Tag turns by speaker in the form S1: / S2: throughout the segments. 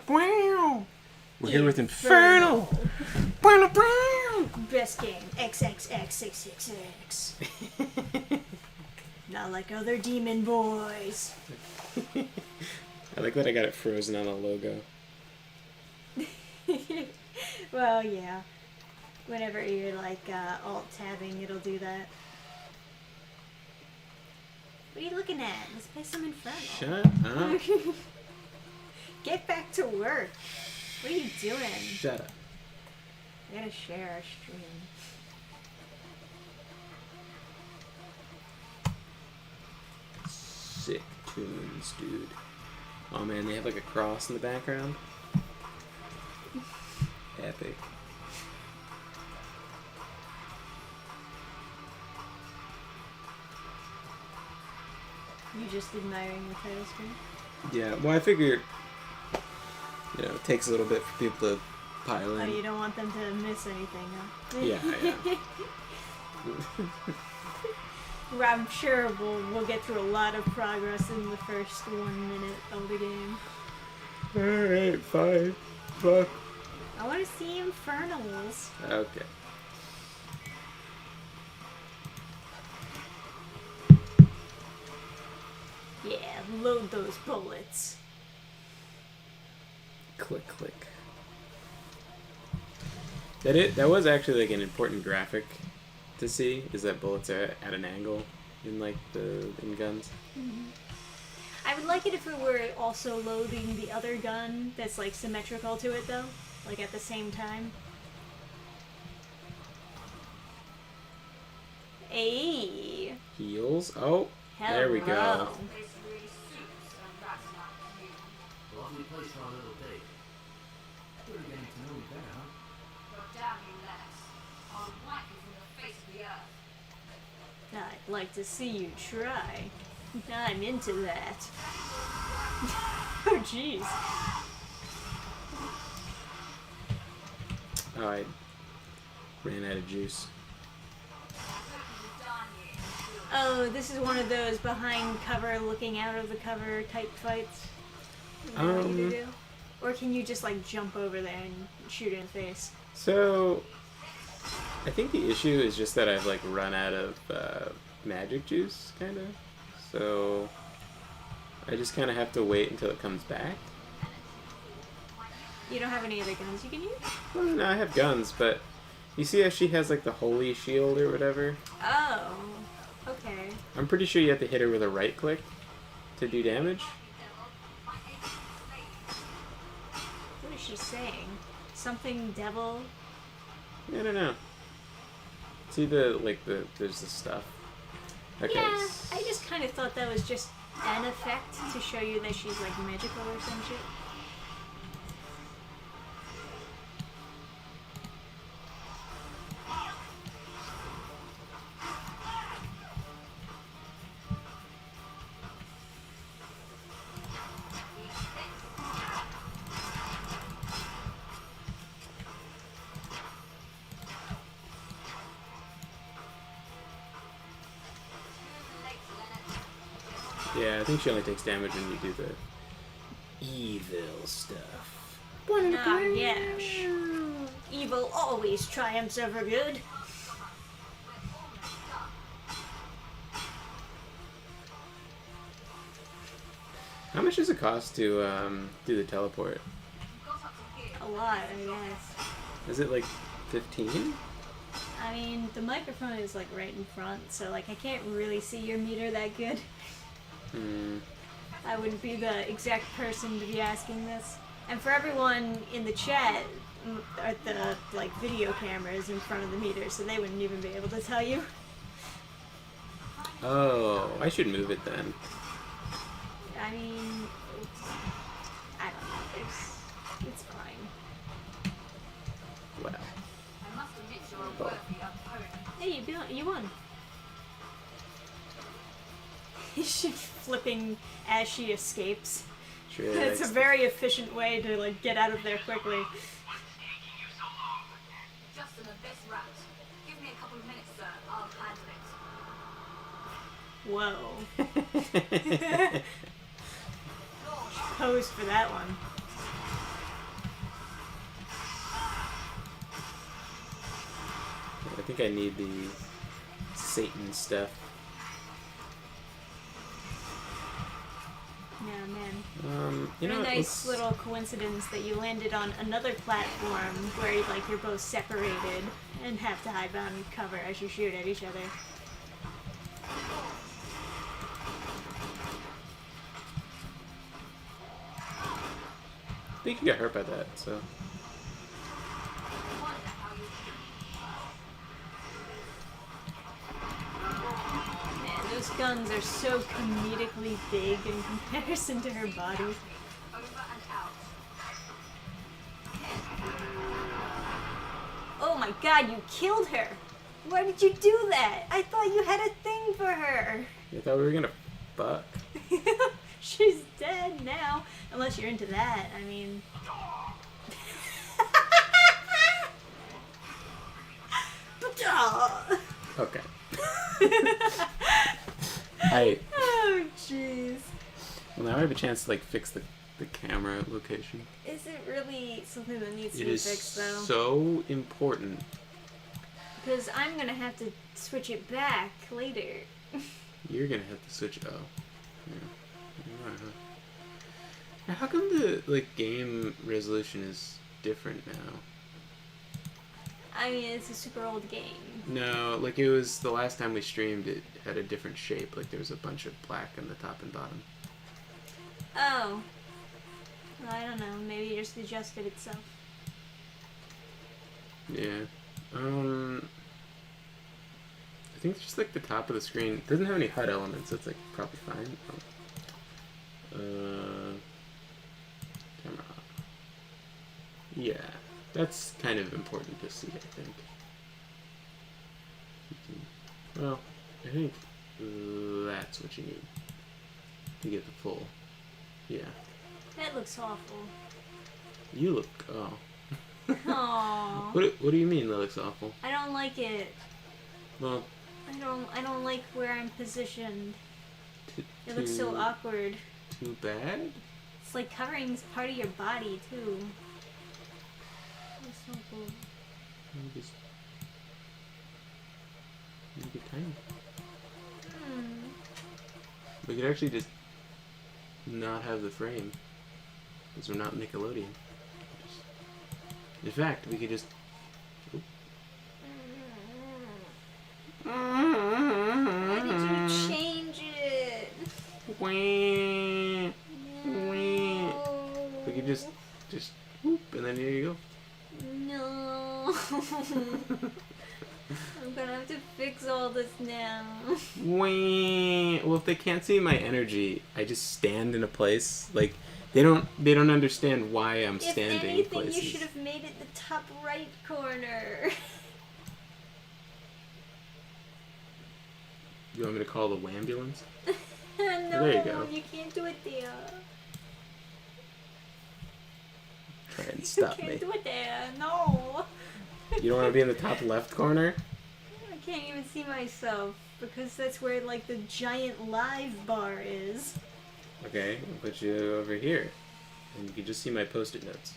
S1: right. We're here with Infernal.
S2: Best game, xXX. Not like other demon boys.
S1: I like that I got it frozen on the logo.
S2: Well, yeah. Whenever you're like alt-tabbing, it'll do that. What are you looking at? Let's play some Infernal.
S1: Shut up.
S2: Get back to work. What are you doing?
S1: Shut up.
S2: I gotta share our stream.
S1: Sick tunes, dude. Oh man, they have like a cross in the background. Epic.
S2: You just admiring the title screen?
S1: Yeah, well I figure, you know, it takes a little bit for people to pile in.
S2: Oh, you don't want them to miss anything, huh?
S1: Yeah.
S2: I'm sure we'll get through a lot of progress in the first 1 minute of the game.
S1: Alright, fine. Fuck.
S2: I want to see Infernals.
S1: Okay.
S2: Yeah, load those bullets.
S1: Click, click. That was actually like an important graphic to see, is that bullets are at an angle in like in guns.
S2: Mm-hmm. I would like it if it were also loading the other gun that's like symmetrical to it though, like at the same time. Hey.
S1: Heals. Oh,
S2: Hello.
S1: there we go.
S3: Lovely place for our little date. We're getting to know you better, huh?
S4: But damn you, Lennox. I'll wipe you from the face of the earth.
S2: I'd like to see you try. I'm into that. Oh jeez.
S1: Oh, I ran out of juice.
S2: Oh, this is one of those behind cover, looking out of the cover type fights. Is that what you do? Or can you just like jump over there and shoot in the face?
S1: So, I think the issue is just that I've like run out of magic juice, kind of. So, I just kind of have to wait until it comes back.
S2: You don't have any other guns you can use?
S1: Well, no, I have guns, but you see how she has like the holy shield or whatever?
S2: Oh, okay.
S1: I'm pretty sure you have to hit her with a right click to do damage.
S2: What is she saying? Something devil?
S1: I don't know. See there's the stuff. Okay.
S2: Yeah, I just kind of thought that was just an effect to show you that she's like magical or some shit.
S1: Yeah, I think she only takes damage when you do the evil stuff.
S2: Ah, yes. Evil always triumphs over good.
S1: How much does it cost to do the teleport?
S2: A lot, I guess.
S1: Is it like 15?
S2: I mean, the microphone is like right in front, so like I can't really see your meter that good. I wouldn't be the exact person to be asking this. And for everyone in the chat, are the like video cameras in front of the meter, so they wouldn't even be able to tell you.
S1: Oh, I should move it then.
S2: I mean, I don't know. It's fine.
S1: Wow.
S4: I must admit you're a worthy opponent.
S2: Hey, you won. She's flipping as she escapes.
S1: She really
S2: It's a
S1: likes
S2: very efficient way to like get out of there quickly.
S4: Just an abyss rat. Give me a couple of minutes, sir. I'll handle it.
S2: Whoa. Posed for that one.
S1: think I need the Satan stuff.
S2: Yeah, man.
S1: You
S2: What
S1: know,
S2: a nice
S1: let's-
S2: little coincidence that you landed on another platform where like you're both separated and have to hide behind cover as you shoot at each other.
S1: I think you got hurt by that, so.
S4: Wonder how you
S2: Man, those guns are so comedically big in comparison to her body.
S4: over and out.
S2: Oh my god, you killed her! Why did you do that? I thought you had a thing for her!
S1: I thought we were gonna fuck.
S2: She's dead now. Unless you're into that, I mean.
S1: Okay. I.
S2: Oh, jeez.
S1: Well, now I have a chance to like fix the camera location.
S2: Is it really something that needs to
S1: It
S2: be
S1: is
S2: fixed, though?
S1: so important.
S2: Because I'm gonna have to switch it back later.
S1: You're gonna have to switch. Oh. Yeah. Alright. Now, how come the like game resolution is different now?
S2: I mean, it's a super old game.
S1: No, like it was the last time we streamed. It had a different shape. Like there was a bunch of black on the top and bottom.
S2: Oh. Well, I don't know. Maybe it just adjusted itself.
S1: Yeah. I think just like the top of the screen doesn't have any HUD elements. So it's like probably fine. Camera. Yeah, that's kind of important to see, I think. Well, I think that's what you need to get the full. Yeah.
S2: That looks awful.
S1: You look. Oh.
S2: Aww.
S1: What do you mean that looks awful?
S2: I don't like it.
S1: Well,
S2: I don't like where I'm positioned.
S1: t-
S2: It looks so awkward.
S1: Too bad.
S2: It's like covering part of your body too. It's so cool.
S1: Just make it tiny. We could actually just not have the frame because we're not Nickelodeon. In fact, we could just.
S2: Why did you change it?
S1: Wah, wah.
S2: No.
S1: We could just whoop, and then here you go.
S2: No. I'm gonna have to fix all this now.
S1: Wah. Well, if they can't see my energy, I just stand in a place. Like they don't understand why I'm standing
S2: If anything,
S1: places.
S2: you should have made it the top right corner.
S1: You want me to call the ambulance?
S2: No,
S1: There you go.
S2: you can't do it there.
S1: Try and
S2: You
S1: stop
S2: can't
S1: me.
S2: do it there. No.
S1: You don't want to be in the top left corner?
S2: I can't even see myself because that's where like the giant live bar is.
S1: Okay, I'll put you over here. And you can just see my post-it notes.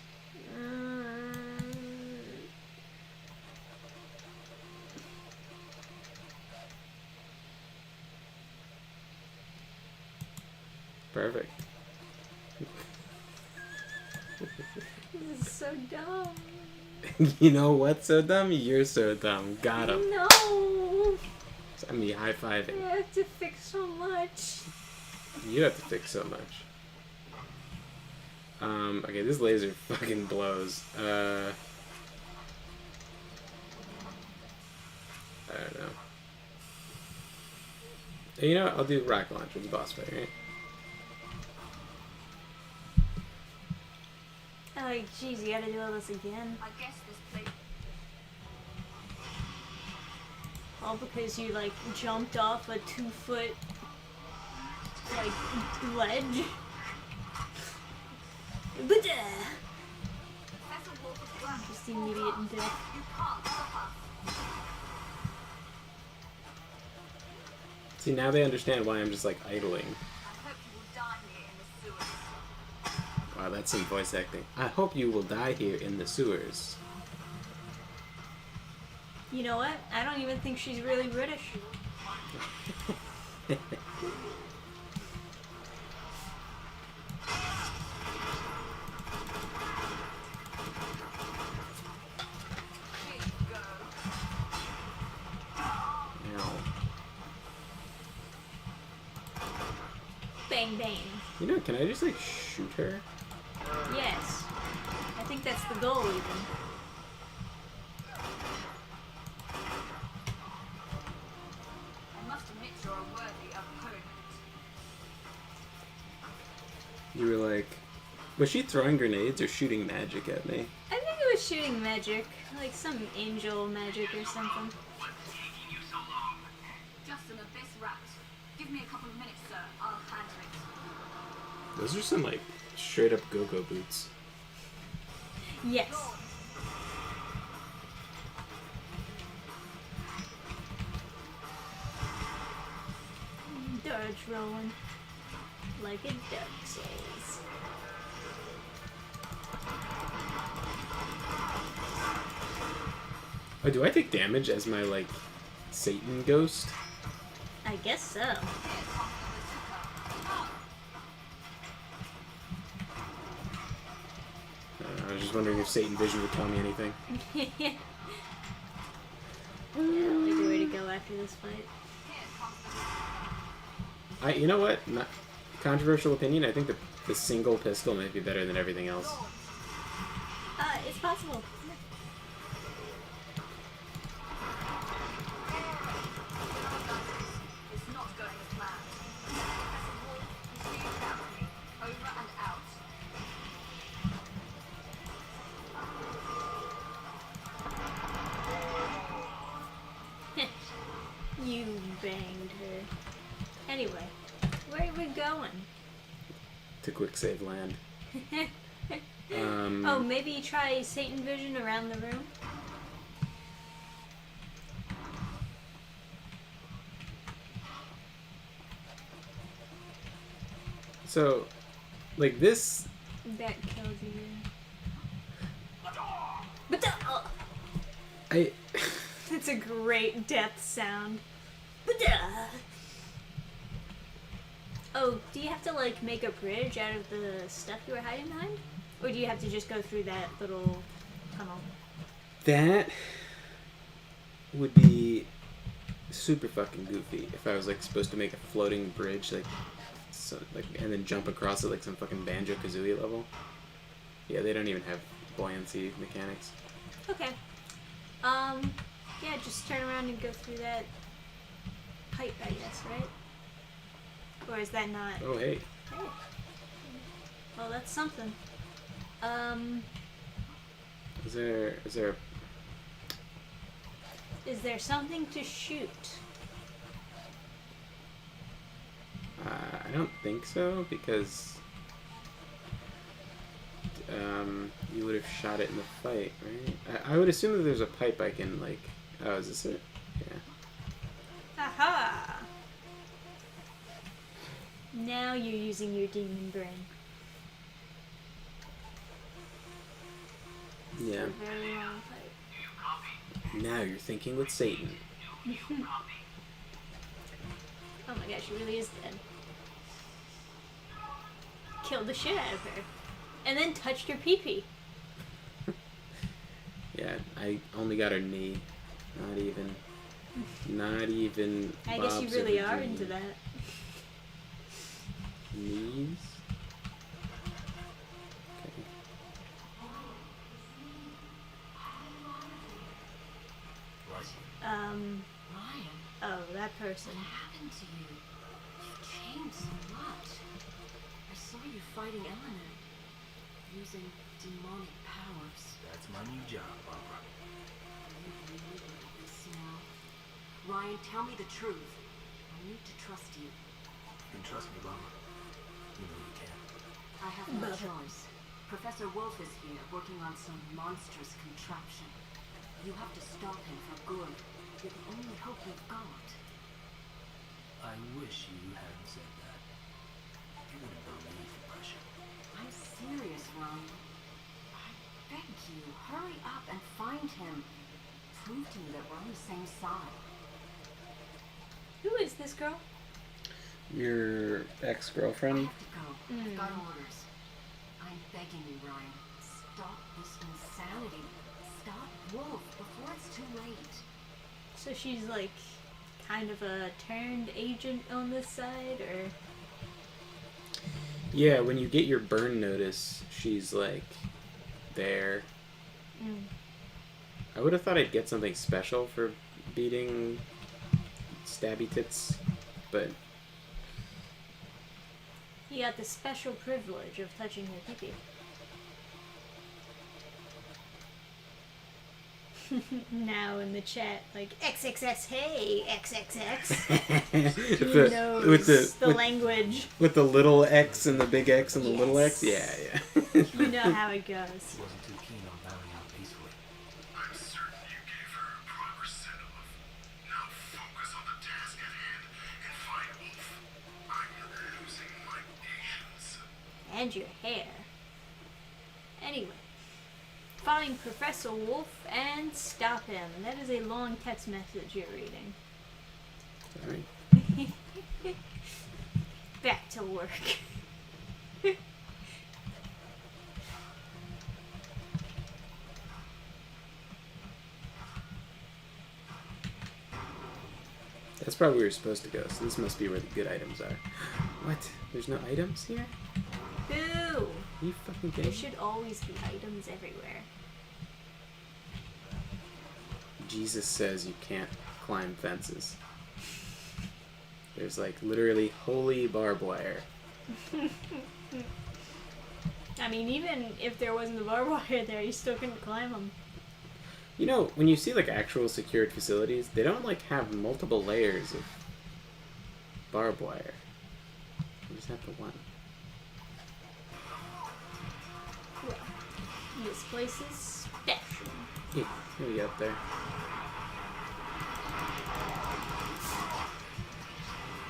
S1: Perfect.
S2: This is so dumb.
S1: You know what's so dumb? You're so dumb. Got him.
S2: No.
S1: I mean, high-fiving.
S2: I have to fix so much.
S1: You have to fix so much. Okay, this laser fucking blows. I don't know. You know what? I'll do rocket launch with the boss fight, right?
S2: Oh, jeez, you gotta do all this again.
S4: I guess this place.
S2: All because you like jumped off a 2-foot like ledge.
S4: Professor Walker's work is
S2: Just immediate death.
S4: You can't stop us.
S1: See, now they understand why I'm just like idling.
S4: I hope you will die here in the sewers.
S1: Wow, that's some voice acting. I hope you will die here in the sewers.
S2: You know what? I don't even think she's really British.
S1: Ow.
S2: Bang bang.
S1: You know, can I just like shoot her?
S2: Yes. I think that's the goal even.
S4: I must admit you're a worthy opponent.
S1: You were like, was she throwing grenades or shooting magic at me?
S2: I think it was shooting magic. Like some angel magic or something.
S4: Just an abyss rat. Give me a couple of minutes, sir. I'll handle it.
S1: Those are some like straight up go-go boots.
S2: Yes. Dodge rolling. Like a Dark Souls.
S1: Oh, do I take damage as my like Satan ghost?
S2: I guess so.
S1: I was just wondering if Satan Vision would tell me anything.
S2: Yeah, maybe way to go after this fight.
S1: You know what? Not controversial opinion. I think the single pistol might be better than everything else.
S2: It's possible.
S4: It's not going as planned. Professor Wolf, you see it out me. Over and out.
S2: You banged her. Anyway, where are we going?
S1: To quick save land.
S2: Oh, maybe try Satan Vision around the room?
S1: So, like this.
S2: That kills you. But
S1: I.
S2: it's a great death sound. Oh, do you have to like make a bridge out of the stuff you were hiding behind? Or do you have to just go through that little tunnel?
S1: That would be super fucking goofy if I was like supposed to make a floating bridge, like, so, like, and then jump across it like some fucking Banjo-Kazooie level. Yeah, they don't even have buoyancy mechanics.
S2: Okay. Yeah, just turn around and go through that pipe, I guess, right? Or is that not?
S1: Oh hey.
S2: Hey. Well, that's something.
S1: Is there
S2: Is there something to shoot?
S1: I don't think so, because you would have shot it in the fight, right? I would assume that there's a pipe I can, like... Oh, is this it? Yeah.
S2: Aha! Now you're using your demon brain.
S1: Yeah.
S2: It's a very long fight.
S1: Now you're thinking with Satan.
S2: Oh my gosh, she really is dead. Killed the shit out of her. And then touched her pee-pee.
S1: Yeah, I only got her knee. Not even.
S2: I guess you
S1: Bob's
S2: really
S1: of a
S2: are
S1: dream.
S2: into that.
S1: Knees? Okay.
S3: What?
S4: Ryan,
S2: Oh, that person.
S4: what happened to you? You've changed so much. I saw you fighting Eleanor, using demonic powers.
S3: That's my new job, Barbara.
S4: Are you really like this now? Ryan, tell me the truth. I need to trust you.
S3: You can trust me, Barbara. You know you can.
S4: I have no choice. Professor Wolf is here, working on some monstrous contraption. You have to stop him for good. You're the only hope we've got.
S3: I wish you hadn't said that. You wouldn't believe the pressure.
S4: I'm serious, Ryan. I beg you, hurry up and find him. prove to me that we're on the same side.
S2: Who is this girl?
S1: Your
S4: I
S1: ex-girlfriend?
S4: have to go. I've got orders. I'm begging you, Ryan. Stop this insanity. Stop Wolf before it's too late.
S2: So she's like kind of a turned agent on this side, or
S1: Yeah, when you get your burn notice, she's like there. I would have thought I'd get something special for beating Stabby Tits, but
S2: you got the special privilege of touching her pee-pee. Now in the chat, like XXX, hey XXX. He knows the language.
S1: with the little X and the big X and the little X. Yeah,
S2: Yes.
S1: yeah.
S2: You know how it
S3: She
S2: goes.
S3: wasn't too keen on bowing out peacefully.
S5: I'm certain you gave her a proper send-off. Now focus on the task at hand and find Wolf. I'm losing my patience.
S2: And your hair. Anyway, find Professor Wolf and stop him. That is a long text message you're reading.
S1: Alright.
S2: Back to work.
S1: That's probably where you're supposed to go, so this must be where the good items are. What? There's no items here?
S2: Boo!
S1: Are you fucking
S2: There
S1: kidding?
S2: should always be items everywhere.
S1: Jesus says you can't climb fences. There's like literally holy barbed wire.
S2: I mean, even if there wasn't a barbed wire there, you still couldn't climb them.
S1: You know, when you see like actual secured facilities, they don't like have multiple layers of barbed wire. You just have the one.
S2: Well, this place is special.
S1: Yeah, here we go up there.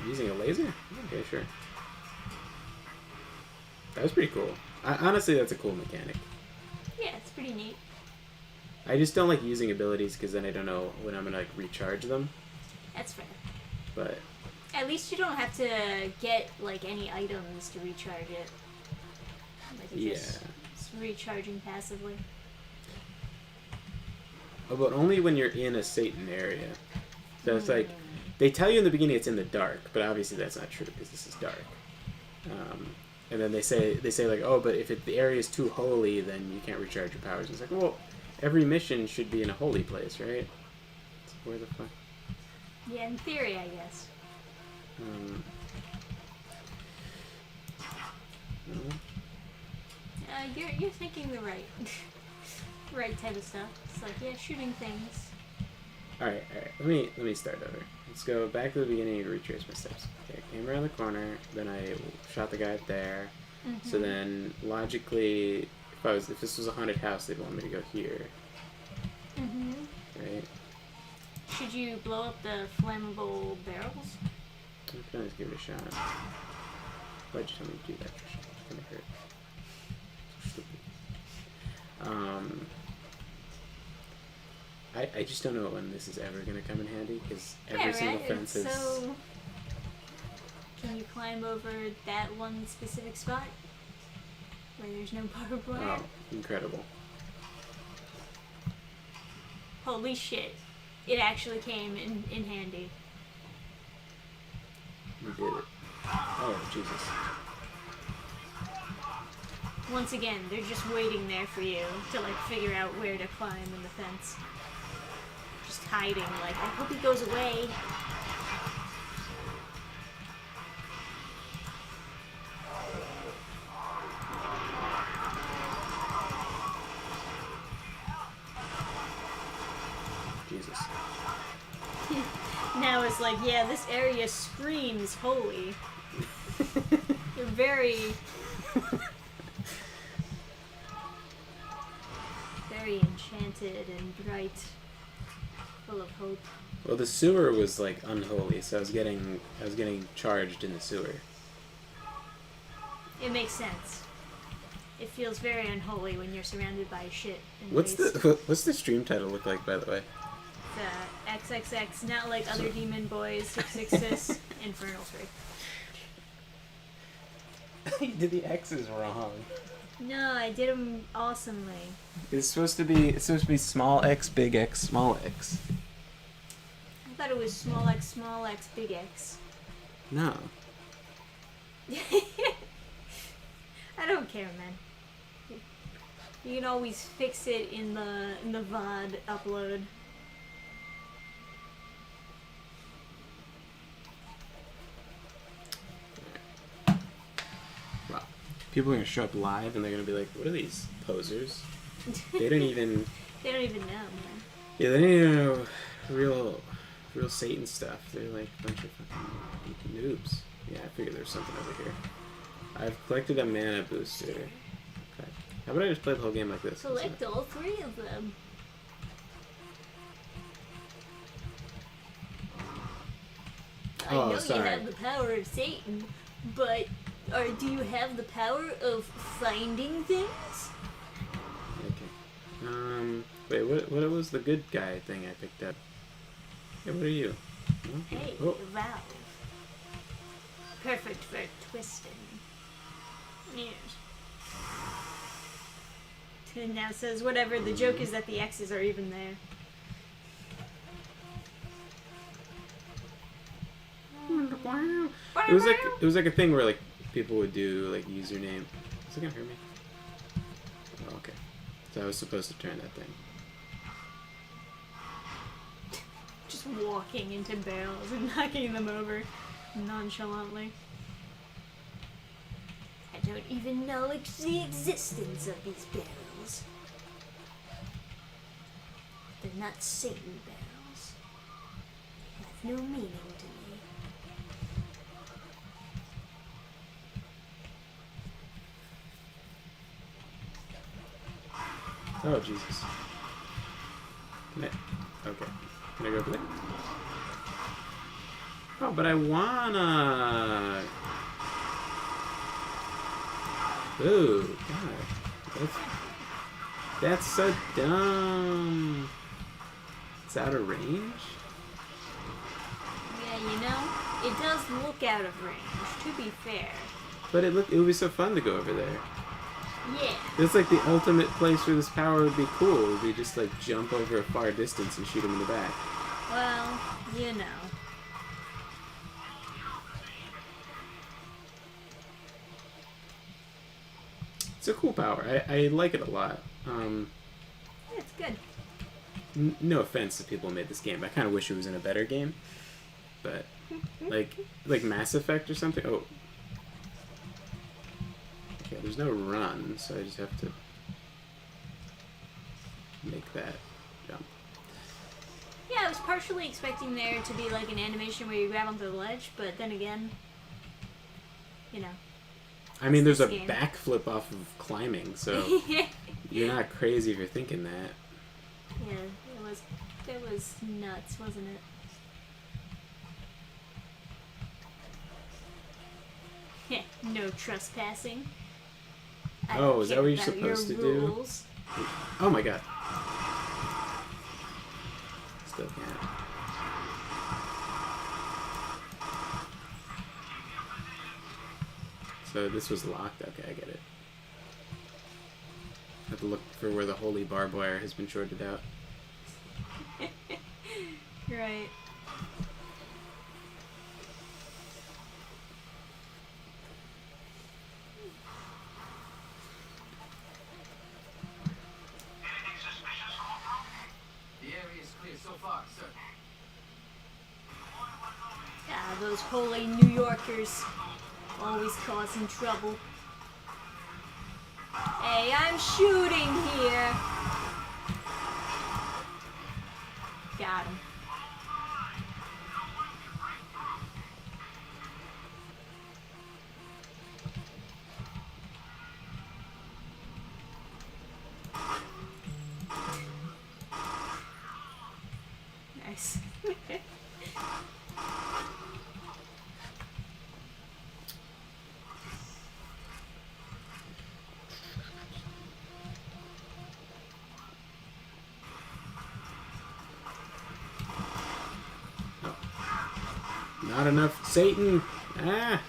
S1: Using a laser? Okay, sure. That was pretty cool. Honestly, that's a cool mechanic.
S2: Yeah, it's pretty neat.
S1: I just don't like using abilities because then I don't know when I'm gonna like recharge them.
S2: That's fair.
S1: But
S2: At least you don't have to get like any items to recharge it. Like it's just recharging passively.
S1: oh, but only when you're in a Satan area. So it's like they tell you in the beginning it's in the dark, but obviously that's not true because this is dark. And then they say like, oh, but if the area is too holy, then you can't recharge your powers. It's like, well, every mission should be in a holy place, right? So where the fuck?
S2: Yeah, in theory, I guess.
S1: No?
S2: You're thinking the right type of stuff. It's like, yeah, shooting things.
S1: All right. Let me start over. Let's go back to the beginning and retrace my steps. Okay, I came around the corner, then I shot the guy up there. So then, logically, if this was a haunted house, they'd want me to go here, right?
S2: Should you blow up the flammable barrels?
S1: I can always give it a shot. Why'd you tell me to do that, Trisha? It's gonna hurt. So stupid. I just don't know when this is ever gonna come in handy because every single fence is.
S2: So, can you climb over that one specific spot where there's no barbed wire?
S1: Oh, incredible!
S2: Holy shit! It actually came in handy.
S1: You did it. Oh Jesus!
S2: Once again, they're just waiting there for you to like figure out where to climb in the fence. Just hiding, like, I hope he goes away.
S1: Jesus!
S2: Now it's like, yeah, this area screams holy. They're very enchanted and bright, full of hope.
S1: Well, the sewer was like unholy, so I was getting charged in the sewer.
S2: It makes sense. It feels very unholy when you're surrounded by shit and
S1: What's
S2: waste.
S1: the stream title look like, by the way?
S2: XXX, not like other demon boys, xXX, Infernal 3.
S1: You did the X's wrong.
S2: No, I did them awesomely.
S1: It's supposed to be small x, big X, small x.
S2: I thought it was small x, big X.
S1: No.
S2: I don't care, man. You can always fix it in the VOD upload.
S1: Wow. People are gonna show up live and they're gonna be like, "What are these posers?" They don't even.
S2: They don't even know, man.
S1: Yeah, they don't even know real Satan stuff. They're like a bunch of fucking noobs. Yeah, I figured there's something over here. I've collected a mana booster. Okay. How about I just play the whole game like this?
S2: Collect all 3 of them. I know
S1: sorry.
S2: you have the power of Satan, but do you have the power of finding things?
S1: Okay. Wait, what was the good guy thing I picked up? Hey, what are you? Okay.
S2: Hey,
S1: Oh.
S2: valve. Perfect for twisting. Yes. And now says whatever. The joke is that the X's are even there.
S1: It was like a thing where like people would do like username. Is it gonna hurt me? Oh, okay. So I was supposed to turn that thing.
S2: Just walking into barrels and knocking them over nonchalantly. I don't even know the existence of these barrels. They're not Satan barrels. They have no meaning to me.
S1: Oh Jesus. Can I? Okay. Can I go over there? Oh, but I wanna. Ooh, God. That's so dumb. It's out of range?
S2: Yeah, you know, it does look out of range, to be fair.
S1: But it would be so fun to go over there.
S2: Yeah.
S1: It's like the ultimate place where this power would be cool. It would be just like jump over a far distance and shoot him in the back.
S2: Well, you know.
S1: It's a cool power. I like it a lot.
S2: Yeah, it's good.
S1: No offense to people who made this game. I kind of wish it was in a better game. But like Mass Effect or something. Oh. Okay, there's no run, so I just have to make that jump.
S2: Yeah, I was partially expecting there to be like an animation where you grab onto the ledge, but then again, you know.
S1: I mean, there's a
S2: Game.
S1: backflip off of climbing, so you're not crazy if you're thinking that.
S2: Yeah, it was nuts, wasn't it? Yeah, no trespassing. I
S1: Oh,
S2: don't
S1: is that
S2: care
S1: what you're
S2: about your
S1: supposed to do?
S2: rules.
S1: Oh my god. Still can't. So this was locked? Okay, I get it. I have to look for where the holy barbed wire has been shorted out.
S2: Right.
S5: Anything suspicious, Corporal?
S3: The area is clear so far, sir.
S2: Ah, those holy New Yorkers. Always causing trouble. Hey, I'm shooting here. Got him. Nice.
S1: Not enough Satan. Ah.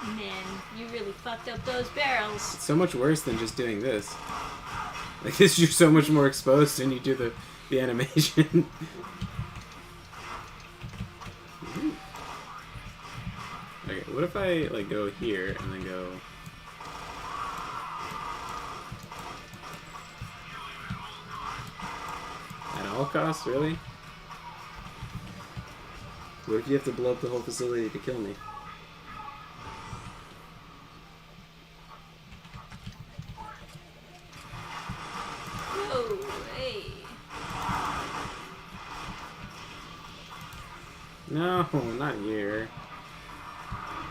S2: Man, you really fucked up those barrels.
S1: It's so much worse than just doing this. Like this, you're so much more exposed and you do the animation. Okay, what if I like go here and then go? At all costs, really? What if you have to blow up the whole facility to kill me?
S2: Oh, hey.
S1: No, not here.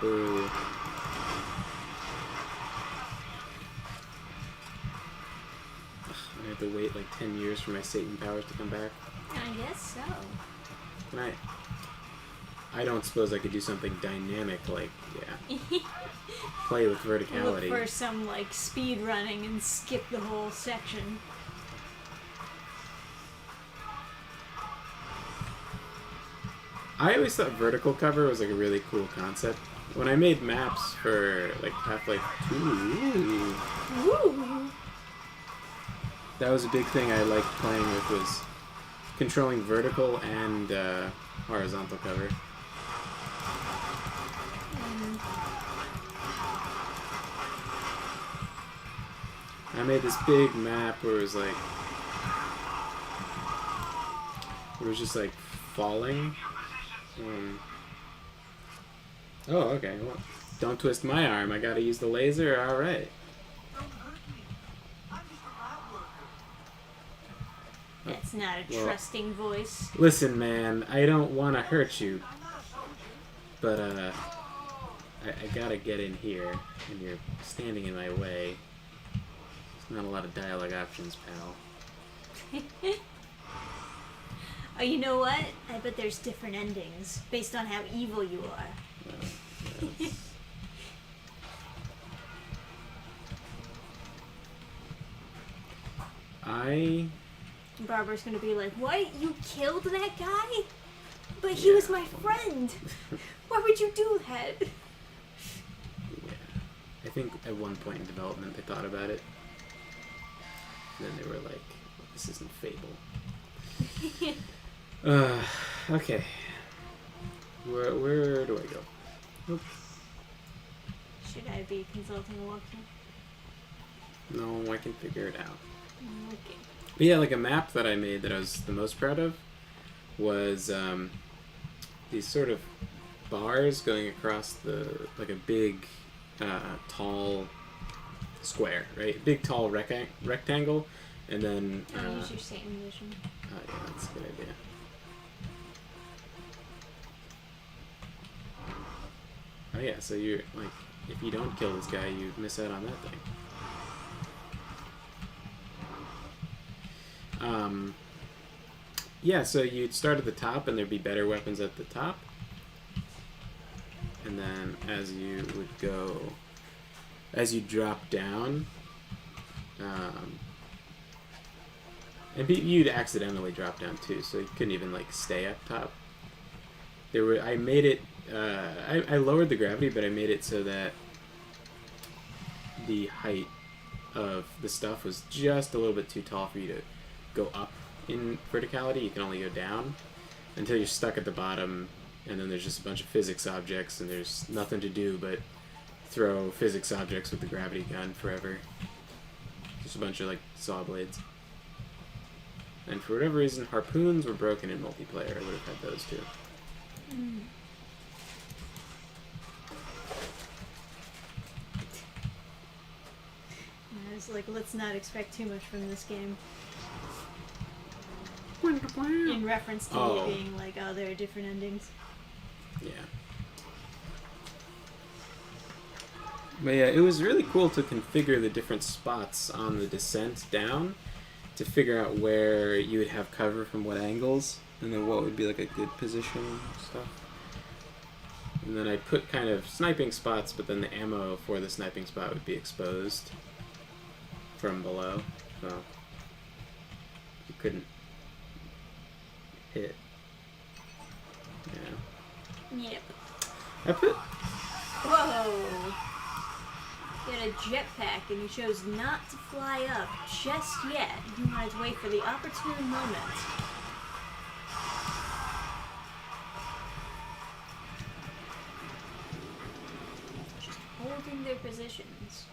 S1: Boo. I have to wait like 10 years for my Satan powers to come back.
S2: I guess so.
S1: Can I don't suppose I could do something dynamic like, yeah, play with verticality.
S2: Look for some like speed running and skip the whole section.
S1: I always thought vertical cover was like a really cool concept. When I made maps for like Half-Life 2,
S2: Ooh.
S1: that was a big thing I liked playing with, was controlling vertical and horizontal cover. I made this big map where it was like, it was just like falling. Oh, okay. Well, don't twist my arm. I gotta use the laser. All right.
S2: That's not a
S1: Well,
S2: trusting voice.
S1: Listen, man. I don't want to hurt you, but I gotta get in here, and you're standing in my way. There's not a lot of dialogue options, pal.
S2: Oh, you know what? I bet there's different endings based on how evil you are.
S1: Well, that's-
S2: Barbara's gonna be like, "What? You killed that guy? But he was my friend. Why would you do that?"
S1: Yeah. I think at one point in development they thought about it. Then they were like, this isn't Fable. Okay. Where do I go? Nope.
S2: Should I be consulting a walkthrough?
S1: No, I can figure it out.
S2: Okay.
S1: But yeah, like a map that I made that I was the most proud of was these sort of bars going across like a big, tall square, right? Big, tall rectangle, and then...
S2: Use your Satan vision.
S1: Oh, yeah, that's a good idea. Oh, yeah, so you're, like, if you don't kill this guy, you miss out on that thing. Yeah, so you'd start at the top, and there'd be better weapons at the top. And then as you would go... As you drop down... and you'd accidentally drop down too, so you couldn't even like stay up top. I made it. I lowered the gravity, but I made it so that the height of the stuff was just a little bit too tall for you to go up in verticality. You can only go down until you're stuck at the bottom, and then there's just a bunch of physics objects, and there's nothing to do but throw physics objects with the gravity gun forever. Just a bunch of like saw blades. And for whatever reason, harpoons were broken in multiplayer. I would have had those too.
S2: I was like, let's not expect too much from this game. In reference to
S1: Oh.
S2: me being like, oh, there are different endings.
S1: Yeah. But yeah, it was really cool to configure the different spots on the descent down to figure out where you would have cover from what angles, and then what would be like a good position and stuff. And then I put kind of sniping spots, but then the ammo for the sniping spot would be exposed from below. So you couldn't hit. Yeah.
S2: Yep.
S1: I put.
S2: Whoa! He had a jetpack and he chose not to fly up just yet. He wanted to wait for the opportune moment. Just holding their positions.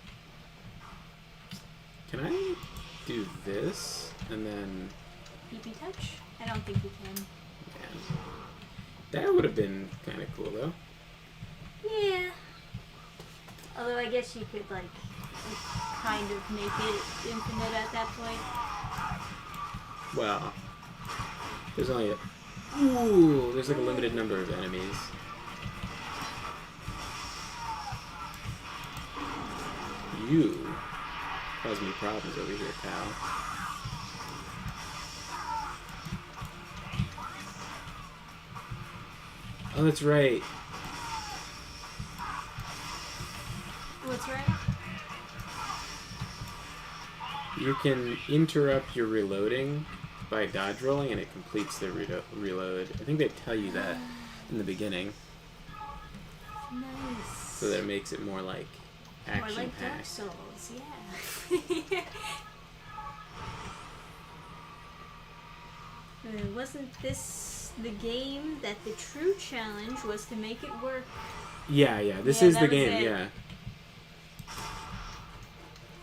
S1: Can I do this and then?
S2: PP touch? I don't think you can.
S1: Man, that would have been kind of cool though.
S2: Yeah. Although I guess you could like kind of make it infinite at that point.
S1: Well, there's only there's like a limited number of enemies. You cause me problems over here, pal. Oh, that's right.
S2: What's right?
S1: You can interrupt your reloading by dodge rolling, and it completes the reload. I think they tell you that in the beginning,
S2: Nice.
S1: so that it makes it more like
S2: More
S1: action
S2: like Dark
S1: packed.
S2: Souls, yeah. Wasn't this the game that the true challenge was to make it work?
S1: Yeah, this
S2: Yeah,
S1: is
S2: that
S1: the
S2: was
S1: game.
S2: it.
S1: Yeah.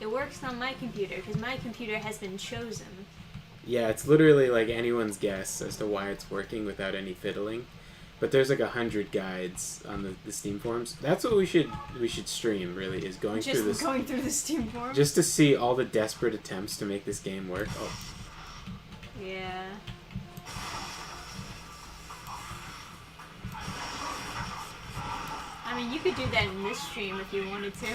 S2: It works on my computer because my computer has been chosen.
S1: Yeah, it's literally like anyone's guess as to why it's working without any fiddling. But there's like 100 guides on the Steam forums. That's what we should stream. Really, is going
S2: Just
S1: through this
S2: going through the Steam forum.
S1: just to see all the desperate attempts to make this game work. Oh,
S2: Yeah. I mean, you could do that in this stream if you wanted to.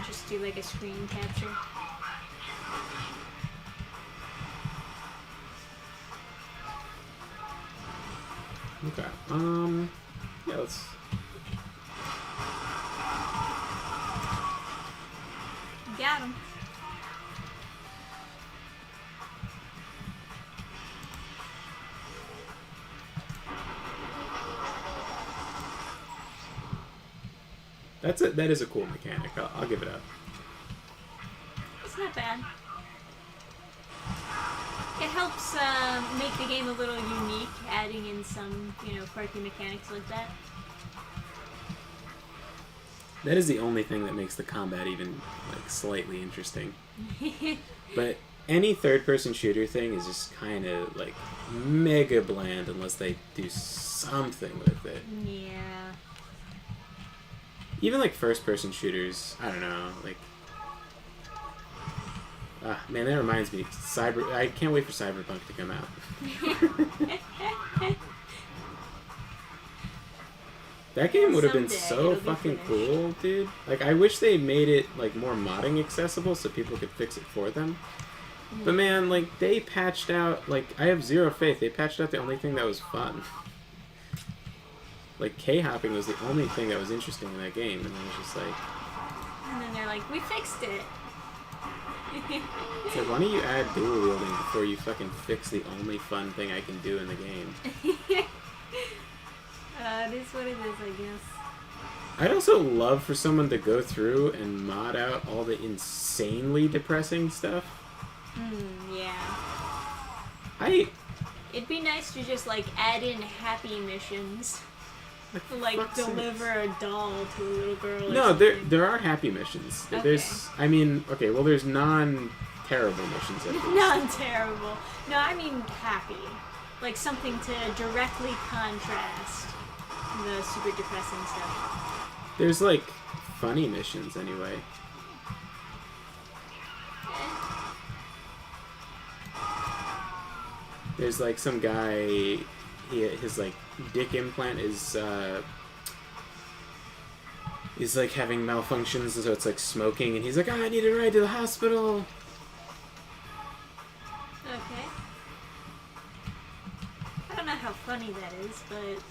S2: Just do like a screen capture.
S1: okay. Yeah, let's.
S2: Got him.
S1: That is a cool mechanic. I'll give it up.
S2: It's not bad. It helps make the game a little unique, adding in some, quirky mechanics like that.
S1: That is the only thing that makes the combat even like slightly interesting. But any third-person shooter thing is just kind of like mega bland unless they do something with it.
S2: Yeah.
S1: Even like first-person shooters, I don't know, like. Man, that reminds me. I can't wait for Cyberpunk to come out. That game would have been
S2: Someday
S1: so
S2: it'll be
S1: fucking
S2: finished.
S1: cool, dude. Like, I wish they made it like more modding accessible so people could fix it for them. But man, like they patched out. Like, I have zero faith. They patched out the only thing that was fun. Like K-hopping was the only thing that was interesting in that game, and it was just like.
S2: And then they're like, we fixed it.
S1: It's like, why don't you add dual wielding before you fucking fix the only fun thing I can do in the game?
S2: It is what it is, I guess.
S1: I'd also love for someone to go through and mod out all the insanely depressing stuff.
S2: Yeah.
S1: It'd
S2: be nice to just like add in happy missions. Like
S1: fuck's sakes.
S2: deliver a doll to a little girl.
S1: No,
S2: or something.
S1: there are happy missions.
S2: Okay.
S1: There's, I mean, okay, well, there's non-terrible missions at least.
S2: Non-terrible. No, I mean happy. Like something to directly contrast the super depressing stuff.
S1: There's like funny missions anyway. There's like some guy, his like dick implant is like having malfunctions, so it's like smoking, and he's like, I need a ride to the hospital.
S2: Okay. I don't know how funny that is, but...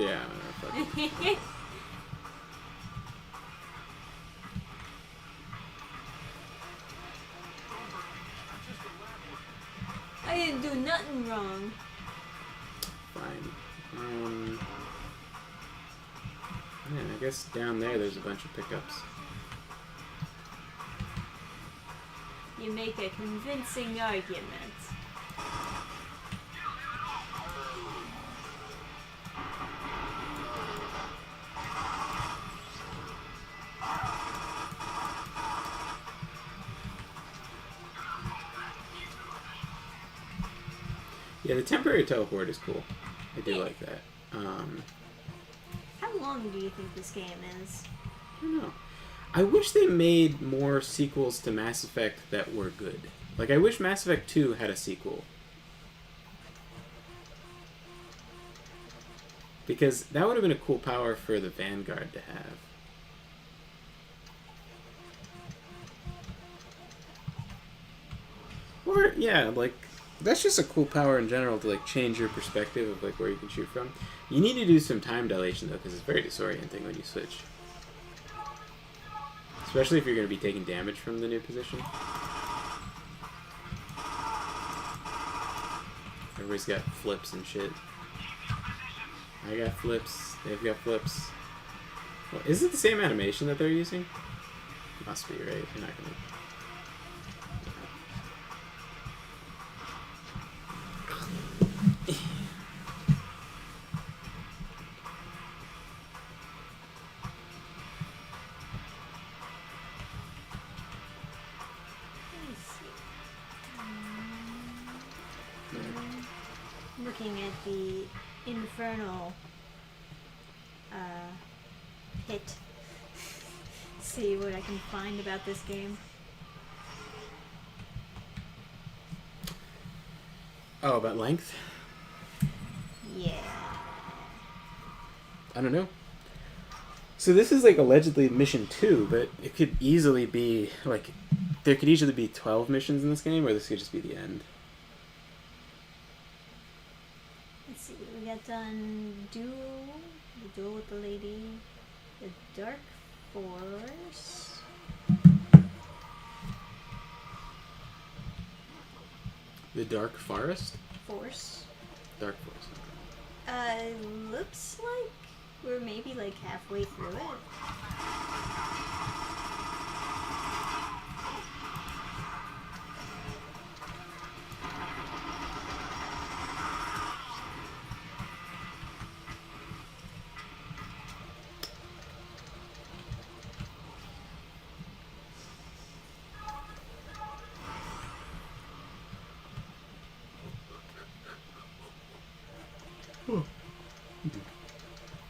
S1: Yeah, I don't know, fuck.
S2: going wrong.
S1: Fine. Yeah, I guess down there's a bunch of pickups.
S2: You make a convincing argument.
S1: Yeah, the temporary teleport is cool. I do
S2: Yeah.
S1: like that.
S2: How long do you think this game is?
S1: I don't know. I wish they made more sequels to Mass Effect that were good. Like, I wish Mass Effect 2 had a sequel. Because that would have been a cool power for the Vanguard to have. Or, yeah, like, that's just a cool power in general to, like, change your perspective of, like, where you can shoot from. You need to do some time dilation, though, because it's very disorienting when you switch. Especially if you're going to be taking damage from the new position. Everybody's got flips and shit. I got flips. They've got flips. Well, is it the same animation that they're using? Must be, right? You're not going to...
S2: Looking at the Infernal pit. See what I can find about this game.
S1: Oh, about length?
S2: Yeah.
S1: I don't know. So this is like allegedly mission 2, but it could easily be like there could easily be 12 missions in this game, or this could just be the end.
S2: Let's see, we got done the duel with the lady, the Dark Force.
S1: The Dark Forest?
S2: Force.
S1: Dark Forest.
S2: Looks like we're maybe like halfway through it.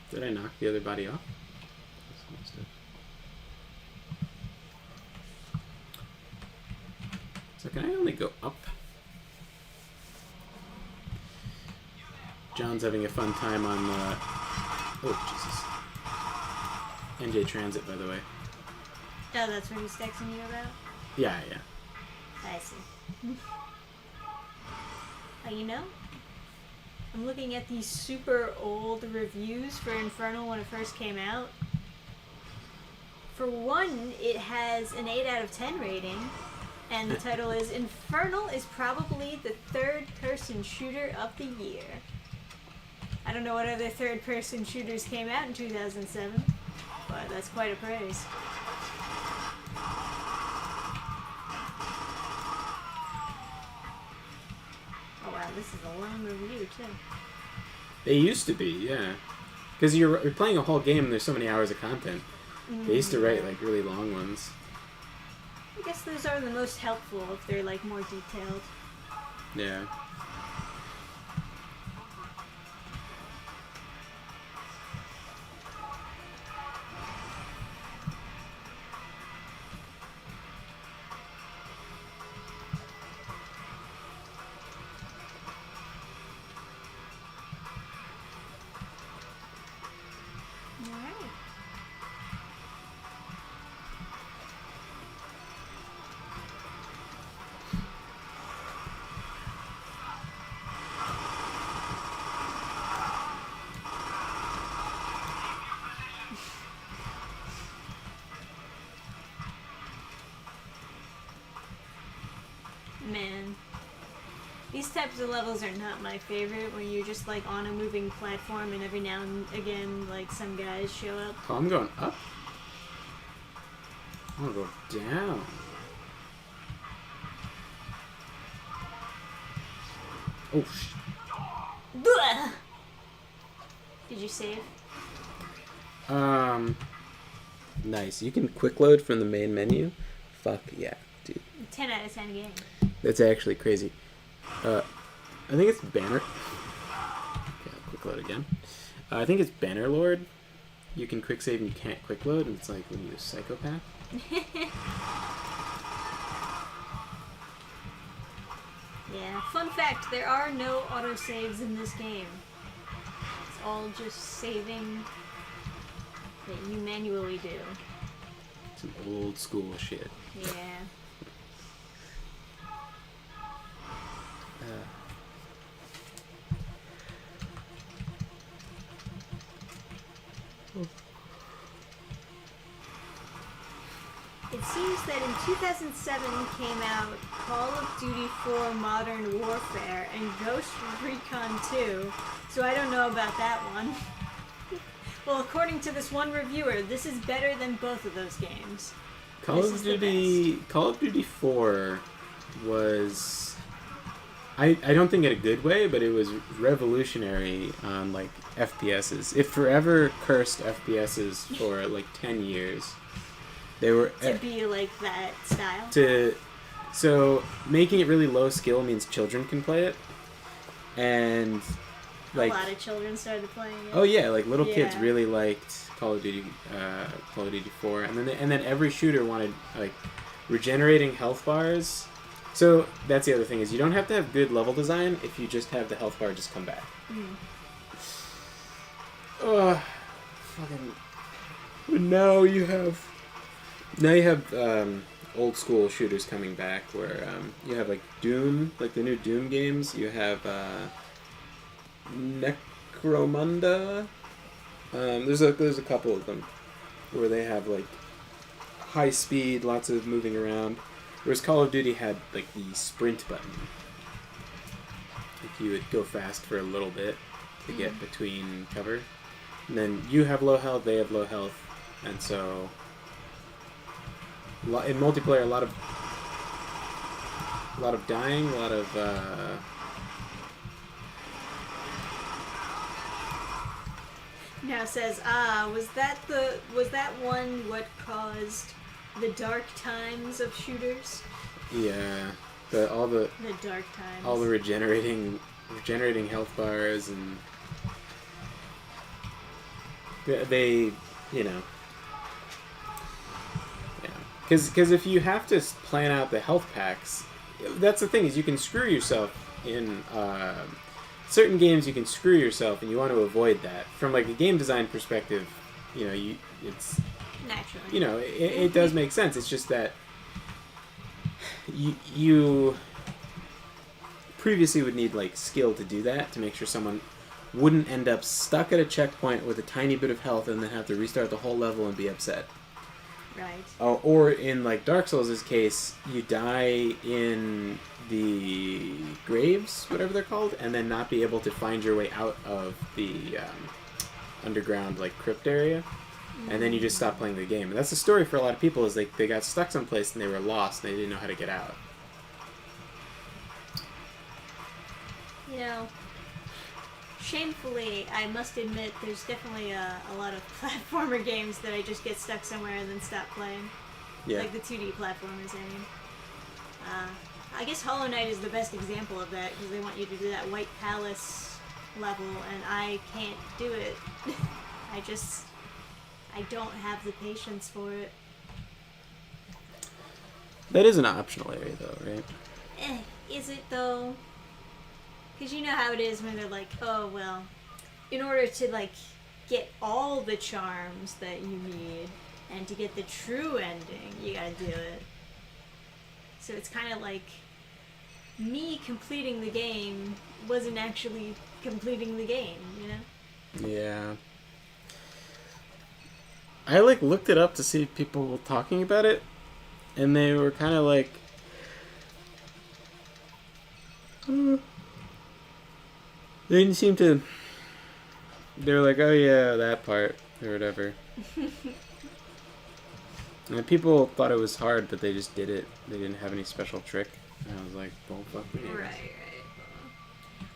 S1: Did I knock the other body off? So can I only go up? John's having a fun time on the... Oh, Jesus. NJ Transit, by the way.
S2: Oh, that's what he's texting you about?
S1: Yeah, yeah.
S2: I see. You know, I'm looking at these super old reviews for Infernal when it first came out. For one, it has an 8 out of 10 rating, and the title is Infernal is probably the third-person shooter of the year. I don't know what other third-person shooters came out in 2007, but that's quite a praise. Oh wow, this is a long review too.
S1: They used to be, yeah. Because you're playing a whole game and there's so many hours of content. They used to write like really long ones.
S2: I guess those are the most helpful if they're like more detailed.
S1: Yeah.
S2: Alright. Man, these These types of levels are not my favorite, where you're just like on a moving platform and every now and again like some guys show up.
S1: Oh, I'm going up. I'm gonna go down. Oh,
S2: Blah! Did you save?
S1: Nice. You can quick load from the main menu. Fuck yeah, dude.
S2: 10 out of 10 game.
S1: That's actually crazy. I think it's Banner. Okay, I'll quick load again. I think it's Banner Lord. You can quick save and you can't quick load, and it's like when you're a psychopath.
S2: Yeah. Fun fact: there are no autosaves in this game. It's all just saving that you manually do.
S1: Some old school shit.
S2: Yeah. It seems that in 2007 came out Call of Duty 4 Modern Warfare and Ghost Recon 2, so I don't know about that one. Well, according to this one reviewer, this is better than both of those games.
S1: Call of Duty 4 was... I don't think in a good way, but it was revolutionary on, like, FPSs. It forever cursed FPSs for, like, 10 years. They were...
S2: To be like that style?
S1: So, making it really low skill means children can play it. And, like...
S2: A lot of children started playing it.
S1: Oh, yeah, like, little kids
S2: Yeah.
S1: really liked Call of Duty 4. And then every shooter wanted, like, regenerating health bars. So, that's the other thing, is you don't have to have good level design if you just have the health bar just come back. Fucking... But now you have old school shooters coming back where you have like Doom, like the new Doom games. You have Necromunda. There's a couple of them where they have like high speed, lots of moving around. Whereas Call of Duty had like the sprint button. Like you would go fast for a little bit to get between cover. And then you have low health, they have low health, and so in multiplayer, a lot of dying, a lot of
S2: Now it says, was that one what caused the dark times of shooters?
S1: yeah, all
S2: the dark times.
S1: All the regenerating health bars, and they you know. Because if you have to plan out the health packs, that's the thing, is you can screw yourself in certain games. You can screw yourself, and you want to avoid that. From like a game design perspective, it's
S2: naturally.
S1: It does make sense. It's just that you previously would need like skill to do that, to make sure someone wouldn't end up stuck at a checkpoint with a tiny bit of health and then have to restart the whole level and be upset.
S2: Right.
S1: Or in like Dark Souls' case, you die in the graves, whatever they're called, and then not be able to find your way out of the underground like crypt area, and then you just stop playing the game. And that's the story for a lot of people, is like they got stuck someplace and they were lost and they didn't know how to get out.
S2: Shamefully, I must admit, there's definitely a lot of platformer games that I just get stuck somewhere and then stop playing.
S1: Yeah.
S2: Like the 2D platformers, I mean. I guess Hollow Knight is the best example of that, because they want you to do that White Palace level, and I can't do it. I don't have the patience for it.
S1: That is an optional area, though, right?
S2: Is it though? Because you know how it is when they're like, oh, well, in order to, like, get all the charms that you need and to get the true ending, you gotta do it. So it's kind of like me completing the game wasn't actually completing the game, you know?
S1: Yeah. I, like, looked it up to see people talking about it, and they were kind of like... They didn't seem to. They were like, oh yeah, that part or whatever. And people thought it was hard, but they just did it. They didn't have any special trick. And I was like, well, fuck me.
S2: Right.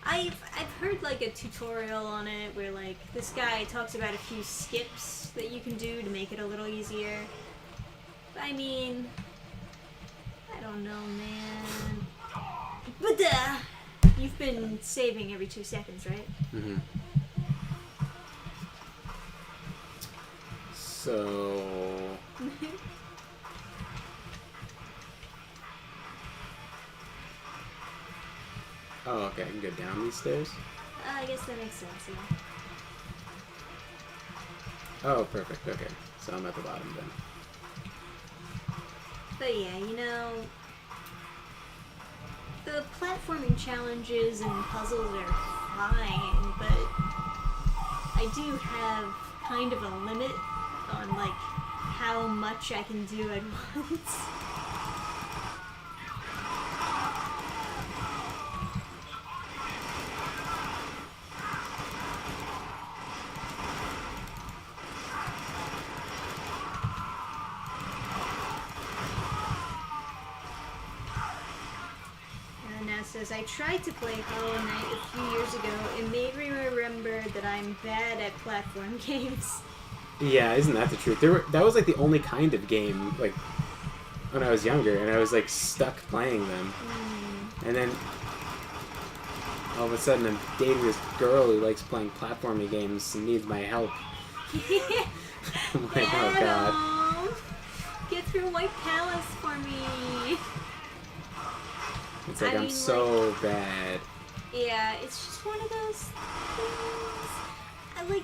S2: I've heard like a tutorial on it where like this guy talks about a few skips that you can do to make it a little easier. But I mean, I don't know, man. But you've been saving every 2 seconds, right?
S1: Mm-hmm. So. Oh, okay. I can go down these stairs.
S2: I guess that makes sense, yeah.
S1: Oh, perfect. Okay. So I'm at the bottom then.
S2: But yeah, you know, the platforming challenges and puzzles are fine, but I do have kind of a limit on like how much I can do at once. Says, I tried to play Hollow Knight a few years ago. It made me remember that I'm bad at platform games.
S1: Yeah, isn't that the truth? That was like the only kind of game like when I was younger, and I was like stuck playing them. And then all of a sudden I'm dating this girl who likes playing platforming games and needs my help. I'm like, oh god.
S2: Get through White Palace for me.
S1: It's like I'm so bad.
S2: Yeah, it's just one of those things. I like.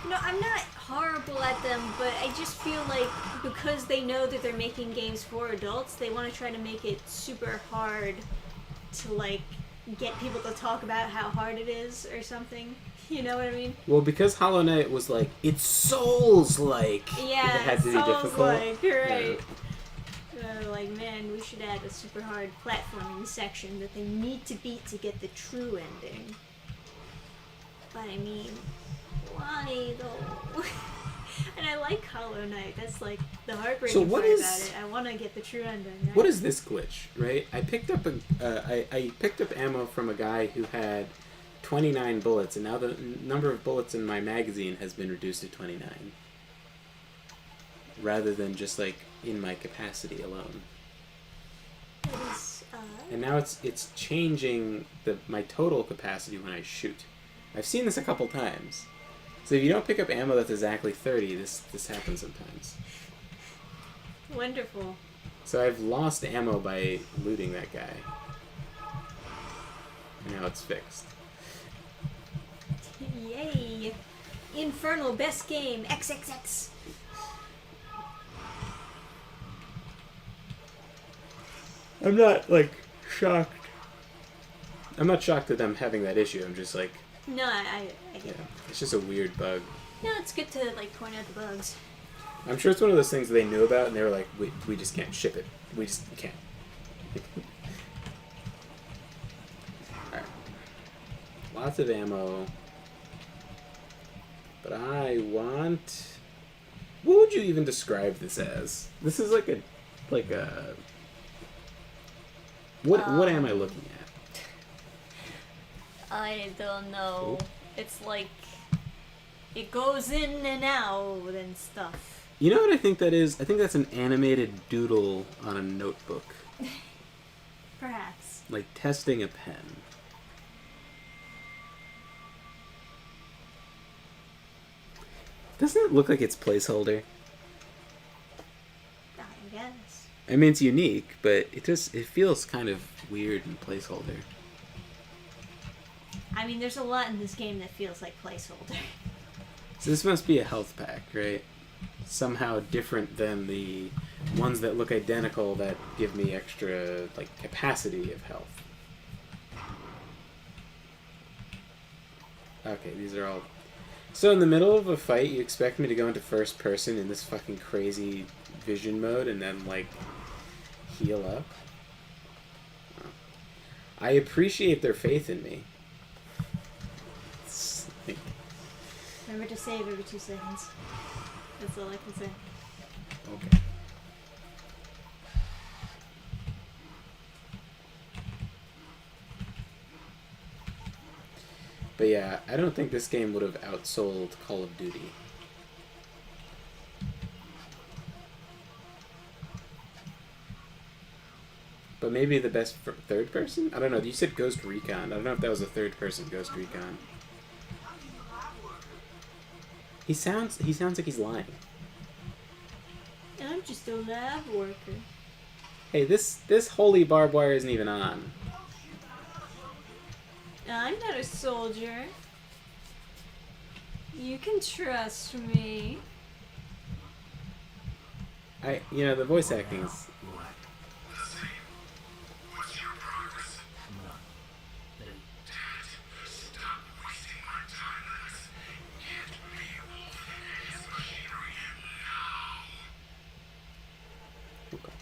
S2: No, I'm not horrible at them, but I just feel like because they know that they're making games for adults, they want to try to make it super hard to like get people to talk about how hard it is or something. You know what I mean?
S1: Well, because Hollow Knight was like, it's Souls-like.
S2: Yeah,
S1: it had to be difficult.
S2: Souls-like, right.
S1: Yeah.
S2: Like, man, we should add a super hard platforming section that they need to beat to get the true ending. But I mean, why though? And I like Hollow Knight. That's like the heartbreaking part about it. I want to get the true ending. Right?
S1: What is this glitch? Right? I picked up I picked up ammo from a guy who had 29 bullets, and now the number of bullets in my magazine has been reduced to 29, rather than just like in my capacity alone.
S2: That is,
S1: and now it's changing my total capacity when I shoot. I've seen this a couple times. So if you don't pick up ammo that's exactly 30, this happens sometimes.
S2: Wonderful.
S1: So I've lost ammo by looting that guy. And now it's fixed.
S2: Yay! Infernal best game XXX.
S1: I'm not like shocked. I'm not shocked at them having that issue. I'm just like,
S2: no, I get it.
S1: It's just a weird bug.
S2: No, it's good to like point out the bugs.
S1: I'm sure it's one of those things they knew about and they were like, we just can't ship it. We just can't. Alright. Lots of ammo. But I want... What would you even describe this as? This is like a... What am I looking at?
S2: I don't know.
S1: Cool.
S2: It's like it goes in and out and stuff.
S1: You know what I think that is? I think that's an animated doodle on a notebook.
S2: Perhaps.
S1: Like testing a pen. Doesn't it look like it's placeholder?
S2: I guess.
S1: I mean, it's unique, but it feels kind of weird and placeholder.
S2: I mean, there's a lot in this game that feels like placeholder.
S1: So this must be a health pack, right? Somehow different than the ones that look identical that give me extra, like, capacity of health. Okay, these are all... So in the middle of a fight, you expect me to go into first person in this fucking crazy vision mode and then, like, heal up? Oh. I appreciate their faith in me. It's like,
S2: Remember to save every 2 seconds. That's all I can say.
S1: okay. But yeah, I don't think this game would have outsold Call of Duty. But maybe the best third person? I don't know. You said Ghost Recon. I don't know if that was a third person Ghost Recon. He sounds like he's lying.
S2: I'm just a lab worker.
S1: Hey, this holy barbed wire isn't even on.
S2: I'm not a soldier. You can trust me.
S1: The voice acting is...
S3: Black.
S5: The same. What's your progress?
S3: None. They
S5: Dad, stop wasting my time on this. Get me Wolf and his machinery now.
S1: Okay.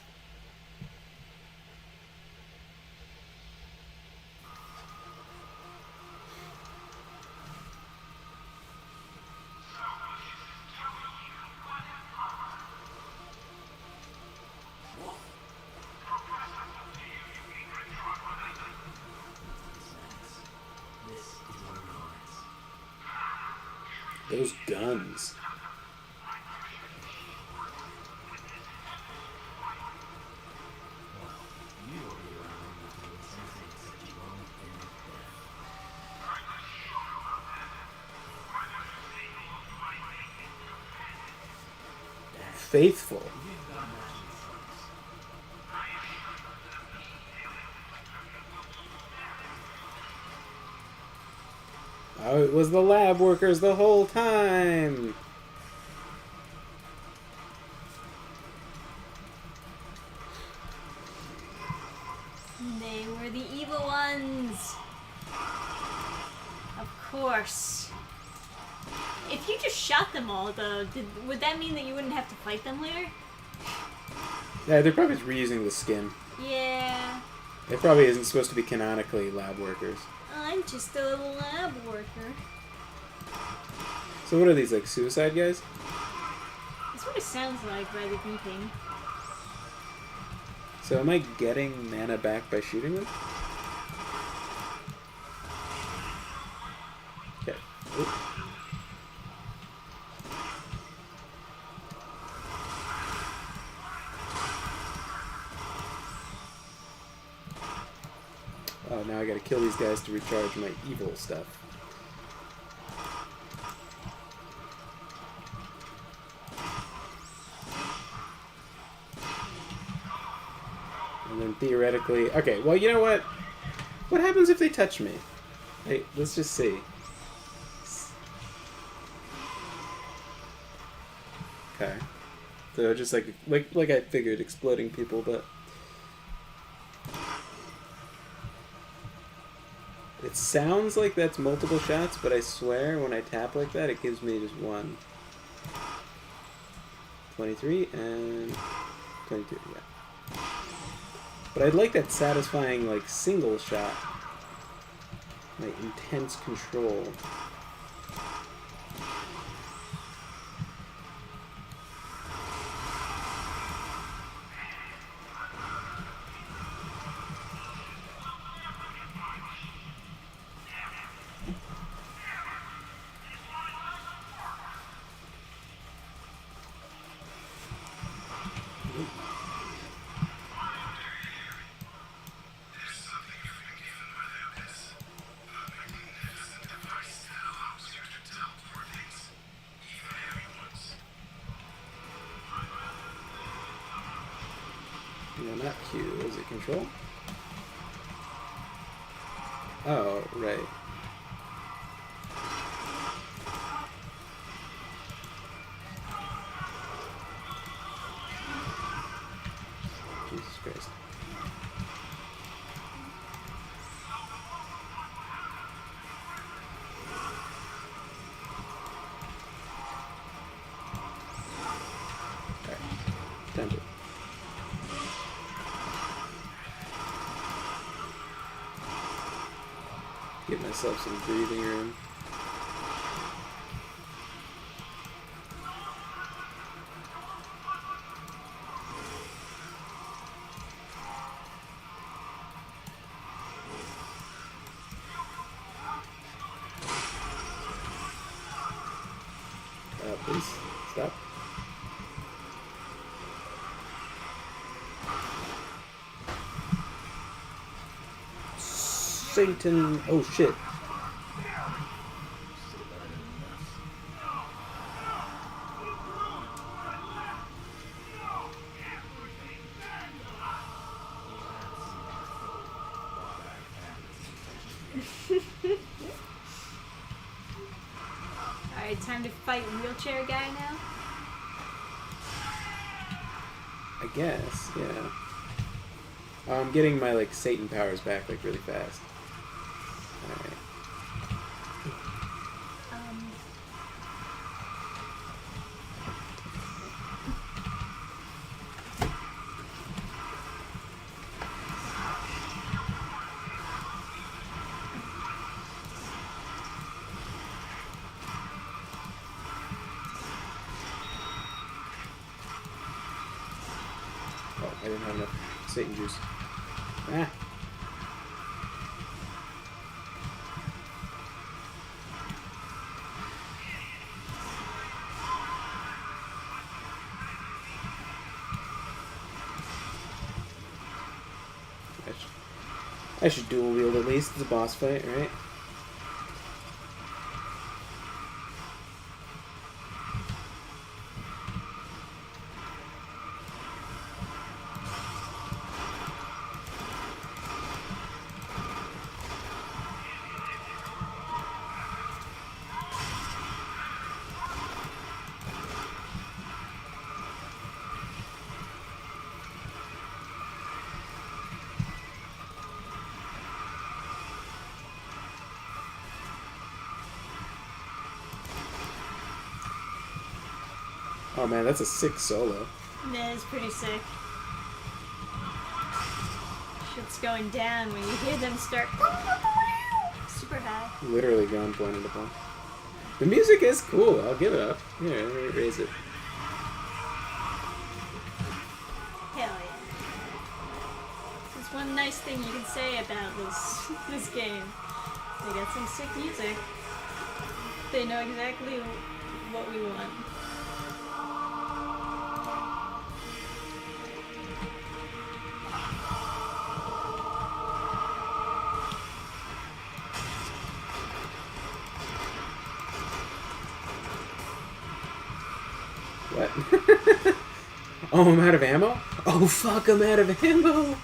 S3: This is where we rise.
S1: Those guns.
S3: Well, you will be around when you can sensei such long and death.
S1: Faithful.
S3: You've got matching slugs.
S1: Oh, it was the lab workers the whole time.
S2: They were the evil ones. Of course. If you just shot them all, though, would that mean that you wouldn't have to fight them later?
S1: Yeah, they're probably just reusing the skin.
S2: Yeah.
S1: It probably isn't supposed to be canonically lab workers.
S2: I'm just a lab worker.
S1: So what are these, like, suicide guys?
S2: That's what it sounds like by the beeping.
S1: So am I getting mana back by shooting them? Okay. Oop. Oh, now I gotta kill these guys to recharge my evil stuff. And then theoretically... Okay, well, you know what? What happens if they touch me? Hey, let's just see. Okay. So just like I figured, exploding people, but... It sounds like that's multiple shots, but I swear when I tap like that, it gives me just one. 23 and 22, yeah. But I'd like that satisfying, like, single shot. Like, intense control.
S5: There's something you've been given by the Abyss. A magnificent device that allows you to teleport things, even heavy ones.
S1: No, not Q. Is it control? Oh, right. Jesus Christ. Alright. Time to... Give myself some breathing room. Please stop. Satan! Oh shit!
S2: Alright, time to fight wheelchair guy now?
S1: I guess, yeah. Oh, I'm getting my like Satan powers back like really fast. Alright. Oh, I didn't have enough Satan juice. Ah. I should dual wield at least. It's a boss fight, right? Oh man, that's a sick solo.
S2: That is pretty sick. Shit's going down when you hear them start super high.
S1: Literally going point into point. The music is cool, I'll give it up. Here, let me raise it.
S2: Hell yeah. There's one nice thing you can say about this game. They got some sick music. They know exactly what we want.
S1: What? Oh, I'm out of ammo? Oh fuck, I'm out of ammo!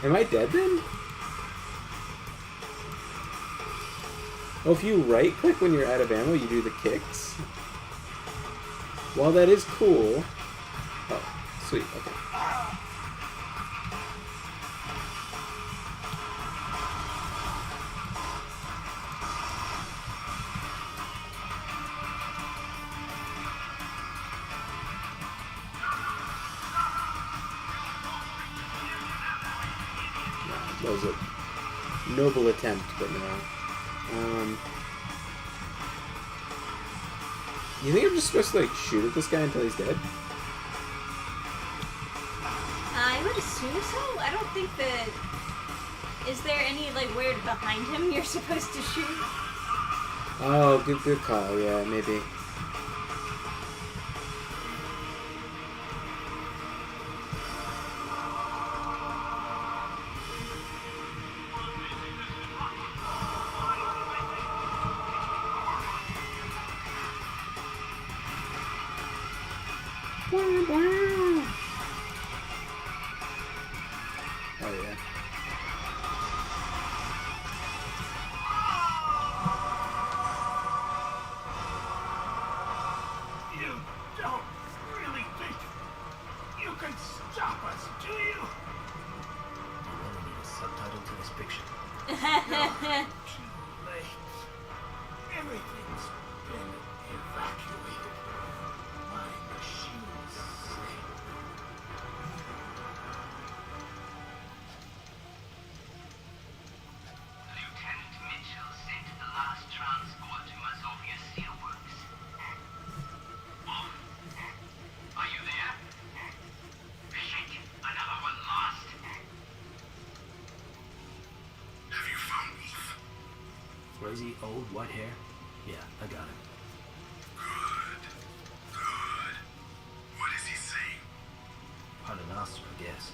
S1: Am I dead then? Oh, if you right click when you're out of ammo, you do the kicks? Well, that is cool. Oh, sweet, okay. That was a noble attempt, but no. You think I'm just supposed to like shoot at this guy until he's dead?
S2: I would assume so. I don't think that... Is there any, like, where behind him you're supposed to shoot?
S1: Oh, good call. Yeah, maybe. Oh yeah.
S3: Crazy, old, white hair? Yeah, I got him.
S5: Good. Good. What is he saying?
S3: Paternoster, I guess.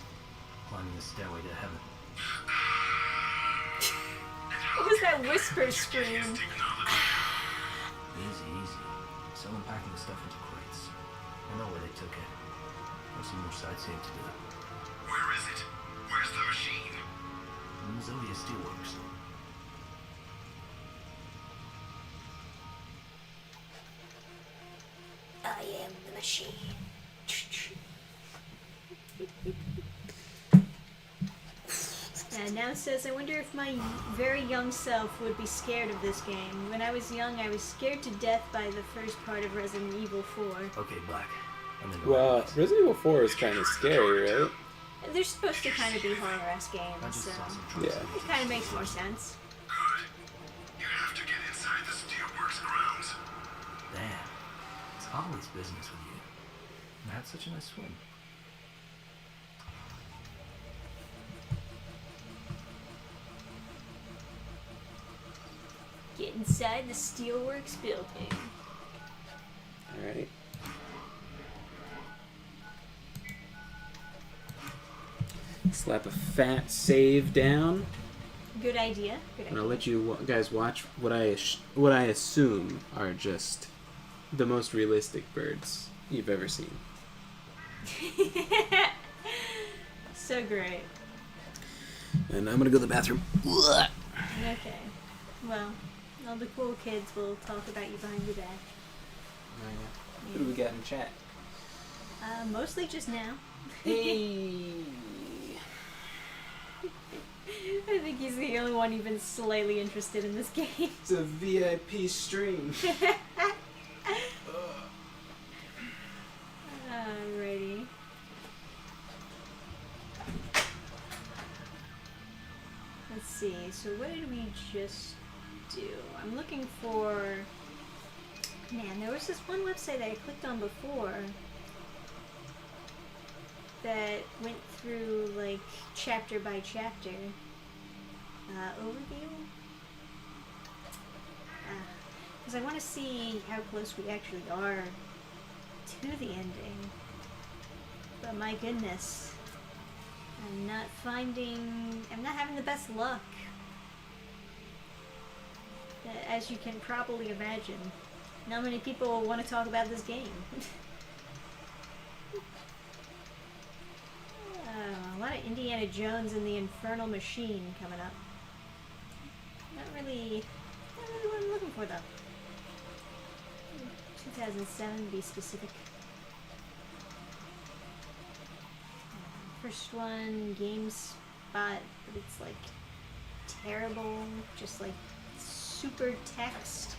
S3: Climbing the stairway to heaven.
S2: What was that whisper scream?
S5: Technology.
S3: Easy, easy. Someone packing the stuff into crates. I know where they took it. There's some more sightseeing to do.
S5: Where is it? Where's the machine?
S3: Zodiac Steelworks.
S2: I am the machine. And now it says, I wonder if my very young self would be scared of this game. When I was young, I was scared to death by the first part of Resident Evil 4.
S3: Okay, Black. I'm in the
S1: Well,
S3: right place.
S1: Resident Evil 4 is kind of scary, right?
S2: They're supposed to kind of be horror-esque
S3: I
S2: games,
S3: just
S2: so
S3: saw some trucks.
S1: Yeah.
S2: it kind of makes more sense.
S5: Good. You have to get inside the Steelworks grounds.
S3: Damn. It's always business with you. You had such a nice swim.
S2: Get inside the Steelworks building.
S1: Alright. Slap a fat save down.
S2: Good idea. Good
S1: And
S2: idea.
S1: I'll let you guys watch what I assume are just the most realistic birds you've ever seen.
S2: So great.
S1: And I'm gonna go to the bathroom.
S2: Okay. Well, all the cool kids will talk about you behind your back.
S1: Who do we got in chat?
S2: Mostly just now.
S1: Hey.
S2: I think he's the only one even slightly interested in this game.
S1: It's a VIP stream.
S2: Alrighty. Let's see, so what did we just do? I'm looking for... Man, there was this one website that I clicked on before that went through, like, chapter by chapter. Overview? Because I want to see how close we actually are to the ending. But my goodness, I'm not having the best luck. As you can probably imagine, not many people want to talk about this game. A lot of Indiana Jones and the Infernal Machine coming up. Not really what I'm looking for though. 2007 to be specific. First one, GameSpot, but it's like terrible, just like super text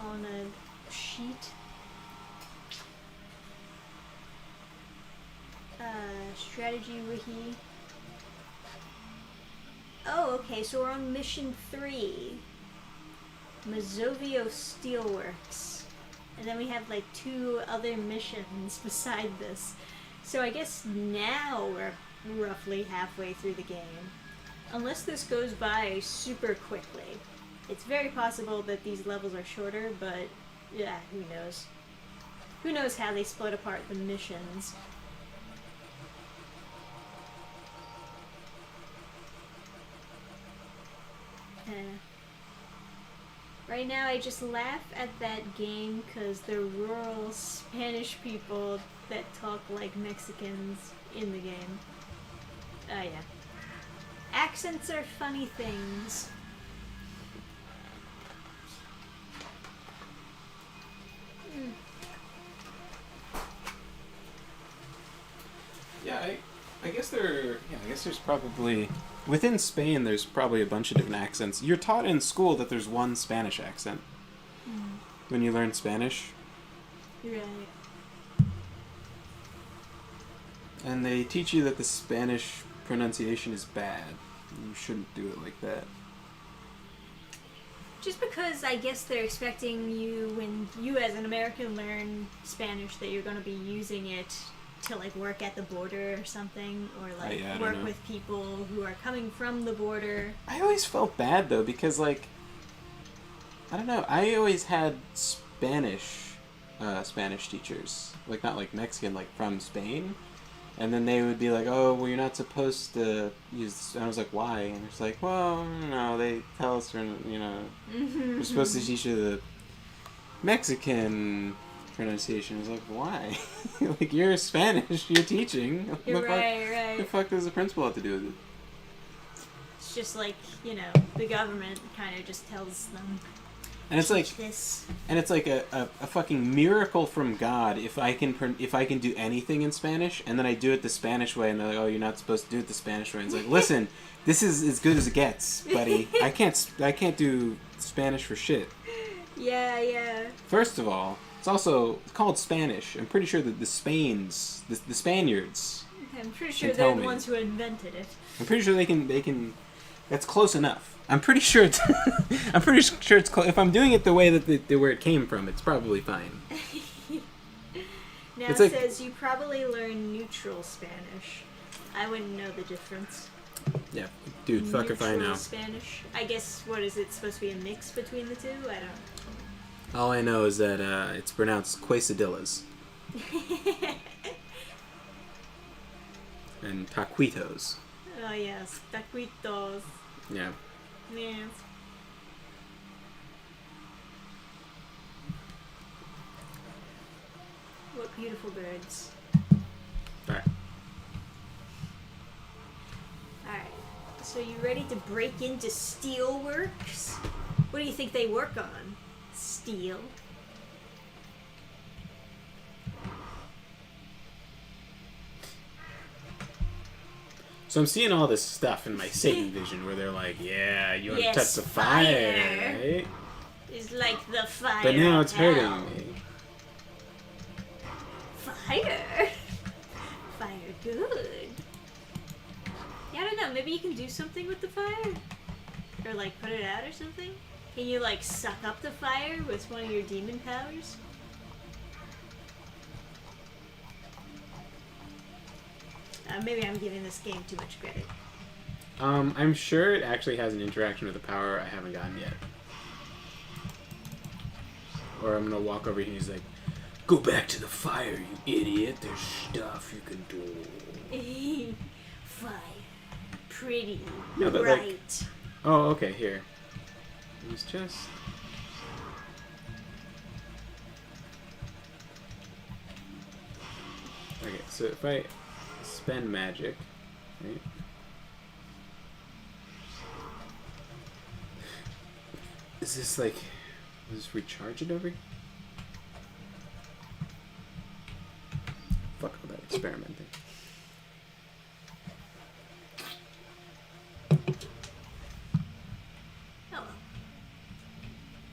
S2: on a sheet. Strategy wiki. Oh, okay, so we're on mission 3. Mazovio Steelworks. And then we have like 2 other missions beside this. So I guess now we're roughly halfway through the game. Unless this goes by super quickly. It's very possible that these levels are shorter, but yeah, who knows? Who knows how they split apart the missions? Right now I just laugh at that game because they're rural Spanish people that talk like Mexicans in the game. Oh yeah. Accents are funny things.
S1: Yeah, I guess I guess there's probably within Spain there's probably a bunch of different accents. You're taught in school that there's one Spanish accent when you learn Spanish,
S2: Right.
S1: and they teach you that the Spanish pronunciation is bad. You shouldn't do it like that.
S2: Just because I guess they're expecting you, when you as an American learn Spanish, that you're going to be using it to like work at the border or something, or like
S1: yeah, I don't
S2: work
S1: know.
S2: with people who are coming from the border.
S1: I always felt bad though because like I don't know. I always had Spanish teachers, like not like Mexican, like from Spain, and then they would be like, "Oh, well, you're not supposed to use." This. And I was like, "Why?" And it's like, "Well, no, they tell us we're supposed to teach you the Mexican pronunciation." I was like, "Why? Like you're Spanish, you're teaching. What
S2: You're
S1: the
S2: right.
S1: The fuck does the principal have to do with it?"
S2: It's just like, the government kind of just tells them,
S1: And it's like,
S2: teach this.
S1: and it's like a fucking miracle from God if I can do anything in Spanish, and then I do it the Spanish way, and they're like, "Oh, you're not supposed to do it the Spanish way." And it's like, listen, this is as good as it gets, buddy. I can't do Spanish for shit.
S2: Yeah.
S1: First of all, it's called Spanish. I'm pretty sure that the Spaniards.
S2: I'm pretty sure
S1: tell
S2: they're the
S1: me.
S2: ones who invented it.
S1: I'm pretty sure they can. That's close enough. I'm pretty sure it's. I'm pretty sure it's close. If I'm doing it the way that where it came from, it's probably fine.
S2: Now
S1: It's
S2: it
S1: like-
S2: says you probably learn neutral Spanish. I wouldn't know the difference.
S1: Yeah, dude, fuck if I
S2: Neutral
S1: know.
S2: Spanish. I guess, what is it, supposed to be a mix between the two? I don't
S1: All I know is that it's pronounced quesadillas and taquitos.
S2: Oh yes, taquitos.
S1: Yeah.
S2: Yes. What beautiful birds.
S1: Alright.
S2: Alright, so you ready to break into Steelworks? What do you think they work on? Steel.
S1: So I'm seeing all this stuff in my Satan vision where they're like, "Yeah, you want
S2: Yes,
S1: to touch the
S2: fire.
S1: fire, right?"
S2: It's like the fire.
S1: But now it's
S2: of hell.
S1: hurting me.
S2: Fire? Fire good. Yeah, I don't know, maybe you can do something with the fire? Or like put it out or something? Can you like suck up the fire with one of your demon powers? Maybe I'm giving this game too much credit.
S1: I'm sure it actually has an interaction with the power I haven't gotten yet. Or I'm gonna walk over here and he's like, "Go back to the fire, you idiot. There's stuff you can do."
S2: Fire. Pretty.
S1: No, but, like-
S2: bright.
S1: Oh, okay, here. It's just... Okay, so if I spend magic, right? Is this like... Does this recharge it over here? Fuck all that experimenting.
S2: Oh well.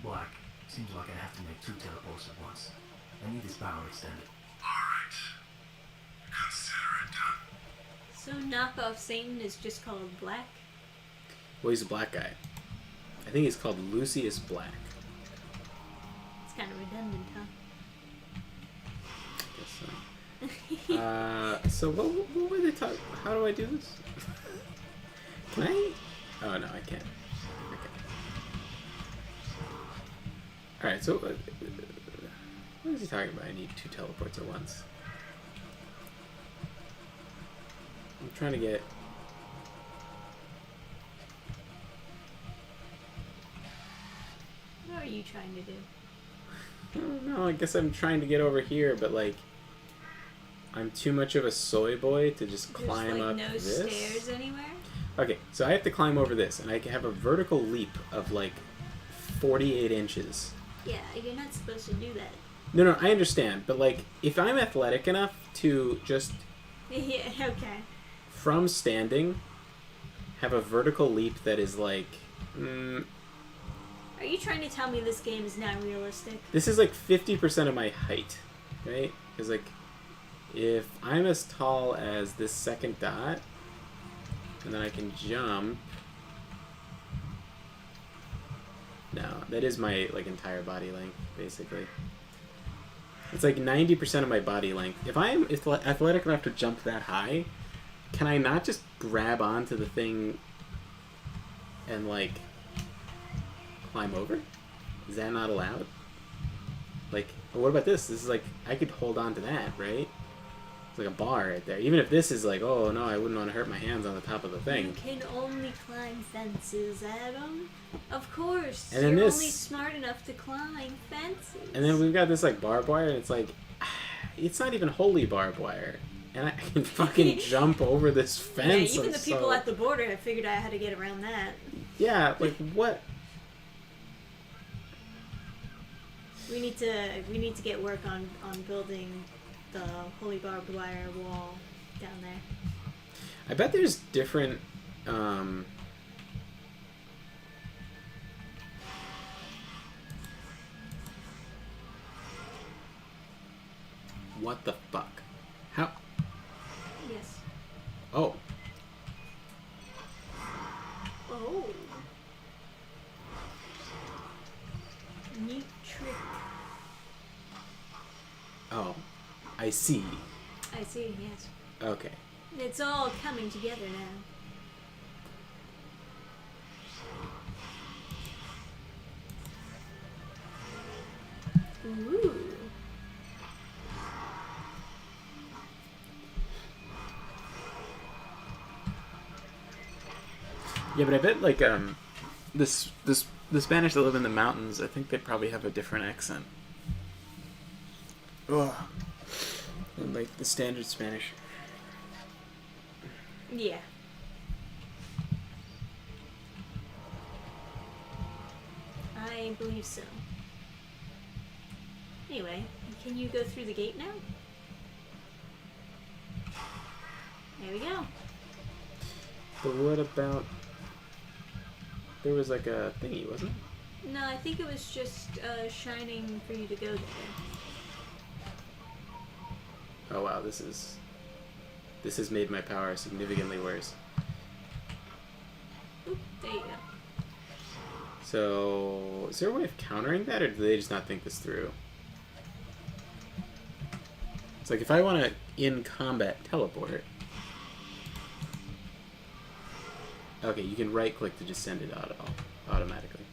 S3: Black, seems like I have to make 2 teleports at once. I need this power extended.
S5: Alright. Consider it done.
S2: So knockoff Satan is just called Black?
S1: Well, he's a black guy. I think he's called Lucius Black.
S2: It's kind of redundant, huh?
S1: Guess so. So what were they talking? How do I do this? Can I? Oh no, I can't. Okay. All right. So what is he talking about? I need 2 teleports at once. I'm trying to get.
S2: What are you trying to do?
S1: I don't know. I guess I'm trying to get over here, but like, I'm too much of a soy boy to just climb
S2: There's like
S1: up
S2: no
S1: this.
S2: stairs anywhere?
S1: Okay, so I have to climb over this, and I can have a vertical leap of like 48 inches.
S2: Yeah, you're not supposed to do that.
S1: No, I understand, but like, if I'm athletic enough to just
S2: Yeah, okay.
S1: from standing have a vertical leap that is like,
S2: Are you trying to tell me this game is not realistic?
S1: this is like 50% of my height, right? Because like, if I'm as tall as this second dot, and then I can jump. No, that is my like entire body length, basically. It's like 90% of my body length. If I am athletic enough to jump that high, can I not just grab onto the thing and, like, climb over? Is that not allowed? Like, what about this? This is like, I could hold on to that, right? It's like a bar right there. Even if this is like, oh no, I wouldn't want to hurt my hands on the top of the
S2: You
S1: thing.
S2: can only climb fences, Adam. Of course.
S1: And then
S2: You're
S1: this-
S2: only smart enough to climb fences.
S1: And then we've got this like barbed wire, and it's like, it's not even wholly barbed wire. And I can fucking jump over this
S2: yeah,
S1: fence.
S2: even
S1: I'm
S2: the people
S1: so-
S2: at the border have figured out how to get around that.
S1: Yeah, like what?
S2: We need to get work on building the holy barbed wire wall down there.
S1: I bet there's different, what the fuck? How?
S2: Yes.
S1: Oh.
S2: Oh. Neat trick.
S1: Oh. I see.
S2: I see, yes.
S1: Okay.
S2: It's all coming together now. Ooh.
S1: Yeah, but I bet like the Spanish that live in the mountains, I think they probably have a different accent. Ugh. Than, like the standard Spanish.
S2: Yeah. I believe so. Anyway, can you go through the gate now? There we go.
S1: But what about? There was like a thingy, wasn't it?
S2: No, I think it was just shining for you to go there.
S1: Oh wow, this has made my power significantly worse.
S2: Oop, there you go.
S1: So, is there a way of countering that, or do they just not think this through? It's like if I want to in combat teleport. Okay, you can right click to just send it automatically.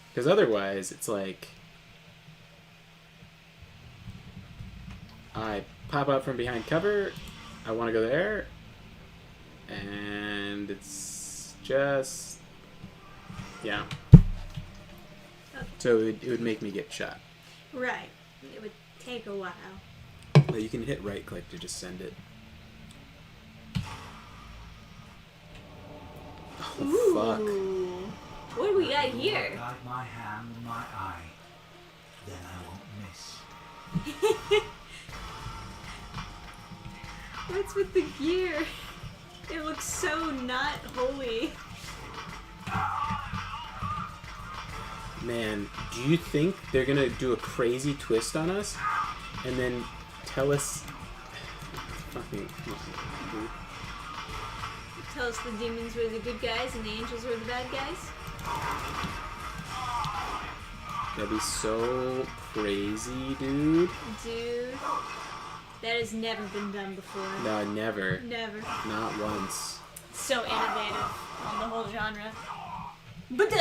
S1: Because otherwise, it's like I pop out from behind cover, I want to go there, and it's just, yeah.
S2: Okay.
S1: So it would make me get shot.
S2: Right. It would take a while.
S1: But you can hit right click to just send it. Oh, fuck.
S2: Ooh. What do we got here?
S3: Guide my hand and my eye. Then I won't miss.
S2: What's with the gear? It looks so not holy.
S1: Man, do you think they're gonna do a crazy twist on us and then tell us fucking dude.
S2: Tell us the demons were the good guys and the angels were the bad guys?
S1: That'd be so crazy, dude.
S2: Dude. That has never been done before.
S1: No, never.
S2: Never.
S1: Not once.
S2: So innovative on the whole genre. But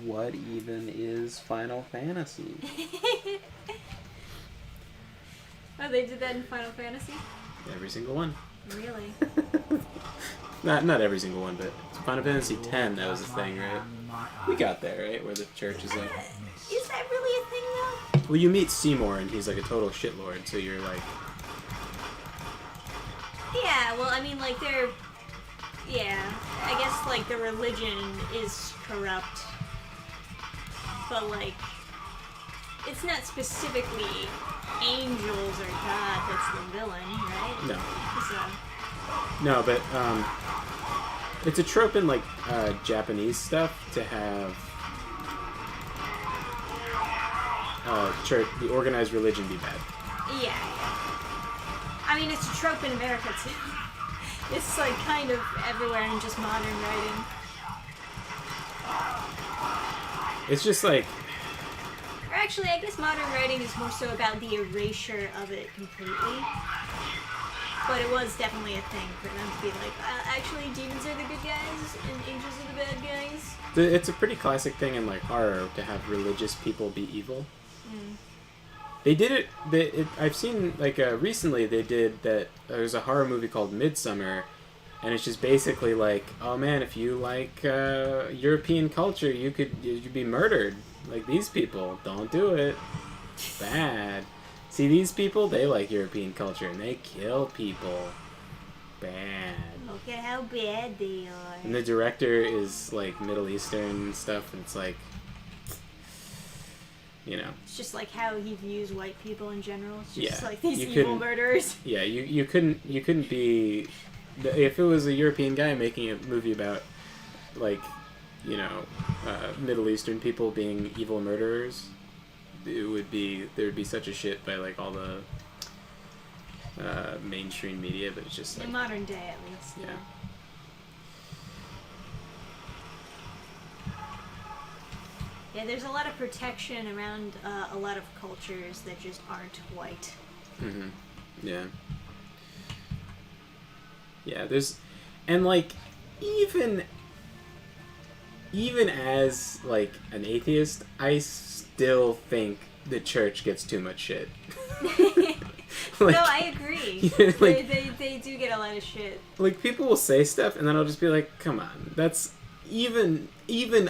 S1: What even is Final Fantasy?
S2: Oh, they did that in Final Fantasy?
S1: Every single one.
S2: Really?
S1: Not every single one, but Final Fantasy X, that was the thing, right? We got there, right? Where the church is like...
S2: Is that really a thing though?
S1: Well, you meet Seymour, and he's like a total shitlord, so you're like...
S2: Yeah, well, I mean, like, they're... Yeah, I guess, like, the religion is corrupt. But, like, it's not specifically angels or God that's the villain, right?
S1: No.
S2: So,
S1: No, but, it's a trope in, like, Japanese stuff to have... church, the organized religion be bad.
S2: yeah. I mean, it's a trope in America, too. It's, like, kind of everywhere in just modern writing.
S1: It's just like...
S2: Or actually, I guess modern writing is more so about the erasure of it completely. But it was definitely a thing for them to be like, actually, demons are the good guys and angels are the bad guys.
S1: It's a pretty classic thing in like horror to have religious people be evil. They did it. I've seen like recently they did that. There's a horror movie called Midsummer, and it's just basically like, oh man, if you like European culture, you'd be murdered. Like these people, don't do it. Bad. See, these people, they like European culture, and they kill people. Bad.
S2: Look at how bad they are.
S1: And the director is, like, Middle Eastern stuff, and it's like, you know.
S2: It's just like how he views white people in general. It's just
S1: Yeah,
S2: like these
S1: you
S2: evil
S1: couldn't-
S2: murderers.
S1: Yeah, you couldn't be... If it was a European guy making a movie about, like, you know, Middle Eastern people being evil murderers, there would be such a shit by, like, all the mainstream media, but it's just like...
S2: In modern day, at least, yeah. Yeah, there's a lot of protection around a lot of cultures that just aren't white.
S1: Mm-hmm. Yeah. Yeah, there's... And, like, even as, like, an atheist, I still think the church gets too much shit. Like,
S2: no, I agree.
S1: Yeah, like-
S2: they do get a lot of shit.
S1: like, people will say stuff, and then I'll just be like, come on, that's... Even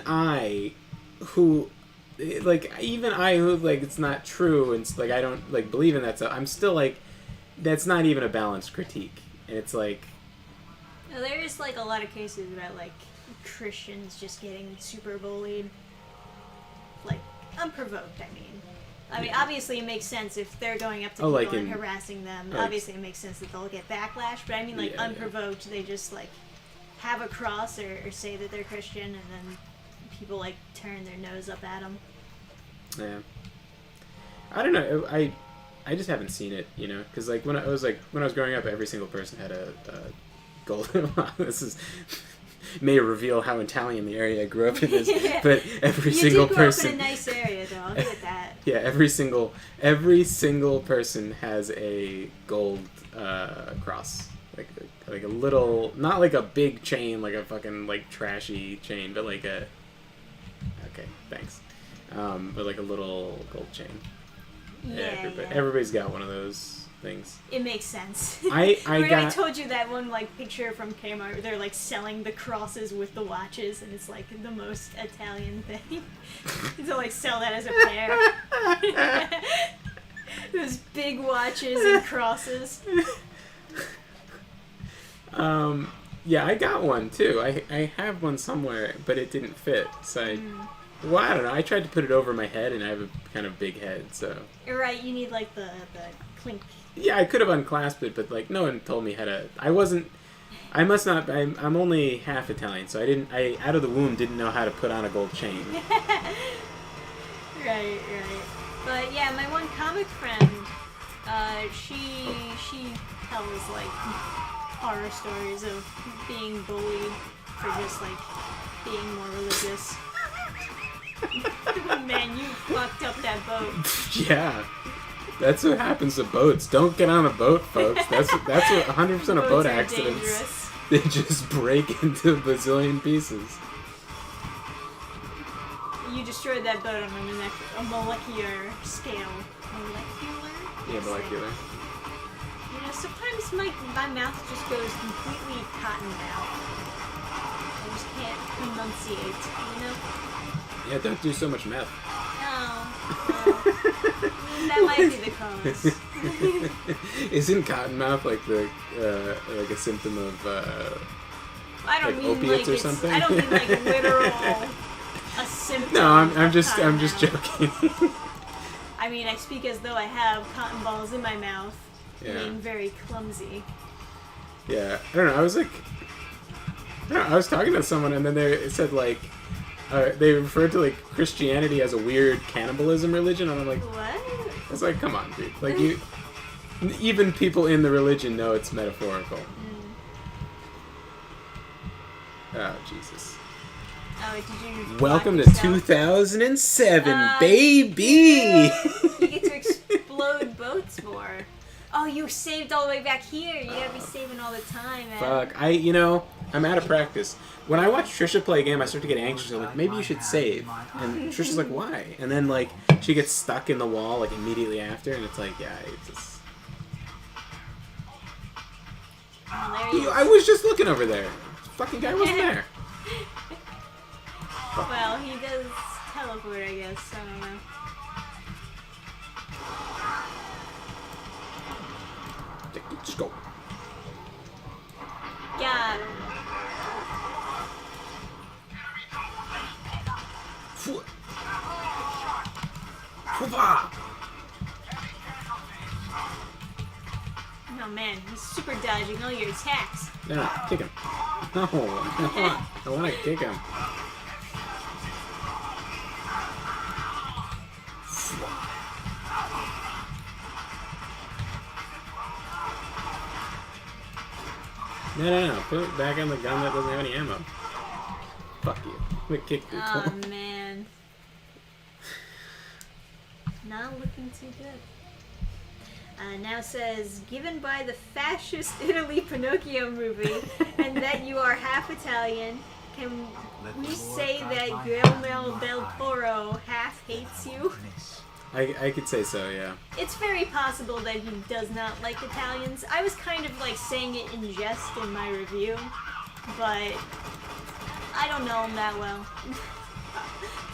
S1: I, who... Like, even I who, like, it's not true, and it's like, I don't, like, believe in that stuff, I'm still like, that's not even a balanced critique. And it's like...
S2: No, there is like a lot of cases about like Christians just getting super bullied, like unprovoked. I mean, obviously it makes sense if they're going up to people
S1: like
S2: and
S1: in-
S2: harassing them.
S1: like-
S2: Obviously it makes sense that they'll get backlash. But I mean, like
S1: Yeah, yeah.
S2: unprovoked, they just like have a cross or say that they're Christian, and then people like turn their nose up at them.
S1: Yeah. I don't know. I just haven't seen it, you know, because like when I was growing up, every single person had a golden. This is may reveal how Italian the area I grew up in is, but every
S2: You
S1: single
S2: do grow
S1: person.
S2: up in a nice area, though. I'll give it that.
S1: Yeah, every single person has a gold cross, like a little, not like a big chain, like a fucking like trashy chain, but like a. Okay, thanks. But like a little gold chain.
S2: Yeah,
S1: Everybody's got one of those things.
S2: It makes sense.
S1: I
S2: I told you that one like picture from Kmart where they're like selling the crosses with the watches, and it's like the most Italian thing. To like sell that as a pair. Those big watches and crosses.
S1: Yeah, I got one too. I have one somewhere, but it didn't fit. So well, I don't know. I tried to put it over my head, and I have a kind of big head, so.
S2: You're right. You need like the clink.
S1: Yeah, I could have unclasped it, but like no one told me how to. I must not. I'm only half Italian, so I out of the womb didn't know how to put on a gold chain.
S2: Right. But yeah, my one comic friend, she tells like horror stories of being bullied for just like being more religious. Man, you fucked up that boat.
S1: Yeah, that's what happens to boats. Don't get on a boat, folks. That's what 100% of boat
S2: Boats are
S1: accidents.
S2: dangerous.
S1: They just break into a bazillion pieces.
S2: You destroyed that boat on a molecular scale. Molecular?
S1: Yeah, molecular.
S2: You know, sometimes my mouth just goes completely cotton mouth. I just can't enunciate, you know?
S1: Yeah, don't do so much meth.
S2: No. That might be the cause.
S1: Isn't cottonmouth like the like a symptom of
S2: I don't
S1: like
S2: mean
S1: opiates
S2: like
S1: or
S2: it's,
S1: something?
S2: I don't mean like literal a symptom.
S1: No, I'm
S2: of
S1: just
S2: cotton mouth.
S1: joking.
S2: I mean, I speak as though I have cotton balls in my mouth,
S1: Yeah.
S2: being very clumsy.
S1: Yeah, I don't know. I was I was talking to someone, and then they said like they referred to like Christianity as a weird cannibalism religion, and I'm like,
S2: What?
S1: it's like, come on, dude. Like even people in the religion know it's metaphorical. Oh, Jesus.
S2: Oh, did you?
S1: Welcome to
S2: block yourself?
S1: 2007, baby!
S2: You get to explode boats more. Oh, you saved all the way back here. You gotta be saving all the time, man.
S1: Fuck, I'm out of practice. When I watch Trisha play a game, I start to get anxious. I'm like, maybe you should save. And Trisha's like, why? And then, like, she gets stuck in the wall, like, immediately after, and it's like, yeah, it's just...
S2: Oh, there he is.
S1: I was just looking over there. This fucking guy wasn't there.
S2: Well, he does teleport, I guess. I don't know.
S1: Just go.
S2: Got him.
S1: Foot. Hoo-bah!
S2: Oh man, he's super dodging all your attacks.
S1: No, kick him. No, I want to kick him. No. Put it back on the gun that doesn't have any ammo. Fuck you. I'm gonna kick you.
S2: Oh man. Not looking too good. Now says, given by the fascist Italy Pinocchio movie, and that you are half Italian, can we say that Guillermo del Toro half hates you?
S1: I could say so, yeah.
S2: It's very possible that he does not like Italians. I was kind of like saying it in jest in my review, but I don't know him that well.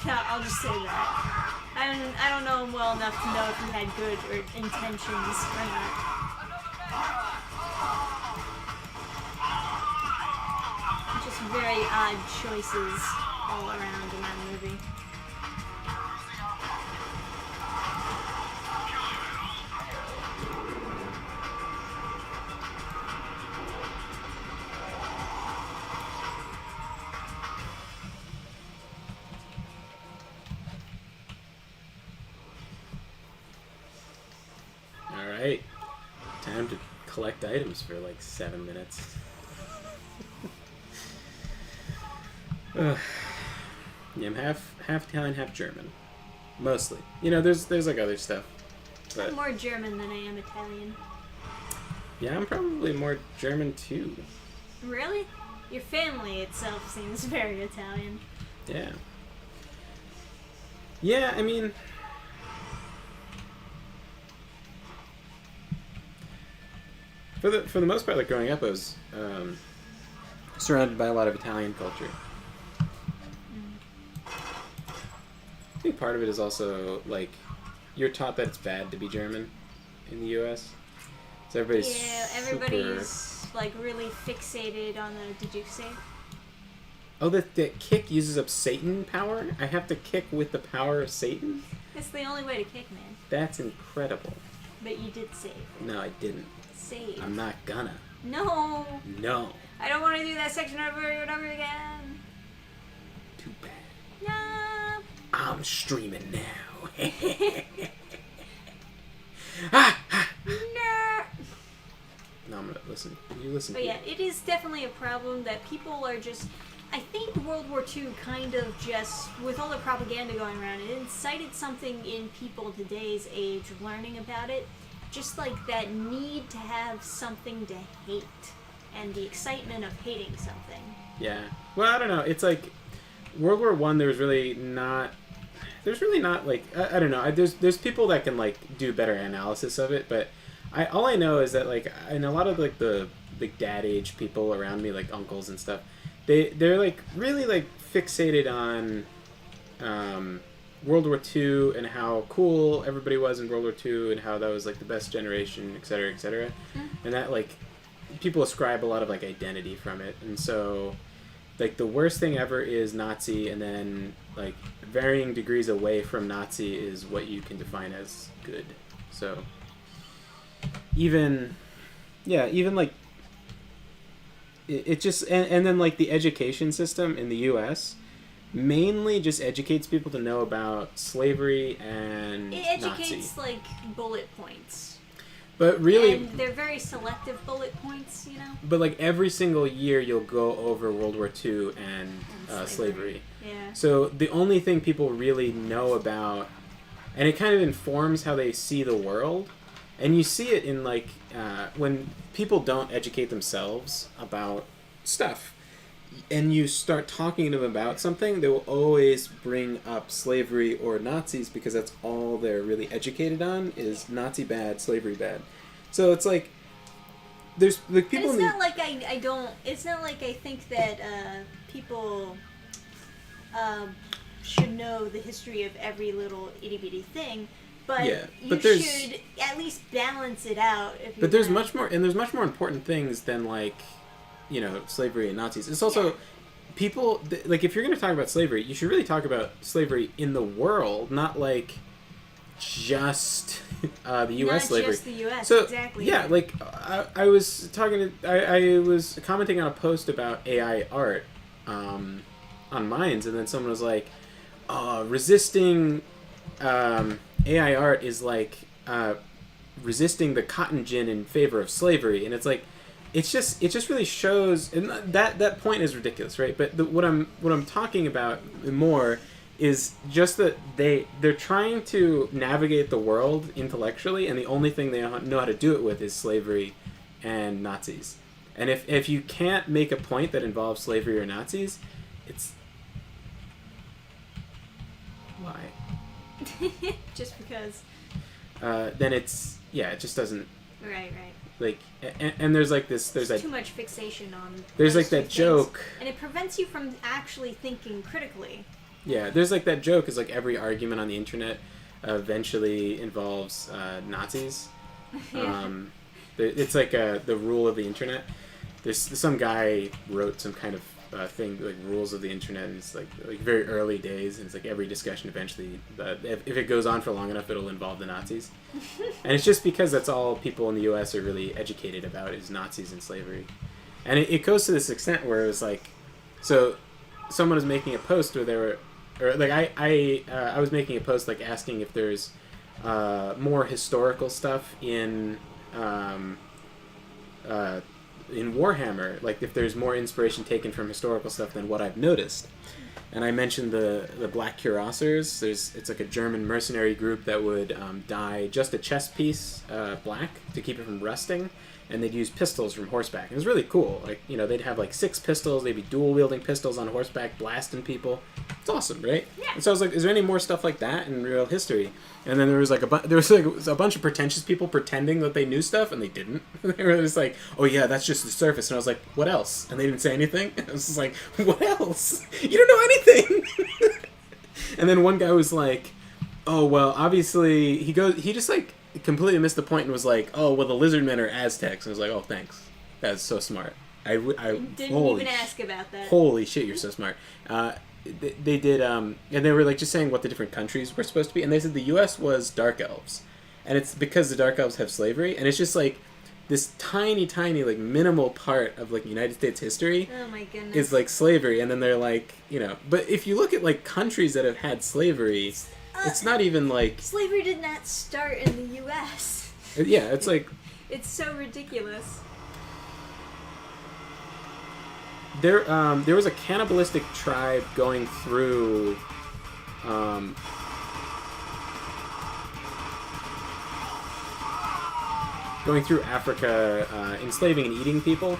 S2: Yeah, I'll just say that. I don't know him well enough to know if he had good or intentions or not. Just very odd choices all around in that movie.
S1: Alright. Time to collect items for like 7 minutes. Yeah, I'm half Italian, half German. Mostly. You know, there's like other stuff. But
S2: I'm more German than I am Italian.
S1: yeah, I'm probably more German too.
S2: Really? Your family itself seems very Italian.
S1: Yeah. Yeah, I mean... For the most part, like growing up, I was surrounded by a lot of Italian culture. I think part of it is also like you're taught that it's bad to be German in the U.S. So
S2: everybody's like really fixated on the. Did you say?
S1: Oh, that kick uses up Satan power? I have to kick with the power of Satan?
S2: It's the only way to kick, man.
S1: That's incredible.
S2: But you did save.
S1: No, I didn't.
S2: Save.
S1: I'm not gonna.
S2: No.
S1: No.
S2: I don't want to do that section over and over again.
S1: Too bad.
S2: No.
S1: I'm streaming now.
S2: No.
S1: No, I'm gonna listen. You listen.
S2: But yeah, it is definitely a problem that people are just. I think World War II kind of just, with all the propaganda going around, it incited something in people today's age learning about it. Just like that need to have something to hate and the excitement of hating something.
S1: Yeah. Well, I don't know. It's like World War One. There's really not like I don't know. There's people that can like do better analysis of it, but all I know is that like in a lot of like the big dad age people around me, like uncles and stuff, they're like really like fixated on World War II and how cool everybody was in World War II and how that was like the best generation, et cetera, et cetera. And that like people ascribe a lot of like identity from it. And so like the worst thing ever is Nazi, and then like varying degrees away from Nazi is what you can define as good. So even like it just and then like the education system in the US mainly just educates people to know about slavery and
S2: It educates
S1: Nazi.
S2: like bullet points.
S1: But really,
S2: and they're very selective bullet points, you know.
S1: but like every single year, you'll go over World War II and slavery.
S2: Yeah.
S1: So the only thing people really know about, and it kind of informs how they see the world, and you see it in like when people don't educate themselves about stuff, and you start talking to them about something, they will always bring up slavery or Nazis because that's all they're really educated on is Nazi bad, slavery bad. So it's like there's like people.
S2: And it's not like I don't. It's not like I think that people should know the history of every little itty bitty thing. But
S1: Yeah,
S2: you
S1: but there's-
S2: should at least balance it out. If you
S1: But there's
S2: want.
S1: much more, and there's much more important things than like, you know, slavery and Nazis. It's also
S2: Yeah.
S1: people like if you're going to talk about slavery, you should really talk about slavery in the world, not like just the U.S.
S2: Not
S1: slavery.
S2: just the U.S.
S1: So
S2: exactly.
S1: yeah, like I was talking to I was commenting on a post about AI art on Minds, and then someone was like, resisting AI art is like resisting the cotton gin in favor of slavery, and it's like it just really shows, and that point is ridiculous, right? But what I'm talking about more is just that they're trying to navigate the world intellectually, and the only thing they know how to do it with is slavery and Nazis. And if you can't make a point that involves slavery or Nazis, it's why
S2: Just because.
S1: then it's it just doesn't
S2: Right.
S1: like and there's like this there's
S2: There's
S1: that
S2: too much fixation on.
S1: there's
S2: those
S1: like
S2: two
S1: that
S2: things.
S1: joke.
S2: and it prevents you from actually thinking critically.
S1: Yeah, there's like that joke is like every argument on the internet eventually involves Nazis.
S2: Yeah.
S1: It's like the rule of the internet. There's some guy wrote some kind of thing like rules of the internet, and it's like very early days, and it's like every discussion eventually, if it goes on for long enough, it'll involve the Nazis. And it's just because that's all people in the U.S. are really educated about is Nazis and slavery. And it goes to this extent where it was like, so someone was making a post where they were, or like I was making a post like asking if there's more historical stuff in Warhammer, like if there's more inspiration taken from historical stuff than what I've noticed. And I mentioned the Black Cuirassiers. It's like a German mercenary group that would dye just a chest piece black to keep it from rusting, and they'd use pistols from horseback. It was really cool. Like, you know, they'd have like 6 pistols. They'd be dual wielding pistols on horseback, blasting people. It's awesome, right?
S2: Yeah.
S1: And so I was like, is there any more stuff like that in real history? And then there was like a bunch of pretentious people pretending that they knew stuff, and they didn't. They were just like, oh yeah, that's just the surface. And I was like, what else? And they didn't say anything. I was just like, what else? You don't know anything. And then one guy was like, oh well, obviously he just like completely missed the point and was like, oh well, the lizardmen are Aztecs. And I was like, oh thanks, that's so smart. I
S2: Didn't even ask about that.
S1: Holy shit, you're so smart. They did, and they were like just saying what the different countries were supposed to be, and they said the U.S. was Dark Elves, and it's because the Dark Elves have slavery, and it's just like this tiny like minimal part of like United States history
S2: Oh my goodness.
S1: is like slavery, and then they're like, you know, but if you look at like countries that have had slavery, it's not even like,
S2: Slavery did not start in the U.S.
S1: yeah, it's like
S2: It's so ridiculous.
S1: there was a cannibalistic tribe going through Africa, enslaving and eating people,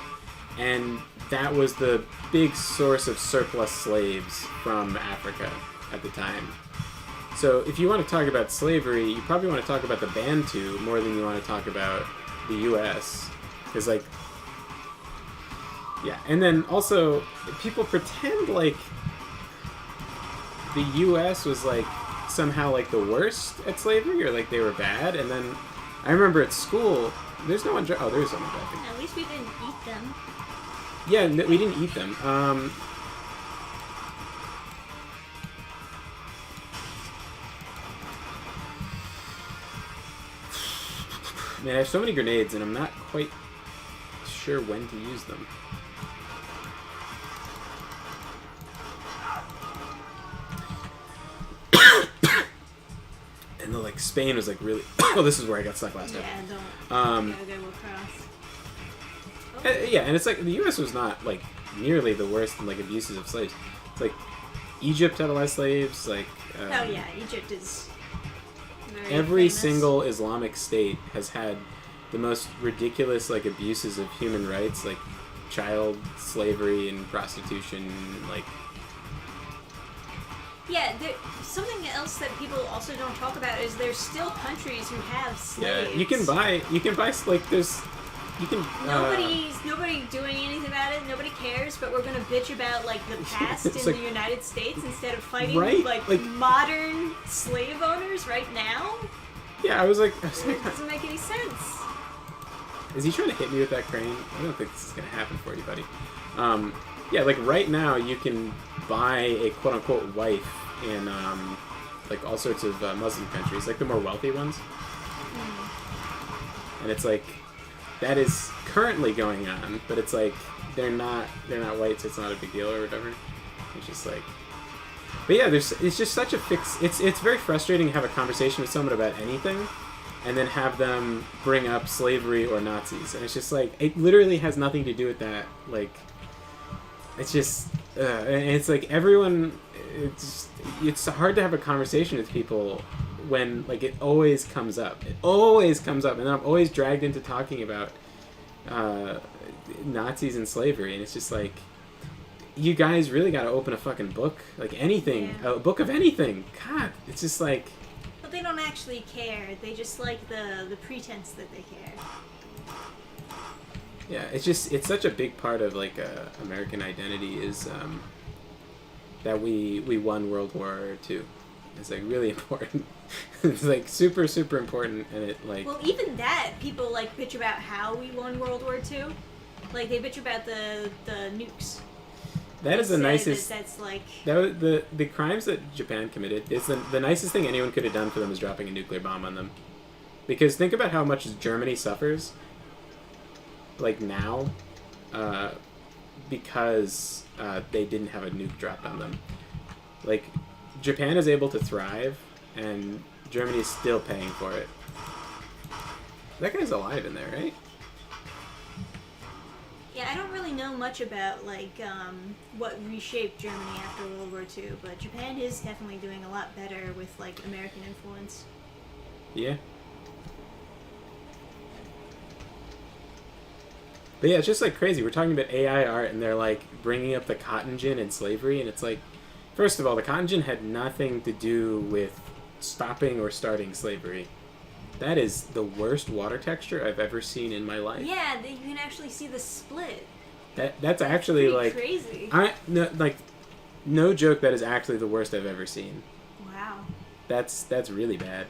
S1: and that was the big source of surplus slaves from Africa at the time. So if you want to talk about slavery, you probably want to talk about the Bantu more than you want to talk about the U.S. Because like, yeah, and then also people pretend like the U.S. was like somehow like the worst at slavery, or like they were bad. And then I remember at school, there's no one. Oh, there is someone driving.
S2: At least we didn't eat them.
S1: Yeah, we didn't eat them. Man, I have so many grenades, and I'm not quite sure when to use them. And the like like Spain was like really. Oh, this is where I got stuck last time.
S2: Yeah,
S1: Um,
S2: gotta go across.
S1: Yeah, and it's like the U.S. was not like nearly the worst in like abuses of slaves. It's like Egypt had a lot of slaves. Like
S2: Oh yeah, Egypt is very
S1: every
S2: famous.
S1: single Islamic state has had the most ridiculous like abuses of human rights, like child slavery and prostitution. Like
S2: Yeah, something else that people also don't talk about is there's still countries who have slaves.
S1: yeah, you can buy like there's you can
S2: Nobody doing anything about it. Nobody cares. But we're gonna bitch about like the past in
S1: It's
S2: the
S1: like-
S2: United States instead of fighting
S1: Right?
S2: like
S1: Like-
S2: modern slave owners right now.
S1: Yeah, I was like,
S2: It doesn't make any sense.
S1: is he trying to hit me with that crane? I don't think this is gonna happen for you, buddy. Yeah, like right now you can buy a quote unquote wife in like all sorts of Muslim countries, like the more wealthy ones. And it's like that is currently going on, but it's like they're not white, so it's not a big deal or whatever. It's just like, but yeah, it's just such a fix. It's very frustrating to have a conversation with someone about anything, and then have them bring up slavery or Nazis, and it's just like it literally has nothing to do with that. Like, it's just, and it's like everyone. It's hard to have a conversation with people when like it always comes up. It always comes up, and then I'm always dragged into talking about Nazis and slavery, and it's just like, you guys really got to open a fucking book, like anything,
S2: Yeah.
S1: a book of anything. God, it's just like,
S2: But they don't actually care. They just like the pretense that they care.
S1: yeah, it's such a big part of like American identity is that we won World War II. It's like really important. It's like super super important, and it like
S2: Well, even that, people like bitch about how we won World War II. Like they bitch about the nukes.
S1: that is the
S2: Say
S1: nicest.
S2: That's like
S1: That was the crimes that Japan committed. Is the nicest thing anyone could have done for them is dropping a nuclear bomb on them. Because think about how much Germany suffers. Like now, because they didn't have a nuke dropped on them. Like Japan is able to thrive, and Germany is still paying for it. That guy's alive in there, right?
S2: yeah. I don't really know much about like what reshaped Germany after World War II, but Japan is definitely doing a lot better with like American influence.
S1: Yeah. But yeah, it's just like crazy. We're talking about AI art, and they're like bringing up the cotton gin and slavery, and it's like, first of all, the cotton gin had nothing to do with stopping or starting slavery. That is the worst water texture I've ever seen in my life.
S2: Yeah, you can actually see the split.
S1: That's actually
S2: Pretty
S1: like
S2: crazy.
S1: no joke. That is actually the worst I've ever seen.
S2: Wow.
S1: That's really bad.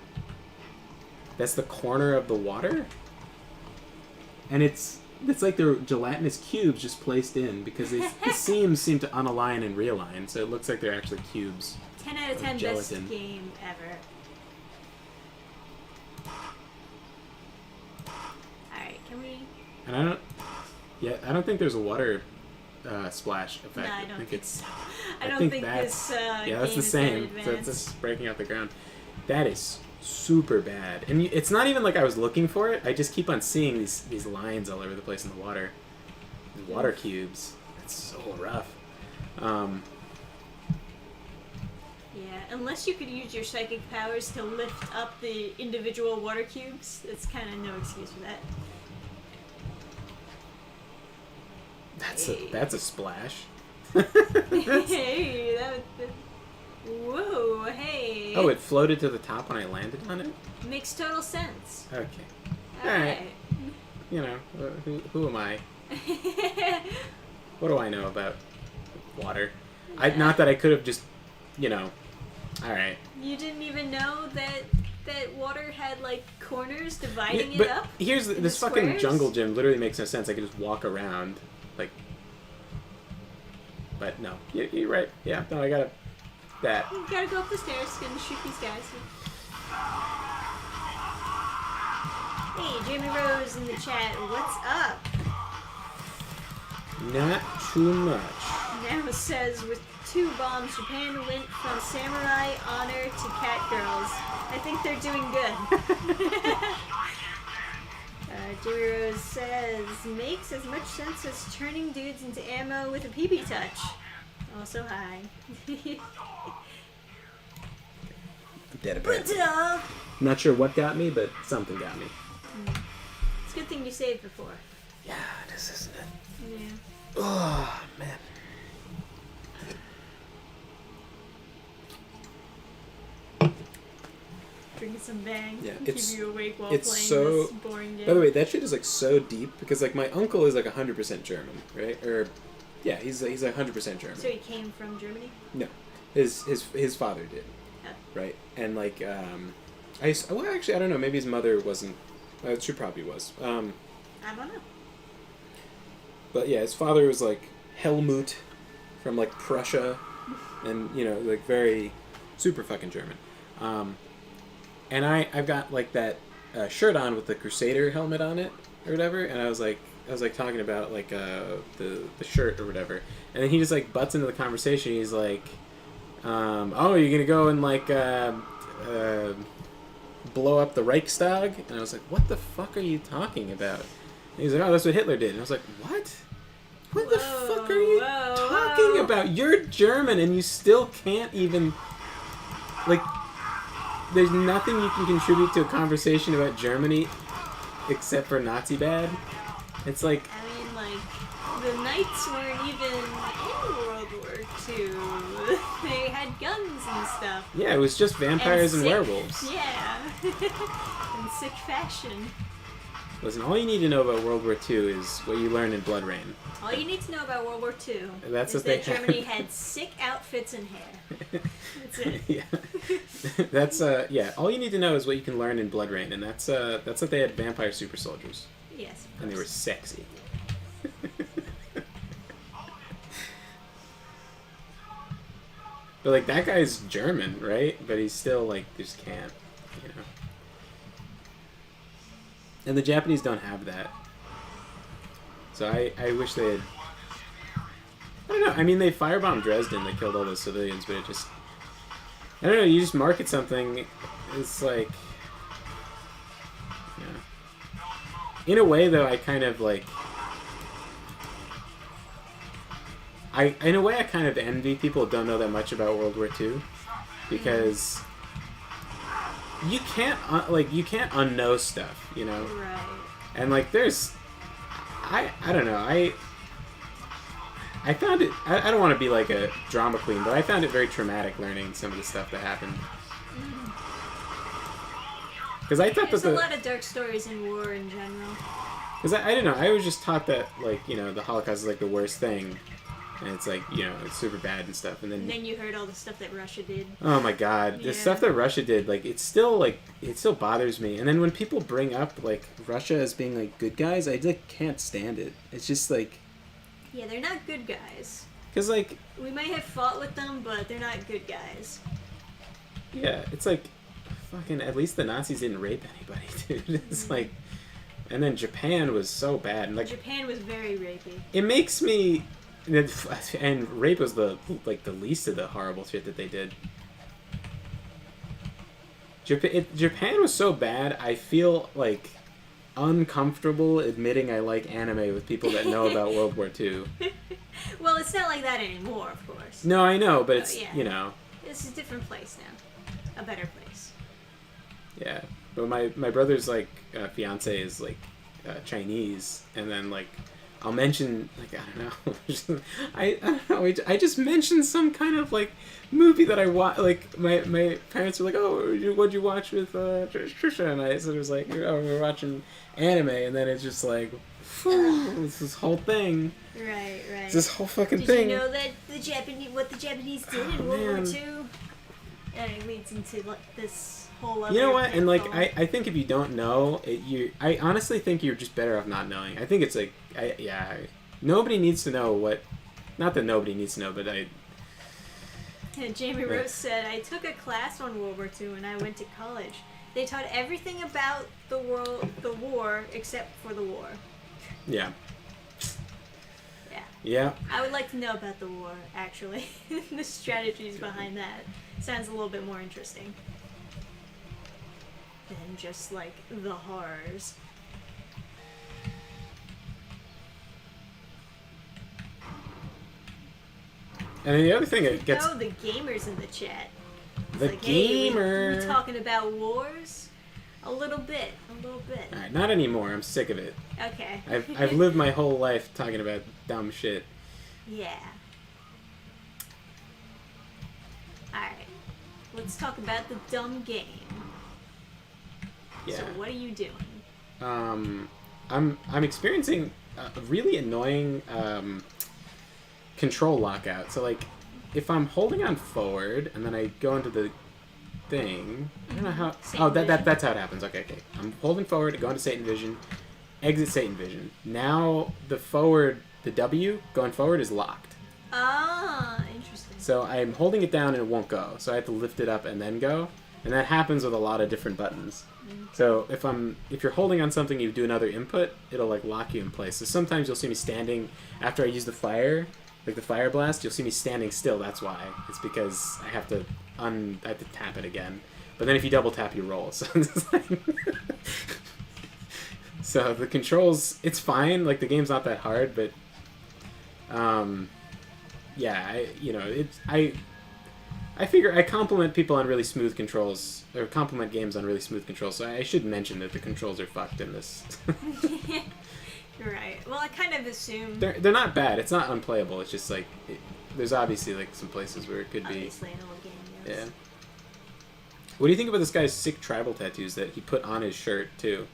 S1: That's the corner of the water, and it's like they're gelatinous cubes just placed in because the seams seem to unalign and realign, so it looks like they're actually cubes.
S2: 10 out of 10
S1: Gelatin.
S2: best game ever. Alright, can we...
S1: And I don't think there's a water splash effect.
S2: No, I don't think so. I
S1: I
S2: don't
S1: think
S2: think
S1: that's-
S2: this
S1: yeah,
S2: game
S1: that's the
S2: is
S1: same.
S2: that
S1: So
S2: advanced.
S1: it's just breaking out the ground. That is super bad, and it's not even like I was looking for it. I just keep on seeing these lines all over the place in the water. These water cubes. It's so rough.
S2: Yeah, unless you could use your psychic powers to lift up the individual water cubes, that's kind of no excuse for that.
S1: That's a splash.
S2: Hey, whoa, hey.
S1: Oh, it floated to the top when I landed on it?
S2: Makes total sense.
S1: Okay.
S2: Alright.
S1: You know, who am I? What do I know about water? Not that I could have just, you know, alright.
S2: You didn't even know that water had like corners dividing
S1: But
S2: it up?
S1: here's
S2: into
S1: this fucking
S2: squares?
S1: jungle gym literally makes no sense. I could just walk around, like, but no. You're right. Yeah, no, I gotta, that.
S2: You gotta go up the stairs and shoot these guys. Hey, Jamie Rose in the chat, what's up?
S1: Not too much.
S2: Now says, with 2 bombs, Japan went from samurai honor to cat girls. I think they're doing good. Jimmy Rose says, makes as much sense as turning dudes into ammo with a PB touch. Also hi.
S1: Dead
S2: But,
S1: apparently. Not sure what got me, but something got me.
S2: it's a good thing you saved before.
S1: Yeah, this isn't it.
S2: Yeah.
S1: Oh, man.
S2: Drinking some bang.
S1: Yeah,
S2: keep
S1: it's-
S2: you awake while
S1: it's
S2: playing
S1: so-
S2: this boring game.
S1: By the way, that shit is like so deep because like my uncle is like 100% German, right? Or yeah, he's 100% German.
S2: So he came from Germany?
S1: No, his father did,
S2: Oh.
S1: right? And like well actually I don't know, maybe his mother wasn't. She probably was.
S2: I don't know.
S1: But yeah, his father was like Helmut from like Prussia, and you know like very super fucking German. And I've got like that shirt on with the Crusader helmet on it or whatever, and I was like talking about like the shirt or whatever, and then he just like butts into the conversation. He's like, "Oh, you're gonna go and like blow up the Reichstag?" And I was like, "What the fuck are you talking about?" And he's like, "Oh, that's what Hitler did." And I was like, "What? What the fuck are you talking about? You're German and you still can't even like." There's nothing you can contribute to a conversation about Germany except for Nazi bad. It's like...
S2: I mean, like, the Knights weren't even in World War II. They had guns and stuff.
S1: Yeah, it was just vampires and
S2: sick-
S1: werewolves.
S2: Yeah. In sick fashion.
S1: Listen, all you need to know about World War II is what you learn in Blood Rain.
S2: All you need to know about World War II
S1: That's
S2: is
S1: what they
S2: that Germany
S1: had.
S2: had sick outfits and hair. That's it.
S1: Yeah. That's, yeah, all you need to know is what you can learn in Blood Rain, and that's what they had vampire super soldiers.
S2: Yes. of
S1: And they were
S2: course.
S1: sexy. But, like, that guy's German, right? But he's still, like, just can't, you know. And the Japanese don't have that. So I wish they had... I don't know. I mean, they firebombed Dresden. They killed all those civilians, but it just... I don't know. You just market something. It's like... Yeah. In a way, though, I kind of, like... in a way, I kind of envy people who don't know that much about World War II. Because... You can't, you can't unknow stuff, you know?
S2: Right.
S1: And, like, there's... I don't know. I found it... I don't want to be, like, a drama queen, but I found it very traumatic learning some of the stuff that happened. Because I thought
S2: There's
S1: that
S2: a lot of dark stories in war in general.
S1: Because I don't know. I was just taught that, like, you know, the Holocaust is, like, the worst thing. And it's, like, you know, it's super bad and stuff. And
S2: And then you heard all the stuff that Russia did.
S1: oh my god, the
S2: Yeah.
S1: stuff that Russia did, like, it still bothers me. And then when people bring up, like, Russia as being, like, good guys, I, like, can't stand it. It's just, like...
S2: Yeah, they're not good guys.
S1: Because, like...
S2: We might have fought with them, but they're not good guys.
S1: Yeah, it's like, fucking, at least the Nazis didn't rape anybody, dude. It's like... And then Japan was so bad. And, like,
S2: Japan was very rapey.
S1: it makes me... And rape was the least of the horrible shit that they did. Japan was so bad, I feel, like, uncomfortable admitting I like anime with people that know about World War II.
S2: Well, it's not like that anymore, of course.
S1: No, I know, but it's,
S2: yeah.
S1: you know...
S2: It's a different place now. A better place.
S1: Yeah. But my brother's, like, fiance is, like, Chinese, and then, like... I'll mention, like, I don't know. I don't know. I just mentioned some kind of, like, movie that I watched. Like, my parents were like, oh, what'd you watch with Trisha and I? So it was like, oh, we're watching anime. And then it's just like, it's this whole thing.
S2: Right.
S1: It's this whole fucking
S2: Did
S1: thing.
S2: you know that what the Japanese did in World War
S1: man.
S2: II? And it leads into like, this whole other...
S1: You know what? And, like,
S2: pinnacle.
S1: I think if you don't know, I honestly think you're just better off not knowing. I think it's like, nobody needs to know what... Not that nobody needs to know, but
S2: Jamie Rose said, I took a class on World War II when I went to college. They taught everything about the war except for the war.
S1: Yeah.
S2: Yeah.
S1: Yeah.
S2: I would like to know about the war, actually. The strategies behind that sounds a little bit more interesting than just like the horrors.
S1: And then the other thing it gets
S2: Oh, the gamers in the chat. It's
S1: the
S2: like, hey,
S1: gamer.
S2: we talking about wars? A little bit.
S1: All right, not anymore. I'm sick of it.
S2: Okay.
S1: I've lived my whole life talking about dumb shit.
S2: Yeah. Alright. Let's talk about the dumb game.
S1: Yeah.
S2: So what are you doing?
S1: I'm experiencing a really annoying control lockout. So like, if I'm holding on forward and then I go into the thing, I don't know how.
S2: Satan Vision.
S1: That's how it happens. Okay. I'm holding forward, go into Satan Vision, exit Satan Vision. Now the W going forward is locked.
S2: Ah, interesting.
S1: So I'm holding it down and it won't go. So I have to lift it up and then go. And that happens with a lot of different buttons. So if you're holding on something, you do another input, it'll like lock you in place. So sometimes you'll see me standing after I use the fire, like the fire blast. You'll see me standing still. That's why. It's because I have to tap it again. But then if you double tap, you roll. So it's like so the controls, it's fine. Like the game's not that hard, but yeah, I figure I compliment people on really smooth controls, or compliment games on really smooth controls, so I should mention that the controls are fucked in this.
S2: You're right. Well, I kind of assumed.
S1: They're not bad. It's not unplayable. It's just like there's obviously like some places where it could be.
S2: Obviously, an old game. Yes.
S1: Yeah. What do you think about this guy's sick tribal tattoos that he put on his shirt too?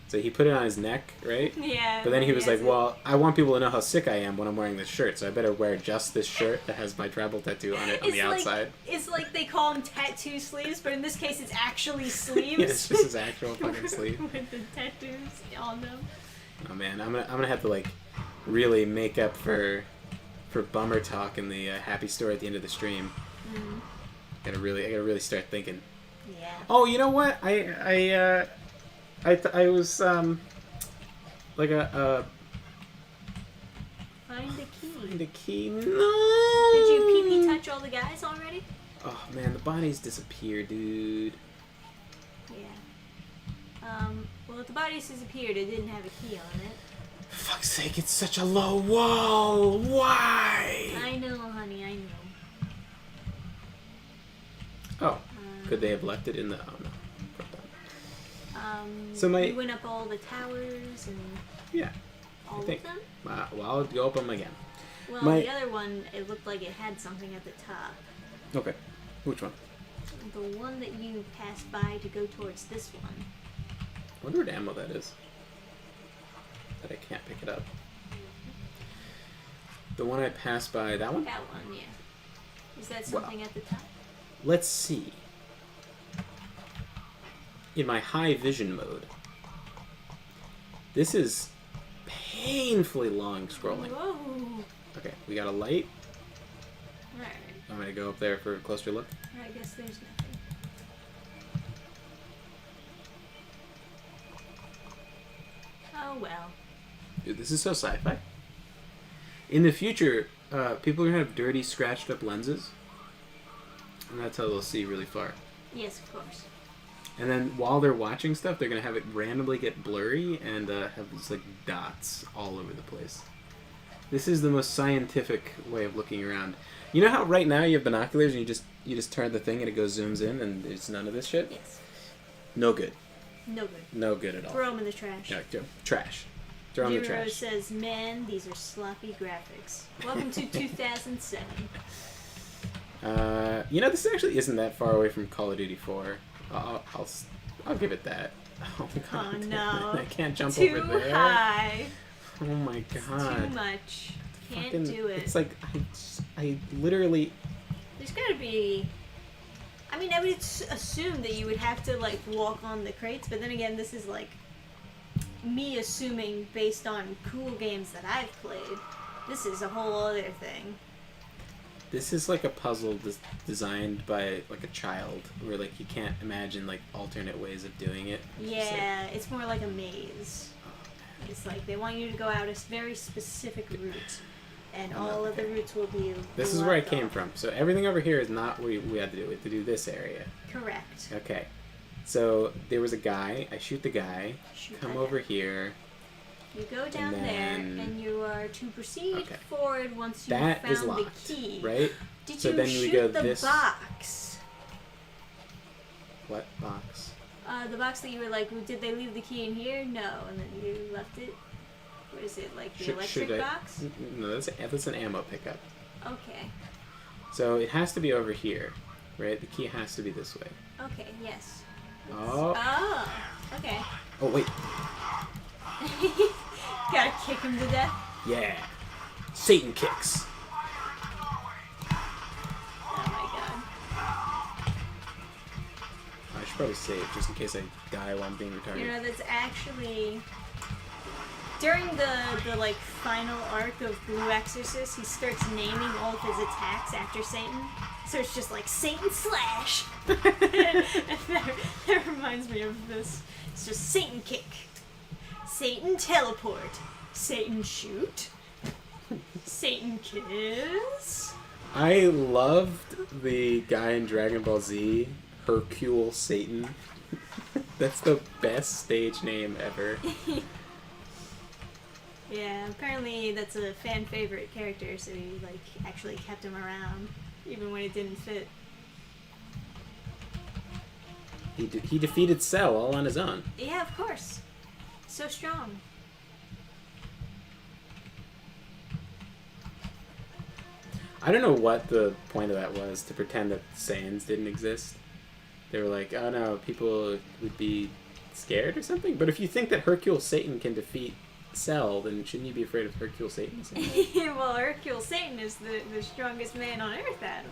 S1: So he put it on his neck, right?
S2: Yeah.
S1: But then he was like,
S2: yes,
S1: well, I want people to know how sick I am when I'm wearing this shirt, so I better wear just this shirt that has my tribal tattoo on it on the outside.
S2: It's like they call them tattoo sleeves, but in this case it's actually sleeves.
S1: Yeah, it's just his actual fucking sleeve.
S2: With the tattoos on them.
S1: Oh man, I'm gonna have to like really make up for bummer talk in the happy story at the end of the stream. I gotta really start thinking.
S2: Yeah.
S1: Oh, you know what? I was like a
S2: Find the key.
S1: find a key. No.
S2: Did you pee touch all the guys already?
S1: Oh man, the bodies disappear, dude.
S2: Yeah. Well, if the bodies disappeared, it didn't have a key on it.
S1: For fuck's sake, it's such a low wall. Why?
S2: I know, honey, I know.
S1: Oh, could they have left it in the? Oh no. So
S2: You went up all the towers and
S1: Yeah.
S2: all
S1: think.
S2: of them?
S1: Well, I'll go up them again.
S2: Well,
S1: My-
S2: the other one, it looked like it had something at the top.
S1: Okay. Which one?
S2: The one that you passed by to go towards this one.
S1: I wonder what ammo that is. That I can't pick it up. The one I passed by, that one?
S2: That one, yeah. Is that something at the top?
S1: Let's see. In my high vision mode, this is painfully long scrolling.
S2: Whoa!
S1: Okay, we got a light.
S2: Alright.
S1: I'm gonna go up there for a closer look.
S2: I guess there's nothing. Oh well.
S1: Dude, this is so sci-fi. In the future, people are gonna have dirty, scratched up lenses, and that's how they'll see really far.
S2: Yes, of course.
S1: And then while they're watching stuff, they're gonna have it randomly get blurry and have these like dots all over the place. This is the most scientific way of looking around. You know how right now you have binoculars and you just turn the thing and it goes zooms in and there's none of this shit?
S2: Yes.
S1: No good.
S2: No good.
S1: No good at all.
S2: Throw them in the trash.
S1: Yeah, trash. Throw them in the
S2: Zero
S1: trash.
S2: says, man, these are sloppy graphics. Welcome to 2007.
S1: You know, this actually isn't that far away from Call of Duty 4. I'll give it that. Oh god.
S2: Oh no.
S1: I can't jump
S2: Too
S1: over there.
S2: high.
S1: Oh my god.
S2: Too much. Can't
S1: Fucking-
S2: do it.
S1: It's like I literally.
S2: There's gotta be. I mean, I would assume that you would have to like walk on the crates, but then again, this is like me assuming based on cool games that I've played. This is a whole other thing.
S1: This is like a puzzle designed by like a child, where like you can't imagine like alternate ways of doing it. It's just like,
S2: Yeah, it's more like a maze. It's like they want you to go out a very specific route, and all of the routes will be.
S1: This is where I
S2: blocked
S1: came
S2: off.
S1: from. So everything over here is not what we had to do. We had to do this area.
S2: Correct.
S1: Okay. So there was a guy. I shoot the guy.
S2: Shoot
S1: Come
S2: that
S1: over
S2: guy.
S1: here.
S2: You go down
S1: then-
S2: there, and you are to proceed
S1: Okay.
S2: forward once you
S1: That
S2: found
S1: is locked,
S2: the key.
S1: right?
S2: Did
S1: So
S2: you
S1: then we
S2: shoot
S1: go
S2: the
S1: this-
S2: box?
S1: What box?
S2: The box that you were like, did they leave the key in here? No, and then you left it. What is it, like the electric box?
S1: No, that's an ammo pickup.
S2: Okay.
S1: So it has to be over here, right? The key has to be this way.
S2: Okay. Yes.
S1: Oh.
S2: Oh. Okay.
S1: Oh wait.
S2: Gotta kick him to death.
S1: Yeah. Satan kicks.
S2: Oh my god.
S1: I should probably save just in case I die while I'm being retarded.
S2: You know, that's actually during the like final arc of Blue Exorcist, he starts naming all of his attacks after Satan. So it's just like Satan slash. And that reminds me of this. It's just Satan kick, Satan teleport, Satan shoot, Satan kiss.
S1: I loved the guy in Dragon Ball Z, Hercule Satan. That's the best stage name ever.
S2: Yeah, apparently that's a fan favorite character, so he like actually kept him around, even when it didn't fit.
S1: He defeated Cell all on his own.
S2: Yeah, of course. So strong.
S1: I don't know what the point of that was, to pretend that Saiyans didn't exist. They were like, oh no, people would be scared or something? But if you think that Hercule Satan can defeat Cell, then shouldn't you be afraid of Hercule Satan?
S2: Well, Hercule Satan is the strongest man on Earth, Adam.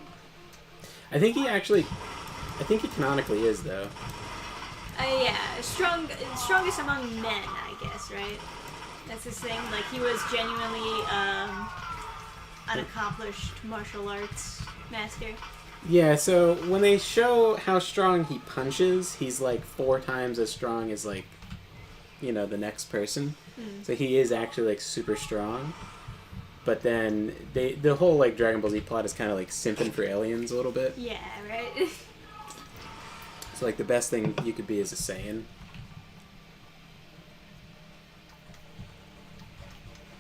S1: I think he canonically is, though.
S2: Yeah, strongest among men, I guess, right? That's his thing. Like, he was genuinely an accomplished martial arts master.
S1: Yeah, so when they show how strong he punches, he's like 4 times as strong as, like, you know, the next person. So he is actually like super strong. But then the whole like Dragon Ball Z plot is kind of like simping for aliens a little bit.
S2: Yeah, right?
S1: So like the best thing you could be is a Saiyan.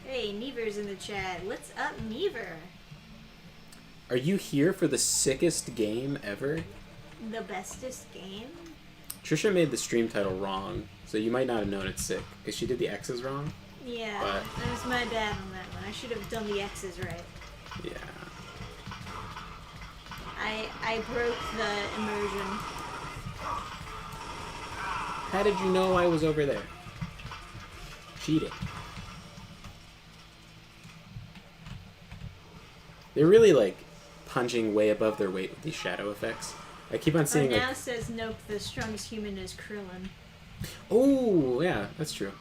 S2: Hey, Never's in the chat. What's up, Never?
S1: Are you here for the sickest game ever?
S2: The bestest game?
S1: Trisha made the stream title wrong, so you might not have known it's sick, because she did the X's wrong.
S2: Yeah,
S1: But-
S2: that was my bad on that one. I should have done the X's right.
S1: Yeah.
S2: I broke the immersion.
S1: How did you know I was over there? Cheating. They're really like punching way above their weight with these shadow effects. I keep on
S2: Oh,
S1: seeing
S2: now
S1: like,
S2: says nope, the strongest human is Krillin.
S1: oh yeah, that's true.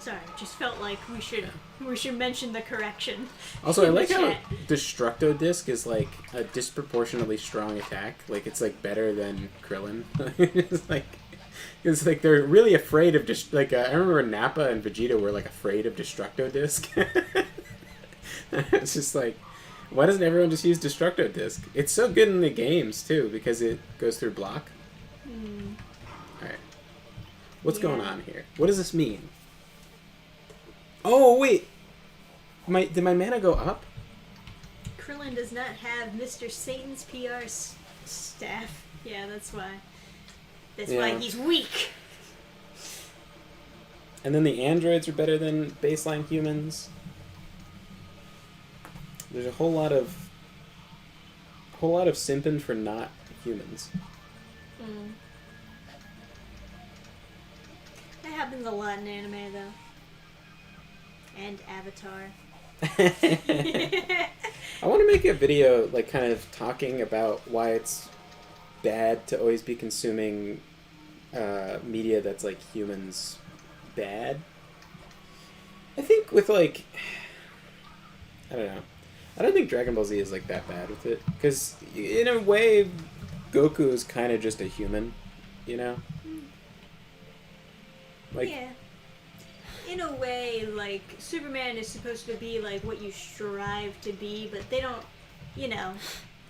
S2: Sorry, just felt like we should mention the correction.
S1: Also, I
S2: in the
S1: like how
S2: chat.
S1: Destructo Disc is like a disproportionately strong attack. Like it's like better than Krillin. It's like they're really afraid of just like I remember Nappa and Vegeta were like afraid of Destructo Disc. It's just like, why doesn't everyone just use Destructo Disc? It's so good in the games too because it goes through block. All right, what's going
S2: Yeah.
S1: on here? What does this mean? Oh wait, did my mana go up?
S2: Krillin does not have Mr. Satan's PR staff. Yeah, that's why. That's why
S1: Yeah.
S2: he's weak.
S1: And then the androids are better than baseline humans. There's a whole lot of simping for not humans.
S2: That happens a lot in anime, though. And Avatar.
S1: I want to make a video like kind of talking about why it's bad to always be consuming media that's like humans bad. I think with like I don't know. I don't think Dragon Ball Z is like that bad with it because in a way Goku is kind of just a human, you know? Like,
S2: yeah. In a way, like, Superman is supposed to be, like, what you strive to be, but they don't, you know,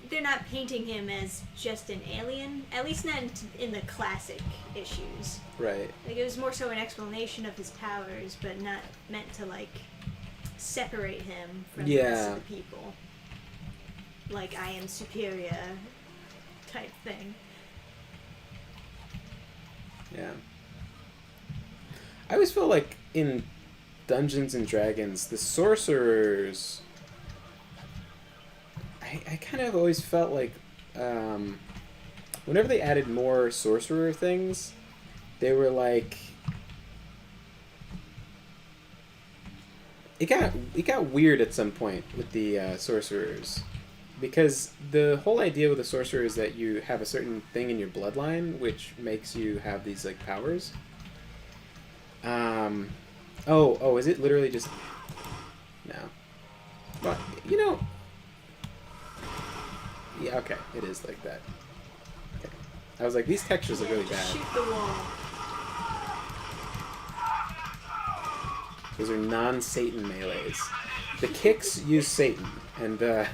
S2: they're not painting him as just an alien. At least not in the classic issues.
S1: right.
S2: Like, it was more so an explanation of his powers, but not meant to, like, separate him from the rest of the people. Like, I am superior type thing.
S1: Yeah. I always feel like in Dungeons and Dragons, the sorcerers. I kind of always felt like whenever they added more sorcerer things, they were like. It got weird at some point with the sorcerers. Because the whole idea with the sorcerer is that you have a certain thing in your bloodline which makes you have these like powers. Is it literally just no? Well, you know. Yeah, okay, it is like that. Okay. I was like, these textures are really bad.
S2: Shoot the wall.
S1: Those are non-Satan melees. The kicks use Satan, and the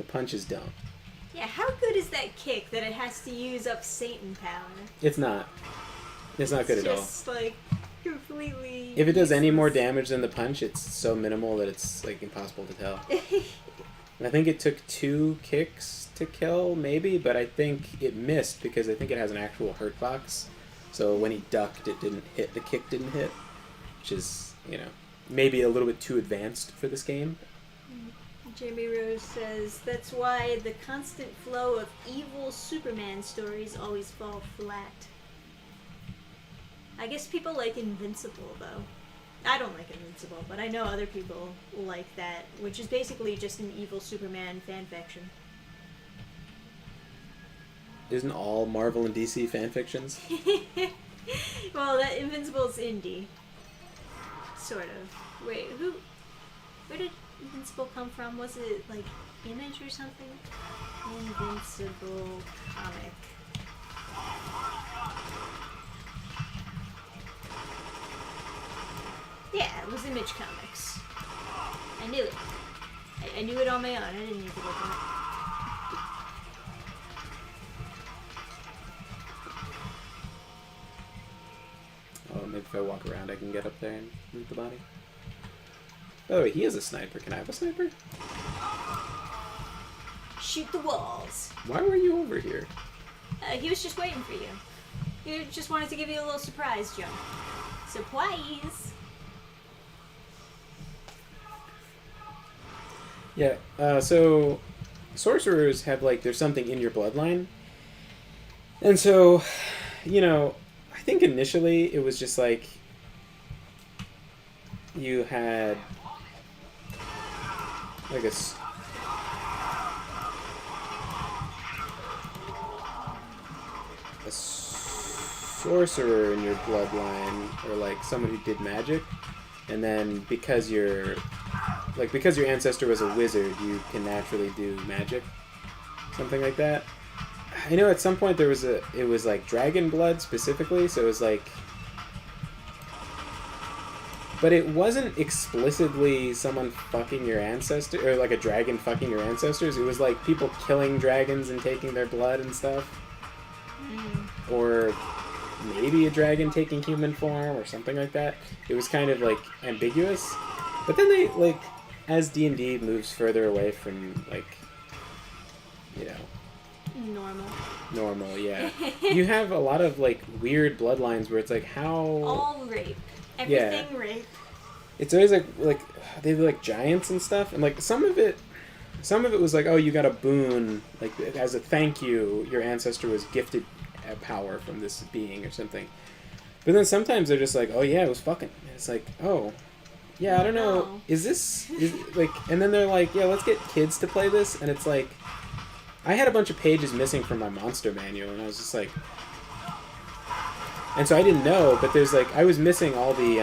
S1: punches don't.
S2: Yeah, how good is that kick that it has to use up Satan power?
S1: It's not. It's not good at all.
S2: Just like completely.
S1: If it does any more
S2: useless.
S1: damage than the punch, it's so minimal that it's like impossible to tell. I think it took 2 kicks to kill, maybe, but I think it missed because I think it has an actual hurt box. So when he ducked, it didn't hit. The kick didn't hit, which is, you know, maybe a little bit too advanced for this game.
S2: Jamie Rose says that's why the constant flow of evil Superman stories always fall flat. I guess people like Invincible, though. I don't like Invincible, but I know other people like that, which is basically just an evil Superman fanfiction.
S1: Isn't all Marvel and DC fanfictions?
S2: Well, that Invincible's indie. Sort of. Wait, where did Invincible come from? Was it, like, Image or something? Invincible comic. Yeah, it was Image Comics. I knew it. I knew it on my own. I didn't need to look it up.
S1: Oh, maybe if I walk around I can get up there and loot the body. Oh, he is a sniper. Can I have a sniper?
S2: Shoot the walls.
S1: Why were you over here?
S2: He was just waiting for you. He just wanted to give you a little surprise, Joe. Surprise!
S1: Yeah, so sorcerers have, like, there's something in your bloodline. And so, you know, I think initially it was just like you had like a sorcerer in your bloodline, or like someone who did magic, and then because your ancestor was a wizard, you can naturally do magic, something like that. I know at some point it was like dragon blood specifically, so it was like, but it wasn't explicitly someone fucking your ancestor, or like a dragon fucking your ancestors. It was like people killing dragons and taking their blood and stuff. Or maybe a dragon taking human form or something like that. It was kind of like ambiguous. But then they, like, as D&D moves further away from, like, you know, normal, yeah. You have a lot of, like, weird bloodlines where it's like, how...
S2: All rape. Everything rape.
S1: It's always like they were like giants and stuff, and like some of it was like, oh, you got a boon, like as a thank you, your ancestor was gifted a power from this being or something. But then sometimes they're just like, oh yeah, it was fucking. And it's like, oh, yeah, I don't know, is like, and then they're like, yeah, let's get kids to play this, and it's like, I had a bunch of pages missing from my monster manual, and I was just like, and so I didn't know, but there's like, I was missing all the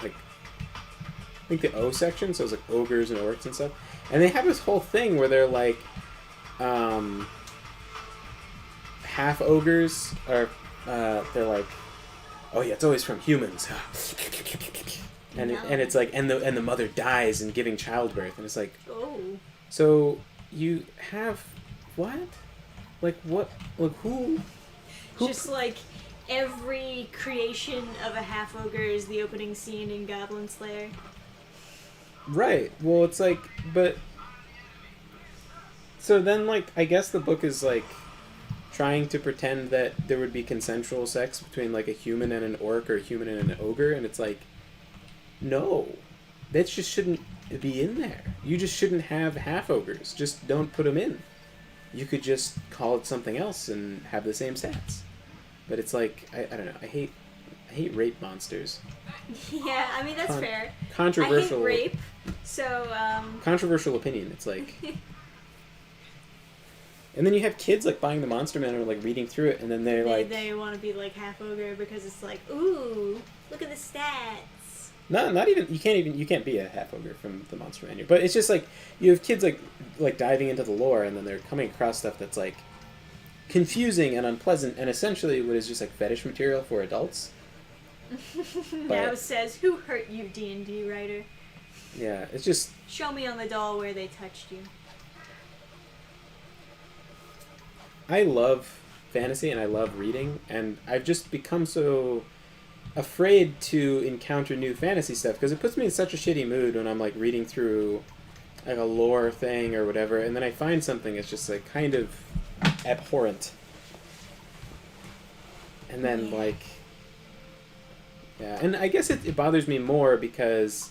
S1: like, I think the O section, so it was like ogres and orcs and stuff. And they have this whole thing where they're like, half ogres are they're like, oh yeah, it's always from humans. And
S2: No.
S1: and it's like and the mother dies in giving childbirth, and it's like,
S2: Oh.
S1: so you have what? Like what? Like who?
S2: Just like every creation of a half ogre is the opening scene in Goblin Slayer.
S1: Right. Well, it's like, but so then, like, I guess the book is like trying to pretend that there would be consensual sex between like a human and an orc or a human and an ogre, and it's like, no, that just shouldn't be in there. You just shouldn't have half ogres. Just don't put them in. You could just call it something else and have the same stats. But it's like, I don't know. I hate rape monsters.
S2: Yeah, I mean, that's fair.
S1: Controversial.
S2: I hate rape, so,
S1: Controversial opinion. It's like. And then you have kids like buying the Monster Manual, like reading through it, and then they're like,
S2: they want to be like half ogre because it's like, ooh, look at the stats.
S1: not even you can't be a half ogre from the Monster Manual, but it's just like you have kids like diving into the lore, and then they're coming across stuff that's like confusing and unpleasant, and essentially what is just like fetish material for adults.
S2: Now says, who hurt you, D&D writer?
S1: Yeah, it's just
S2: Show me on the doll where they touched you.
S1: I love fantasy and I love reading, and I've just become so afraid to encounter new fantasy stuff because it puts me in such a shitty mood when I'm like reading through like a lore thing or whatever, and then I find something that's just like kind of abhorrent, and then like yeah, and I guess it bothers me more because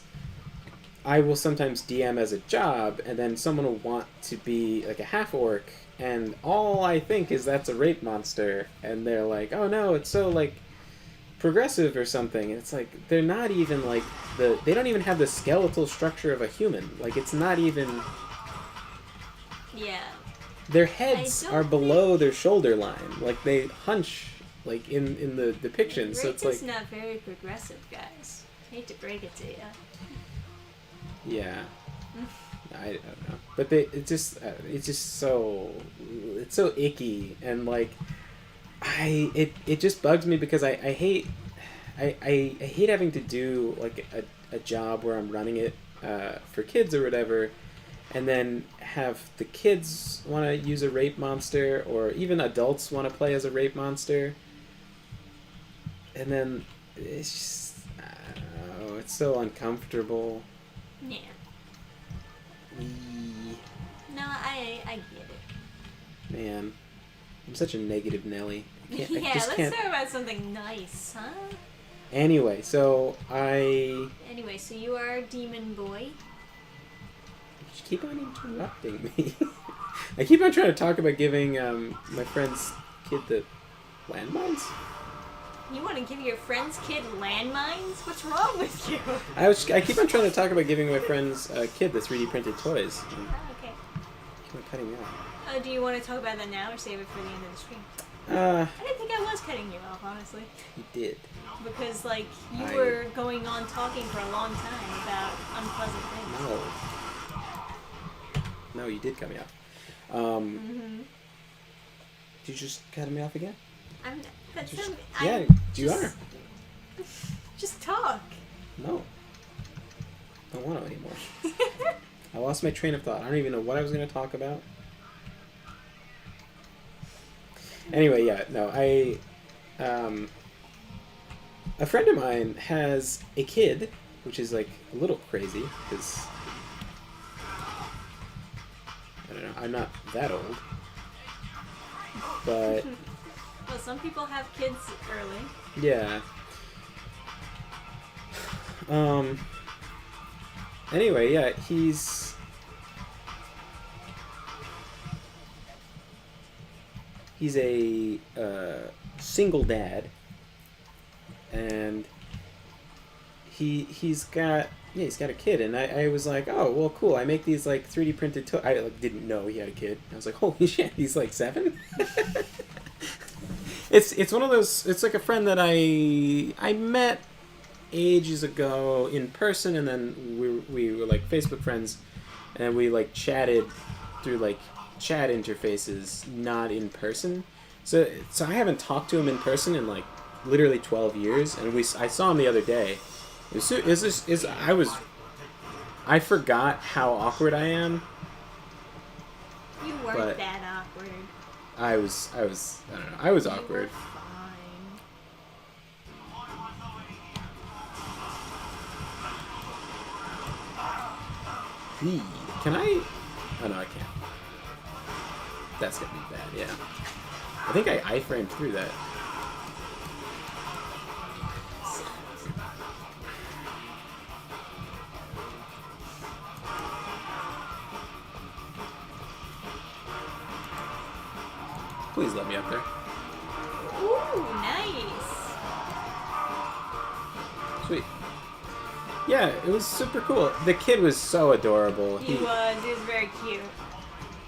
S1: I will sometimes DM as a job, and then someone will want to be like a half orc, and all I think is that's a rape monster, and they're like, oh no, it's so like progressive or something, and it's like they're not even like they don't even have the skeletal structure of a human. Like it's not even.
S2: Yeah.
S1: Their heads
S2: I
S1: are
S2: don't
S1: below their shoulder line, like they hunch like in the depiction. So
S2: Rape
S1: it's
S2: is
S1: like
S2: not very progressive, guys. Hate to break it to you.
S1: yeah. I don't know, but it's just so it's so icky, and like it just bugs me because I hate having to do like a job where I'm running it for kids or whatever, and then have the kids want to use a rape monster, or even adults want to play as a rape monster, and then it's just I don't know, it's so uncomfortable.
S2: Yeah. No, I get it.
S1: Man, I'm such a negative Nelly. I
S2: Yeah,
S1: just
S2: let's
S1: can't.
S2: talk about something nice, huh?
S1: Anyway, so
S2: Anyway, so you are a demon boy.
S1: you keep on interrupting me. I keep on trying to talk about giving my friend's kid the landmines.
S2: You want to give your friend's kid landmines? What's wrong with you?
S1: I keep on trying to talk about giving my friend's kid the 3D printed toys. And
S2: Oh, okay.
S1: you keep on cutting me off.
S2: Do you want to talk about that now or save it for the end of the stream?
S1: I
S2: I didn't think I was cutting you off, honestly.
S1: you did.
S2: Because, like, you
S1: I-
S2: were going on talking for a long time about unpleasant things.
S1: No, you did cut me off. Did you just cut me off again?
S2: That's
S1: Just-
S2: some,
S1: yeah, you are.
S2: Just talk.
S1: No. I don't want to anymore. I lost my train of thought. I don't even know what I was going to talk about. Anyway, yeah, no, a friend of mine has a kid, which is like a little crazy, because, I don't know, I'm not that old, but,
S2: Well, some people have kids early.
S1: yeah. Anyway, yeah, he's a single dad, and he's got a kid, and I was like, oh well, cool. I make these like 3D printed I like didn't know he had a kid. I was like, holy shit, he's like 7. It's one of those. It's like a friend that I met ages ago in person, and then we were like Facebook friends, and we like chatted through like chat interfaces, not in person. So I haven't talked to him in person in like literally 12 years, and I saw him the other day. I forgot how awkward I am.
S2: You weren't
S1: But-
S2: that awkward.
S1: I don't know. I was
S2: You were
S1: awkward.
S2: fine.
S1: Can I? Oh no, I can't. That's gonna be bad. Yeah. I think I iframed through that. Please let me up there.
S2: Ooh, nice.
S1: Sweet. Yeah, it was super cool. The kid was so adorable.
S2: He was very cute.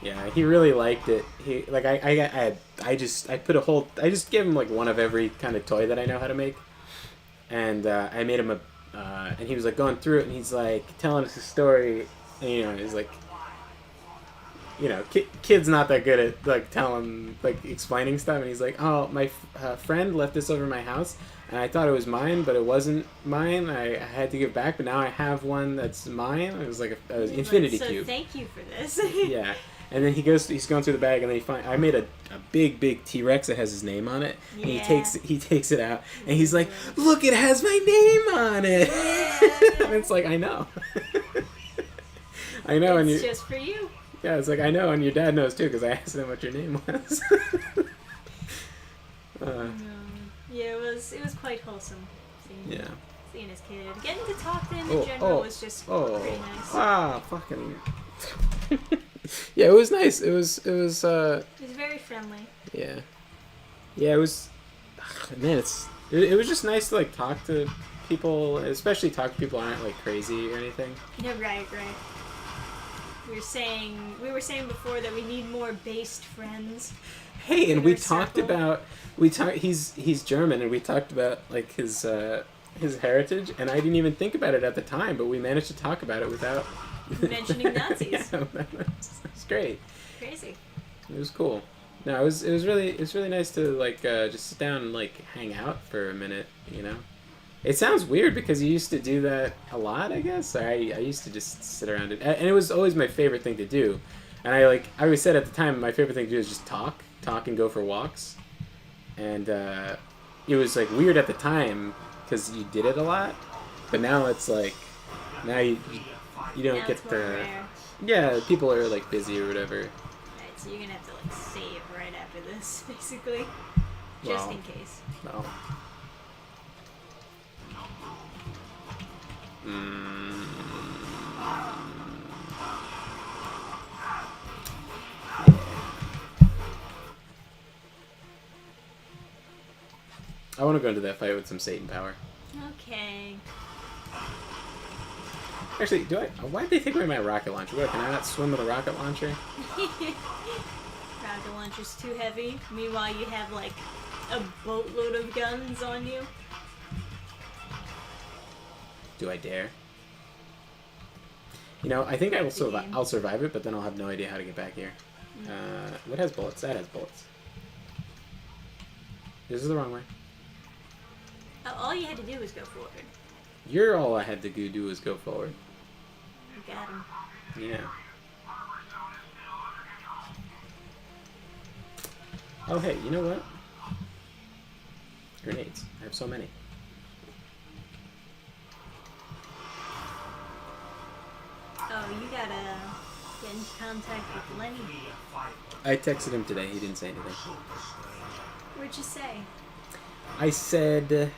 S1: Yeah, he really liked it. He like I just gave him like one of every kind of toy that I know how to make, and I made him and he was like going through it, and he's like telling us a story, and he's like, kid's not that good at like explaining stuff, and he's like, oh, my friend left this over my house, and I thought it was mine, but it wasn't mine. I had to give back, but now I have one that's mine. It was like an infinity
S2: so
S1: cube.
S2: thank you for this.
S1: Yeah. And then he's going through the bag, and then I made a big T-Rex that has his name on it. And
S2: Yeah.
S1: he takes it out, and he's like, look, it has my name on it.
S2: Yeah.
S1: And it's like, I know. I know, and
S2: It's
S1: you.
S2: just for you.
S1: Yeah, it's like, I know, and your dad knows too, because I asked him what your name was.
S2: Yeah, it was quite wholesome.
S1: Yeah.
S2: Seeing his kid, getting to talk to him in general was just pretty nice.
S1: Ah, fucking. Yeah, it was nice. It was.
S2: He was very friendly.
S1: Yeah. Yeah, it was. Man, it was just nice to like talk to people, especially talk to people who aren't like crazy or anything.
S2: Yeah, right. We were saying before that we need more based friends.
S1: Hey, and
S2: In
S1: we
S2: our
S1: talked
S2: circle.
S1: about he's German, and we talked about like his heritage, and I didn't even think about it at the time, but we managed to talk about it without
S2: Mentioning Nazis.
S1: Yeah, that's great.
S2: Crazy.
S1: It was cool. No, it was really nice to like just sit down and like hang out for a minute. It sounds weird because you used to do that a lot, I guess. I used to just sit around it, and it was always my favorite thing to do. And I always said at the time, my favorite thing to do is just talk and go for walks. And it was like weird at the time because you did it a lot, but now it's like you don't
S2: Now
S1: get
S2: it's more rare.
S1: Yeah, people are like busy or whatever.
S2: Right, so you're gonna have to like save right after this, basically, just
S1: Well.
S2: in case.
S1: No. I want to go into that fight with some Satan power.
S2: Okay.
S1: Actually, why'd they take away my rocket launcher? What, can I not swim with a rocket launcher?
S2: Rocket launcher's too heavy. Meanwhile, you have like a boatload of guns on you.
S1: Do I dare? I think
S2: That's the game.
S1: I'll survive it, but then I'll have no idea how to get back here. What has bullets? That has bullets. This is the wrong way.
S2: All you had to do was go forward.
S1: All I had to do was go forward.
S2: You got him.
S1: Yeah. Oh, hey, you know what? Grenades. I have so many.
S2: Oh, you gotta get in contact with Lenny.
S1: I texted him today. He didn't say anything.
S2: What'd you say?
S1: I said,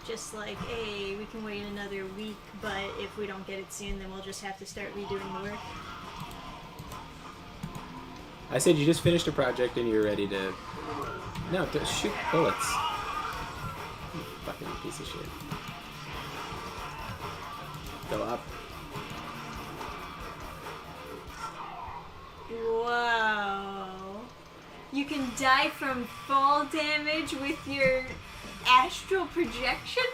S2: Just like, hey, we can wait another week, but if we don't get it soon, then we'll just have to start redoing the work.
S1: you just finished a project and you're ready to... No, to shoot bullets. You fucking piece of shit. Go up.
S2: Wow. You can die from fall damage with your astral projection?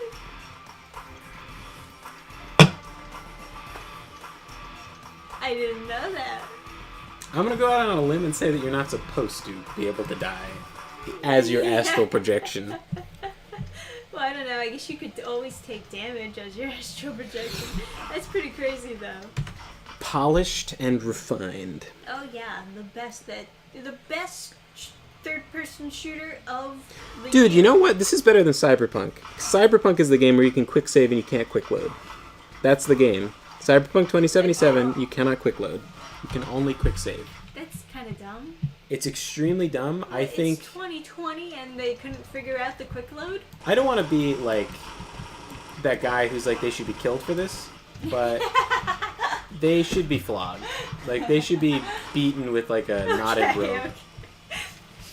S2: I didn't know that.
S1: I'm gonna go out on a limb and say that you're not supposed to be able to die as your astral projection.
S2: Well, I don't know. I guess you could always take damage as your astral projection. That's pretty crazy, though.
S1: Polished and refined.
S2: Oh yeah, the best third-person shooter of the
S1: Dude,
S2: year.
S1: you know what? This is better than Cyberpunk. Cyberpunk is the game where you can quick save and you can't quick load. That's the game. Cyberpunk 2077, you cannot quick load. You can only quick save.
S2: That's kind of dumb.
S1: It's extremely dumb. I think
S2: It's 2020 and they couldn't figure out the quick load.
S1: I don't want to be like that guy who's like they should be killed for this, but they should be flogged. Like they should be beaten with like a knotted rope.
S2: Okay.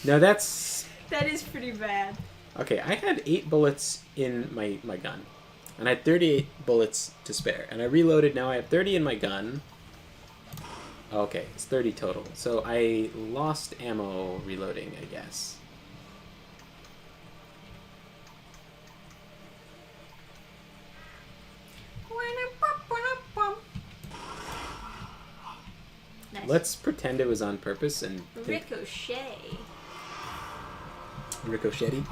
S1: No, that's
S2: That is pretty bad.
S1: okay. I had 8 bullets in my gun, and I had 38 bullets to spare, and I reloaded. Now I have 30 in my gun. Okay, it's 30 total. So I lost ammo reloading, I guess.
S2: Nice.
S1: Let's pretend it was on purpose and think
S2: Ricochet.
S1: ricocheted.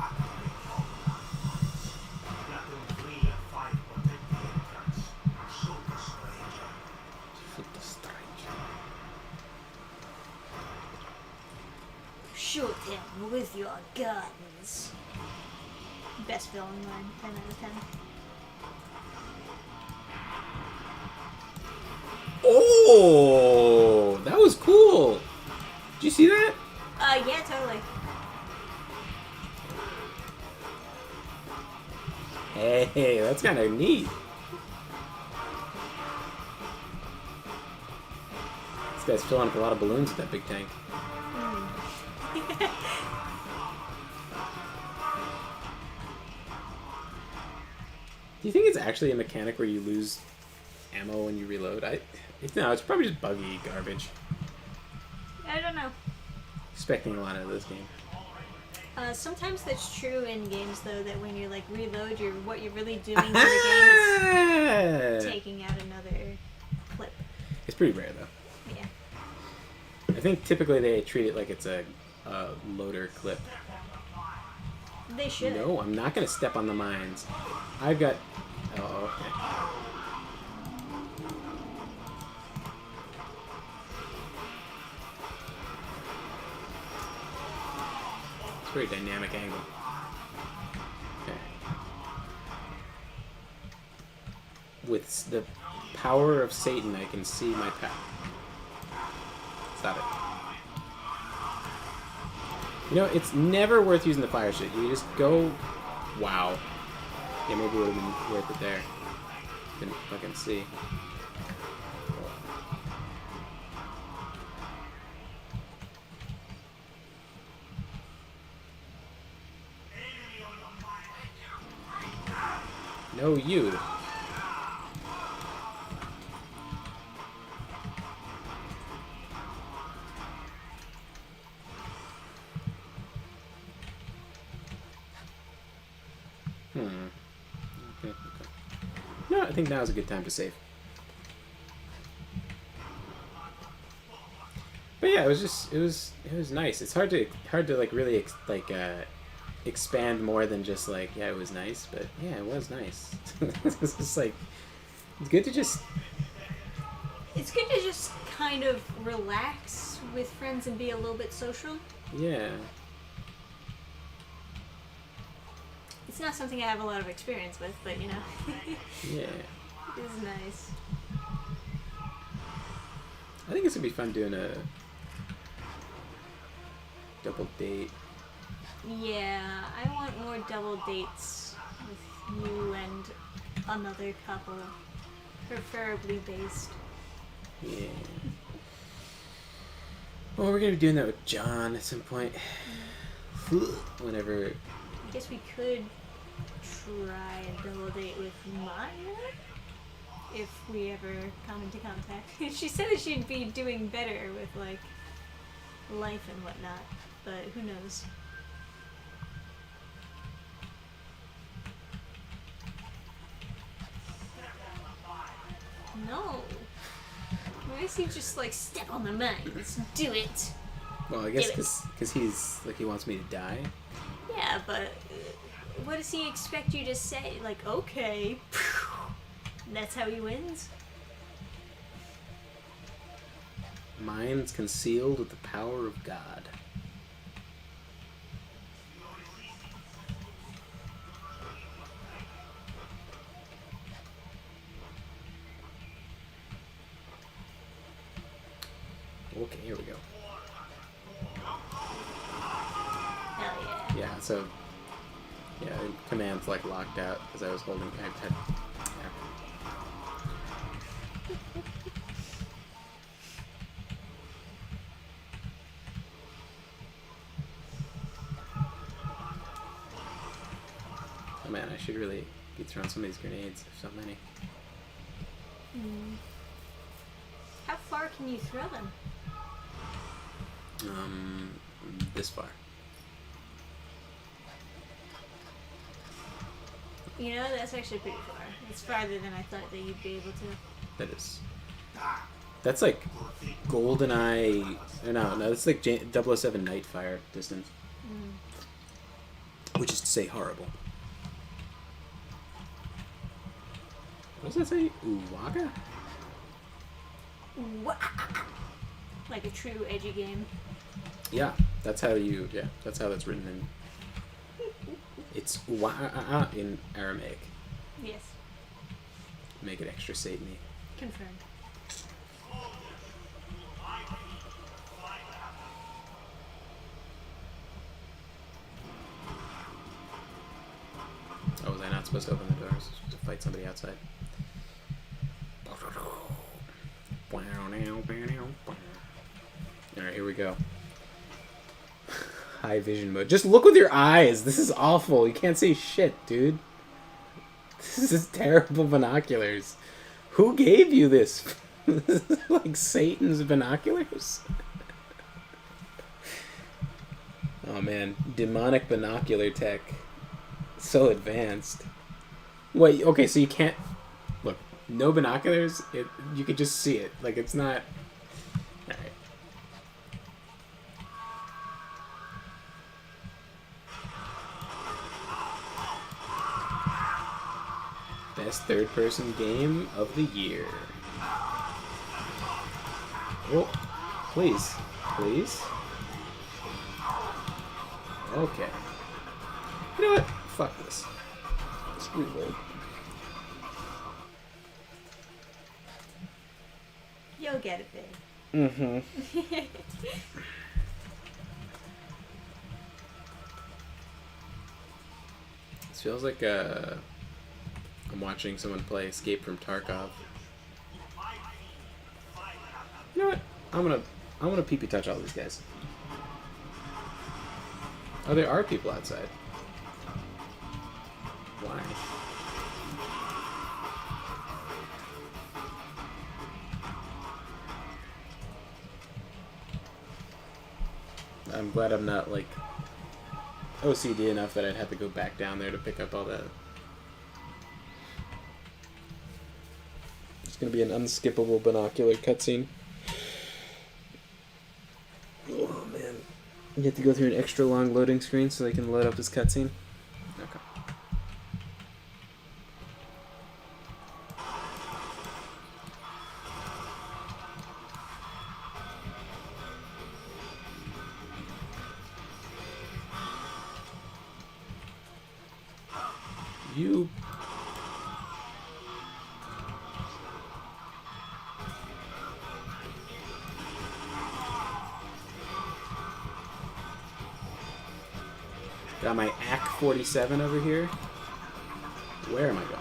S2: Shoot him with your guns. Best villain line, 10 out of 10.
S1: Oh, that was cool. Did you see that?
S2: Yeah, totally.
S1: Hey, that's kind of neat. This guy's filling up a lot of balloons with that big tank. Do you think it's actually a mechanic where you lose ammo when you reload? No, it's probably just buggy garbage.
S2: I don't know.
S1: Expecting a lot out of this game.
S2: Sometimes that's true in games, though, that when you like reload, what you're really doing to the game is taking out another clip.
S1: It's pretty rare though.
S2: Yeah.
S1: I think typically they treat it like it's a loader clip.
S2: They should.
S1: No, I'm not gonna step on the mines. I've got. Oh, okay. It's a very dynamic angle. Okay. With the power of Satan, I can see my path. Stop it. You know, it's never worth using the fire shit. You just go... Wow. Yeah, maybe it would have been worth it there. Didn't fucking see. No, you. Okay. No, I think now is a good time to save. But yeah, it was nice. It's hard to like really expand more than just like, yeah, it was nice, but yeah, it was nice. It's just like, it's good to just
S2: kind of relax with friends and be a little bit social.
S1: yeah.
S2: It's not something I have a lot of experience with, but you know,
S1: Yeah.
S2: it is nice.
S1: I think it's gonna be fun doing a double date.
S2: Yeah, I want more double dates with you and another couple, preferably based.
S1: Yeah. Well, we're gonna be doing that with John at some point. Whenever.
S2: I guess we could try a double date with Maya if we ever come into contact. She said that she'd be doing better with like life and whatnot, but who knows? No. Why does he just like step on the mines? Do it.
S1: Well, I guess
S2: Give it.
S1: because he's like he wants me to die.
S2: Yeah, but what does he expect you to say? Like, okay. That's how he wins?
S1: Minds concealed with the power of God. Okay, here we go.
S2: Hell yeah.
S1: Yeah, so yeah, command's like locked out because I was holding. I had, yeah. Oh man, I should really be throwing some of these grenades. There's so many.
S2: How far can you throw them?
S1: This far.
S2: You know, that's actually pretty far. It's farther than I thought that you'd be able to.
S1: That is. That's like GoldenEye. No, that's like 007 Nightfire distance. Which is to say horrible. What does that say? Uwaga?
S2: Like a true edgy game.
S1: Yeah, that's how you. Yeah, that's how that's written in. It's uwa'a in Aramaic.
S2: Yes.
S1: Make it extra Satan-y.
S2: Confirmed.
S1: Oh, was I not supposed to open the doors? I was supposed to fight somebody outside. Alright, here we go. High vision mode. Just look with your eyes. This is awful. You can't see shit, dude. This is terrible binoculars. Who gave you this? This is like Satan's binoculars? Oh man, demonic binocular tech. So advanced. Wait, okay, so you can't... Look, no binoculars? You could just see it. Like, it's not... Alright. Best third-person game of the year. Oh, please. Please? Okay. You know what? Fuck this. Let's reload.
S2: You'll get it, babe.
S1: Mm-hmm. This feels like I'm watching someone play Escape from Tarkov. You know what? I'm gonna pee-pee touch all these guys. Oh, there are people outside. Why? I'm glad I'm not, like, OCD enough that I'd have to go back down there to pick up all that. It's gonna be an unskippable binocular cutscene. Oh, man. You have to go through an extra long loading screen so they can load up this cutscene? Okay. You... Got my AK-47 over here. Where am I going?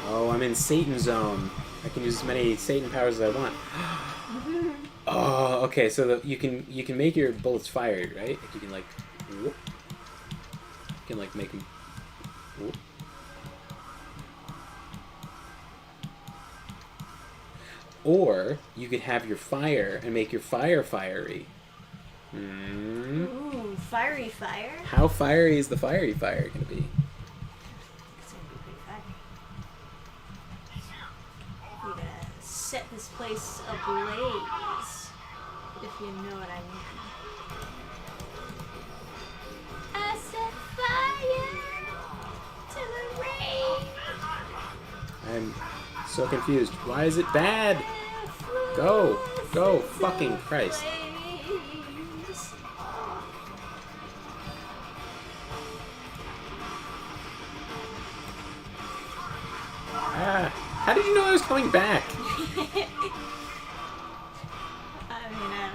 S1: Oh, I'm in Satan Zone. I can use as many Satan powers as I want. Oh, okay. So you can make your bullets fired, right? Like you can like, whoop. You can like make them. Whoop. Or you could have your fire and make your fire fiery.
S2: Ooh, fiery fire?
S1: How fiery is the fiery fire going to be?
S2: set this place ablaze, if you know what I mean. I set fire to the rain.
S1: I'm so confused. Why is it bad? Go. Go. Fucking Christ. How did you know I was coming back?
S2: I mean, I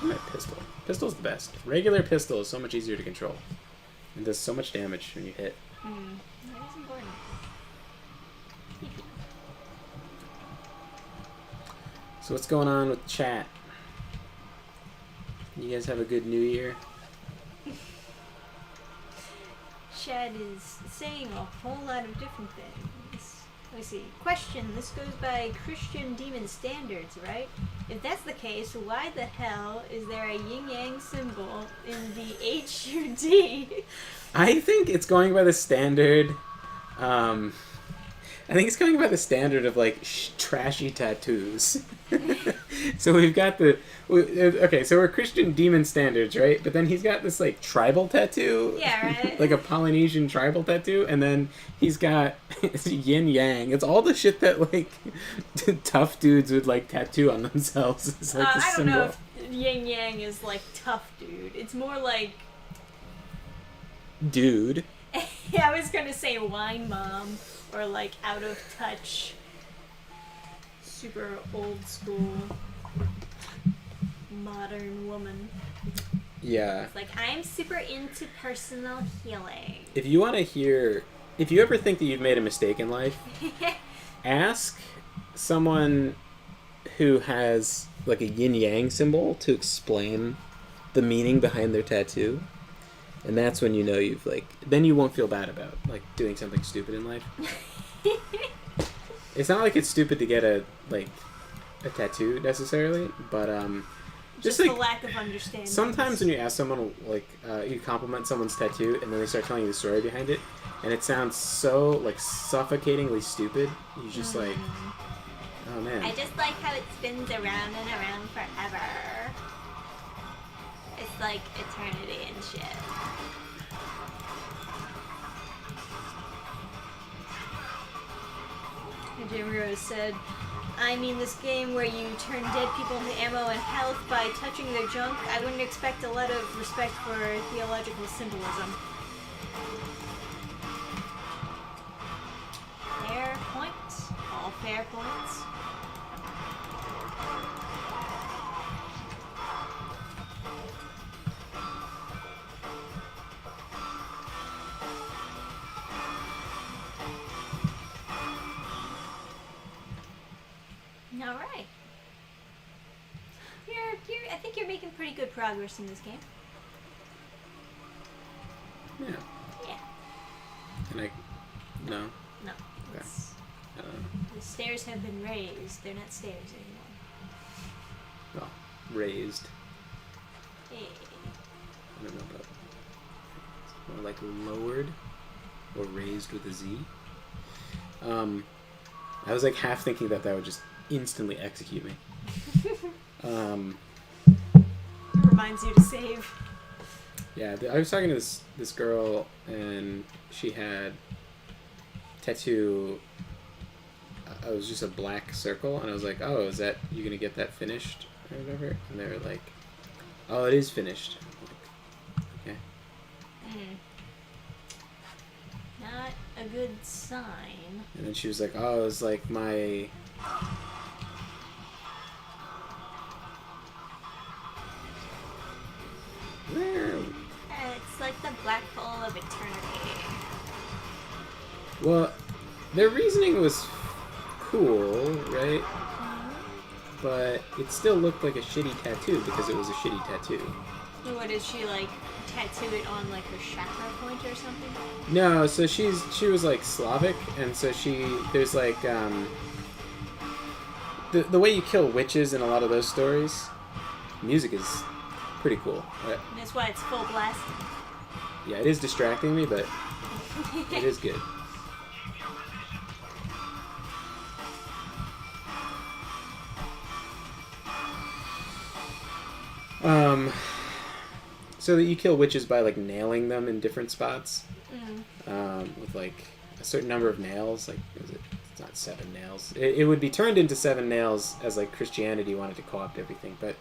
S2: don't know.
S1: My pistol. Pistol's the best. Regular pistol is so much easier to control. And does so much damage when you hit.
S2: That is important.
S1: So what's going on with chat? You guys have a good New Year?
S2: Chad is saying a whole lot of different things. Let me see. Question. This goes by Christian Demon Standards, right? If that's the case, why the hell is there a yin-yang symbol in the HUD?
S1: I think it's going by the standard. I think it's going by the standard of like trashy tattoos. So we've got okay, so we're Christian Demon Standards, right? But then he's got this like tribal tattoo.
S2: Yeah, right.
S1: Like a Polynesian tribal tattoo, and then he's got yin yang. It's all the shit that like tough dudes would like tattoo on themselves. It's like the
S2: I don't
S1: symbol.
S2: know if yin yang is like tough dude. It's more like
S1: Dude.
S2: yeah, I was gonna say wine mom or like out of touch, super old school, modern woman.
S1: Yeah.
S2: It's like I'm super into personal healing.
S1: If you want to hear, if you ever think that you've made a mistake in life, ask someone who has like a yin yang symbol to explain the meaning behind their tattoo. And that's when you know you've like, then you won't feel bad about like doing something stupid in life. It's not like it's stupid to get a tattoo necessarily, but
S2: just
S1: like
S2: the lack of understanding.
S1: sometimes when you ask someone like you compliment someone's tattoo and then they start telling you the story behind it, and it sounds so like suffocatingly stupid, you just like, oh man.
S2: I just like how it spins around and around forever. It's like eternity and shit. Jim Rose said, I mean this game where you turn dead people into ammo and health by touching their junk, I wouldn't expect a lot of respect for theological symbolism. Fair points. All fair points. All right. I think you're making pretty good progress in this game.
S1: Yeah.
S2: Yeah.
S1: Can I? No.
S2: No.
S1: Okay.
S2: The stairs have been raised. They're not stairs anymore.
S1: Well, raised.
S2: Hey.
S1: I don't know about. It's more like lowered, or raised with a Z. I was like half thinking that would just instantly execute me.
S2: Reminds you to save.
S1: Yeah, I was talking to this girl, and she had tattoo. It was just a black circle, and I was like, "Oh, is that you gonna get that finished or whatever?" And they were like, "Oh, it is finished." I'm like, okay.
S2: Not a good sign.
S1: And then she was like, "Oh, it was like my."
S2: It's like the black hole of eternity.
S1: Well, their reasoning was cool, right? But it still looked like a shitty tattoo because it was a shitty tattoo.
S2: What did she like tattoo it on like her chakra point or something?
S1: No, so she was like Slavic, and so there's like the way you kill witches in a lot of those stories, music is pretty cool.
S2: And that's why it's full blast.
S1: Yeah, it is distracting me, but it is good. So that you kill witches by like nailing them in different spots. With like a certain number of nails. Like, it's not 7 nails. It would be turned into 7 nails as like Christianity wanted to co-opt everything, but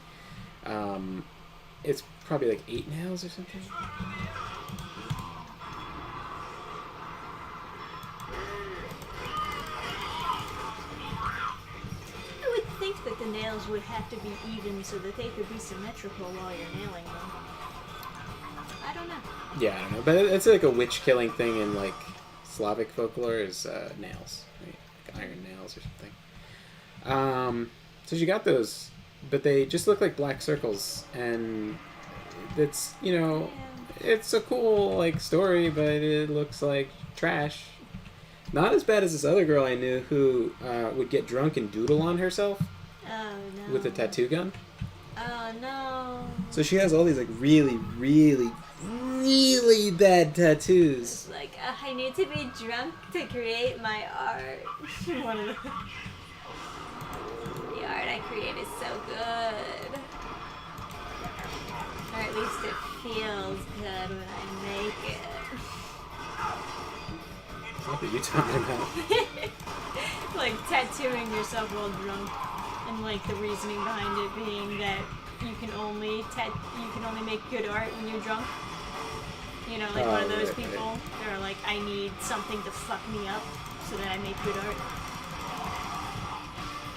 S1: it's probably like 8 nails or something.
S2: I would think that the nails would have to be even so that they could be symmetrical while you're nailing them. I don't know.
S1: Yeah, I don't know, but it's like a witch killing thing in like Slavic folklore is nails, right? Like iron nails or something. So she got those, but they just look like black circles, and it's, you know, it's a cool like story, but it looks like trash. Not as bad as this other girl I knew who would get drunk and doodle on herself
S2: Oh no.
S1: with a tattoo gun.
S2: Oh no.
S1: So she has all these like really, really, really bad tattoos.
S2: It's like, I need to be drunk to create my art. One of the art I create is so good. Or at least it feels good when I make it.
S1: What are you talking about?
S2: Like tattooing yourself while drunk, and like the reasoning behind it being that you can only make good art when you're drunk. You know, like one of those
S1: right.
S2: people that are like, I need something to fuck me up so that I make good art.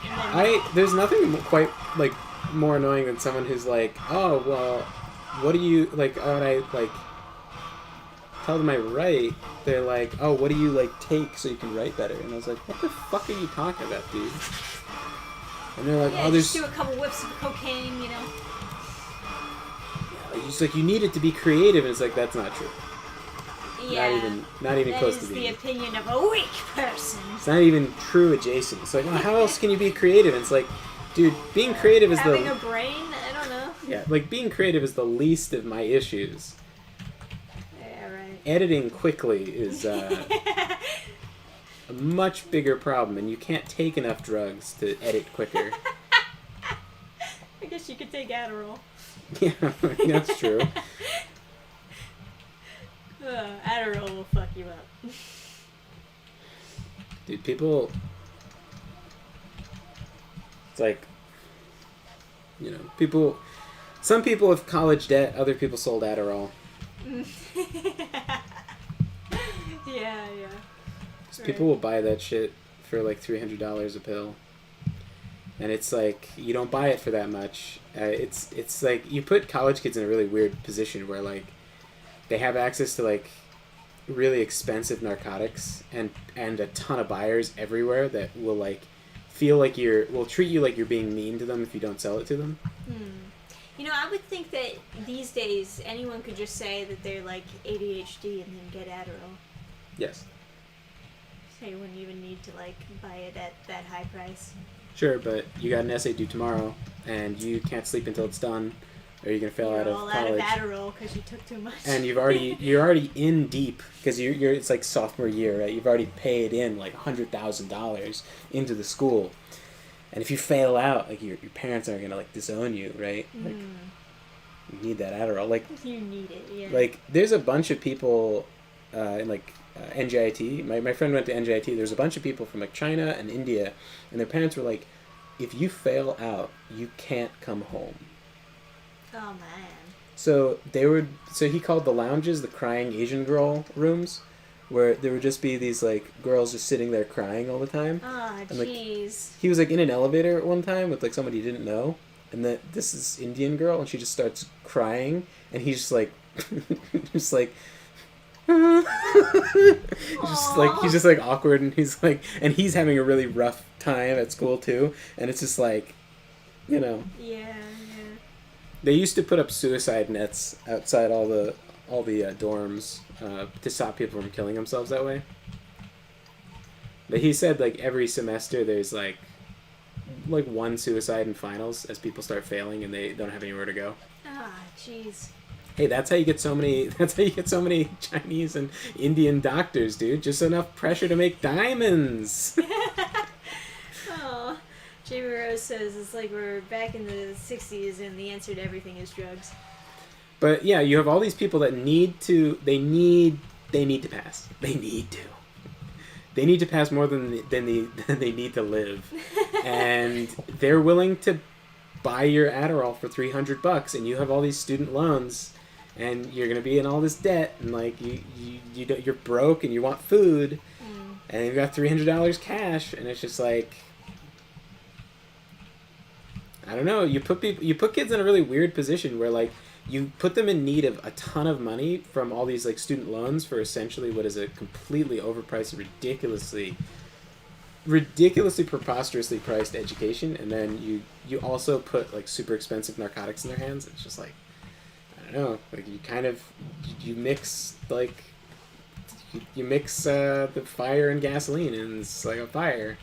S2: And then,
S1: There's nothing quite like more annoying than someone who's like, oh well, what do you like? When I like tell them I write, they're like, oh, what do you like take so you can write better? And I was like, what the fuck are you talking about, dude? And they're like,
S2: yeah,
S1: oh,
S2: just
S1: there's
S2: do a couple whips of cocaine, you know.
S1: it's like you need it to be creative, and it's like that's not true.
S2: Yeah.
S1: Not even
S2: That
S1: close
S2: is
S1: to
S2: the
S1: being.
S2: opinion of a weak person.
S1: It's not even true adjacent. It's like, oh, how else can you be creative? And it's like, dude, being creative is
S2: Having
S1: the
S2: a brain? I don't know.
S1: yeah, like being creative is the least of my issues.
S2: Yeah, right.
S1: Editing quickly is a much bigger problem, and you can't take enough drugs to edit quicker.
S2: I guess you could take Adderall.
S1: Yeah, that's true.
S2: Adderall will fuck you up.
S1: Dude, people... It's like... You know, people... Some people have college debt, other people sold Adderall.
S2: Yeah.
S1: People will buy that shit for like $300 a pill. And it's like, you don't buy it for that much. It's like, you put college kids in a really weird position where like, they have access to like really expensive narcotics and a ton of buyers everywhere that will like feel like will treat you like you're being mean to them if you don't sell it to them.
S2: You know, I would think that these days anyone could just say that they're like ADHD and then get Adderall.
S1: Yes.
S2: So you wouldn't even need to like buy it at that high price.
S1: Sure, but you got an essay due tomorrow and you can't sleep until it's done, or you're gonna fail
S2: You're
S1: out of
S2: all
S1: college.
S2: out of Adderall because you took too much.
S1: And you're already in deep because you're it's like sophomore year, right? You've already paid in like $100,000 into the school, and if you fail out, like your parents aren't gonna like disown you, right? Like you need that Adderall. Like
S2: You need it, yeah.
S1: like there's a bunch of people in like NJIT. My friend went to NJIT. There's a bunch of people from like China and India, and their parents were like, if you fail out, you can't come home.
S2: Oh man.
S1: So he called the lounges the crying Asian girl rooms, where there would just be these like girls just sitting there crying all the time.
S2: Oh
S1: And, like,
S2: jeez.
S1: he was like in an elevator at one time with like somebody he didn't know, and this is Indian girl, and she just starts crying, and he's just like, just like, he's just like awkward, and he's having a really rough time at school too, and it's just like, you know.
S2: Yeah.
S1: They used to put up suicide nets outside all the dorms to stop people from killing themselves that way. But he said like every semester there's like one suicide in finals as people start failing and they don't have anywhere to go.
S2: Ah, jeez.
S1: Hey, that's how you get so many Chinese and Indian doctors, dude. Just enough pressure to make diamonds.
S2: Oh, Jamie Rose says it's like we're back in the 60s and the answer to everything is drugs.
S1: But yeah, you have all these people that need to. They need to pass. They need to. They need to pass more than they need to live, and they're willing to buy your Adderall for $300, and you have all these student loans, and you're gonna be in all this debt, and like you don't, you're broke, and you want food, and you've got $300 cash, and it's just like, I don't know. You put kids in a really weird position where like you put them in need of a ton of money from all these like student loans for essentially what is a completely overpriced, ridiculously preposterously priced education, and then you also put like super expensive narcotics in their hands. It's just like, I don't know, like you mix like the fire and gasoline, and it's like a fire.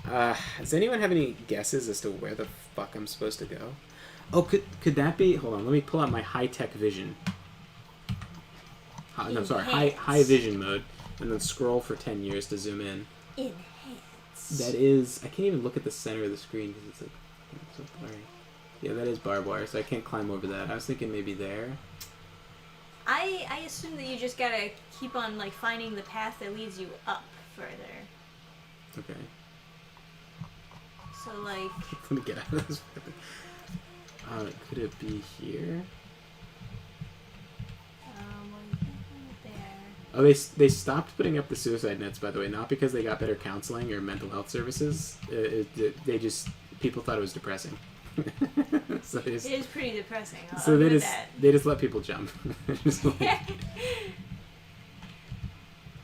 S1: Does anyone have any guesses as to where the fuck I'm supposed to go? Oh, could that be? Hold on, let me pull out my high-tech vision. No, sorry, high vision mode, and then scroll for 10 years to zoom in.
S2: Enhance.
S1: That is, I can't even look at the center of the screen because it's like so blurry. Yeah, that is barbed wire, so I can't climb over that. I was thinking maybe there.
S2: I assume that you just gotta keep on like finding the path that leads you up further.
S1: Okay.
S2: So like.
S1: Let me get out of this. Could it be here?
S2: Well, you can't find it there.
S1: Oh, they stopped putting up the suicide nets, by the way, not because they got better counseling or mental health services. They just, people thought it was depressing. So
S2: it is pretty depressing.
S1: So they just let people jump. Just like,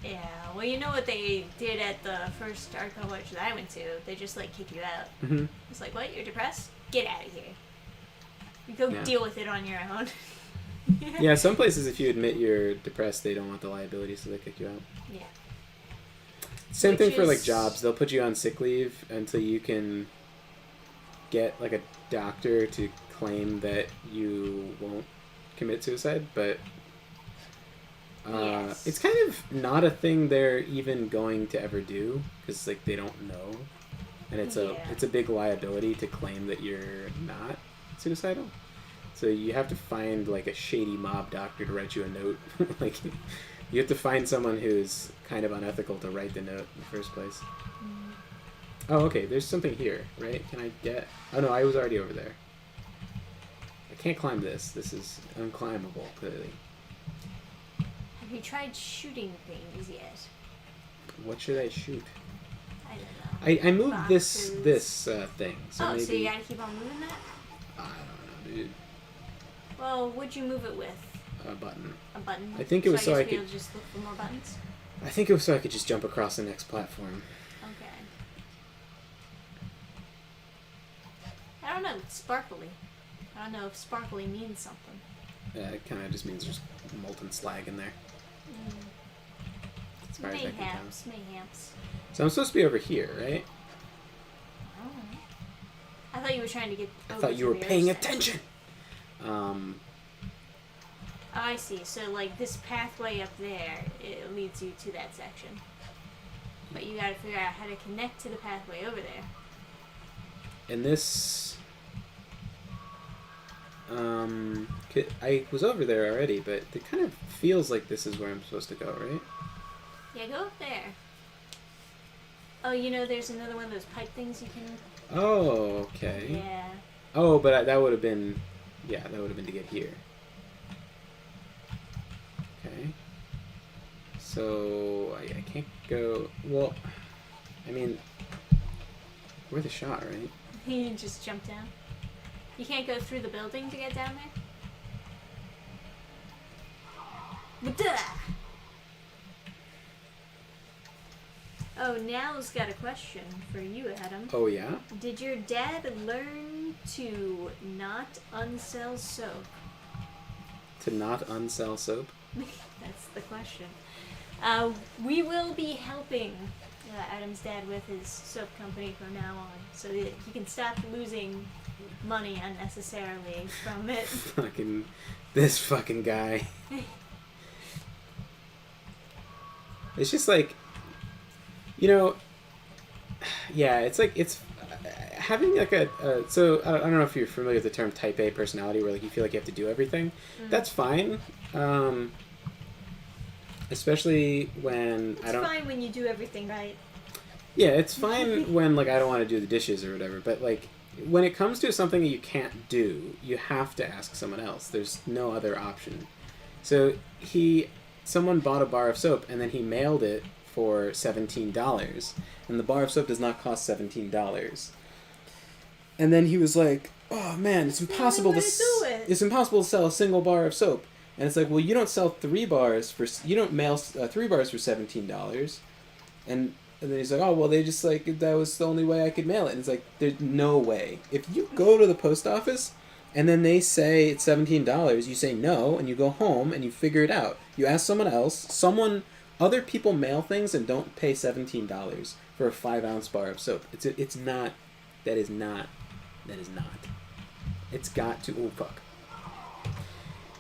S2: yeah, well, you know what they did at the first art college that I went to? They just like kick you out.
S1: mm-hmm.
S2: It's like, what? You're depressed? Get out of here. You go
S1: Yeah.
S2: deal with it on your own.
S1: Yeah, some places if you admit you're depressed, they don't want the liability, so they kick you out.
S2: Yeah.
S1: Same
S2: Which
S1: thing for like
S2: is-
S1: jobs. They'll put you on sick leave until you can get like a doctor to claim that you won't commit suicide, but
S2: Yes.
S1: it's kind of not a thing they're even going to ever do because like they don't know, and it's
S2: Yeah.
S1: a big liability to claim that you're not suicidal. So you have to find like a shady mob doctor to write you a note. Like you have to find someone who's kind of unethical to write the note in the first place. Oh, okay. There's something here, right? Can I get? Oh no, I was already over there. I can't climb this. This is unclimbable, clearly.
S2: Have you tried shooting things yet?
S1: What should I shoot?
S2: I don't know.
S1: I moved this
S2: Boxes.
S1: thing, so
S2: Oh,
S1: maybe.
S2: so you gotta keep on moving that?
S1: I don't know, dude.
S2: Well, what'd you move it with?
S1: A button.
S2: A button?
S1: I think it was so I
S2: guess we'll
S1: could-
S2: just look for more buttons?
S1: I think it was so I could just jump across the next platform.
S2: Okay. I don't know. It's sparkly. I don't know if sparkly means something.
S1: It kind of just means there's molten slag in there. As far as I can tell.
S2: Mayhaps.
S1: So I'm supposed to be over here, right?
S2: I don't know. I thought you were trying to get
S1: I
S2: over
S1: thought
S2: to
S1: you were
S2: the
S1: paying
S2: other side.
S1: attention.
S2: Oh, I see. So, like, this pathway up there, it leads you to that section. But you gotta figure out how to connect to the pathway over there.
S1: And this, I was over there already, but it kind of feels like this is where I'm supposed to go, right?
S2: Yeah, go up there. Oh, you know, there's another one of those pipe things you can...
S1: Oh, okay.
S2: Yeah.
S1: Oh, but that would have been, yeah, that would have been to get here. Okay. So, I can't go, well, I mean, we're the shot, right?
S2: You just jump down. You can't go through the building to get down there? Duh! Oh, Now's got a question for you, Adam.
S1: Oh, yeah?
S2: Did your dad learn to not unsell soap?
S1: To not unsell soap?
S2: That's the question. We will be helping Adam's dad with his soap company from now on, so that he can stop losing money unnecessarily from it.
S1: This fucking guy. It's just like, you know, yeah, it's like, having like so I don't know if you're familiar with the term type A personality, where like you feel like you have to do everything. That's fine. Especially when
S2: It's fine when you do everything right.
S1: Yeah, it's fine when like I don't want to do the dishes or whatever, but like when it comes to something that you can't do, you have to ask someone else. There's no other option. So someone bought a bar of soap and then he mailed it for $17, and the bar of soap does not cost $17. And then he was like, "Oh man, it's impossible it's impossible to sell a single bar of soap." And it's like, well, you don't sell you don't mail 3 bars for $17. And then he's like, "Oh, well, they just like that was the only way I could mail it." And it's like, there's no way. If you go to the post office and then they say it's $17, you say no, and you go home and you figure it out. You ask someone else. Other people mail things and don't pay $17 for a 5-ounce bar of soap. It's not. That is not. It's got to. Oh fuck.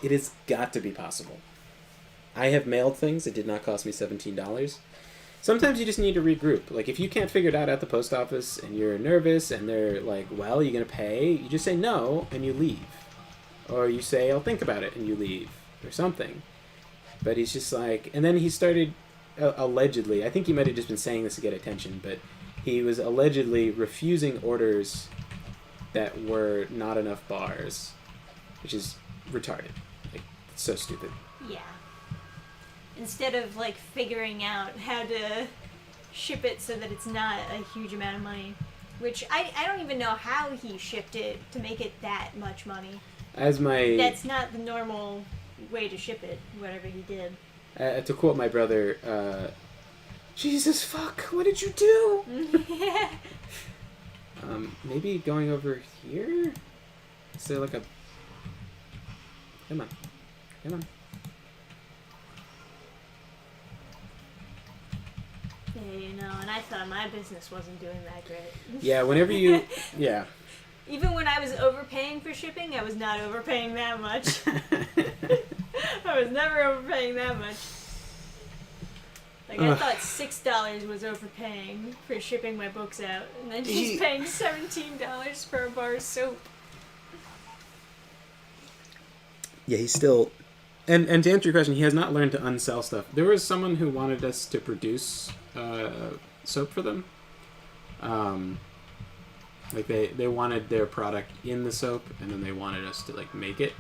S1: It has got to be possible. I have mailed things that did not cost me $17. Sometimes you just need to regroup. Like, if you can't figure it out at the post office and you're nervous and they're like, well, are you going to pay? You just say no and you leave. Or you say, I'll think about it, and you leave. Or something. But he's just like... And then he started, allegedly... I think he might have just been saying this to get attention, but he was allegedly refusing orders that were not enough bars. Which is retarded. Like, it's so stupid.
S2: Yeah. Instead of like figuring out how to ship it so that it's not a huge amount of money, which I don't even know how he shipped it to make it that much money. That's not the normal way to ship it, whatever he did.
S1: To quote my brother, Jesus fuck, what did you do?
S2: Yeah.
S1: Maybe going over here? Is there like a... Come on.
S2: Yeah, you know, and I thought my business wasn't doing that great.
S1: Yeah, whenever you... Yeah.
S2: Even when I was overpaying for shipping, I was not overpaying that much. I was never overpaying that much. Like, I thought $6 was overpaying for shipping my books out, and then he's paying $17 for a bar of soap.
S1: Yeah, he's still... And to answer your question, he has not learned to unsell stuff. There was someone who wanted us to produce soap for them. Like they wanted their product in the soap, and then they wanted us to like make it.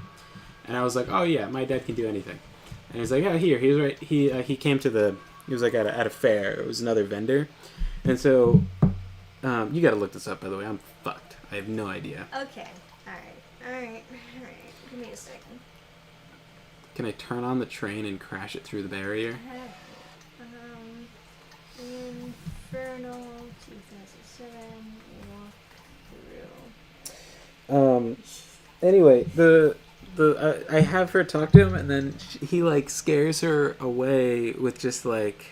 S1: And I was like, oh yeah, my dad can do anything. And he's like, yeah, he's right. He came to he was like at a fair. It was another vendor, and so you got to look this up, by the way. I'm fucked. I have no idea.
S2: Okay. All right. Give me a second.
S1: Can I turn on the train and crash it through the barrier?
S2: Infernal 2007 walkthrough.
S1: Anyway, I have her talk to him, and then he like scares her away with just like,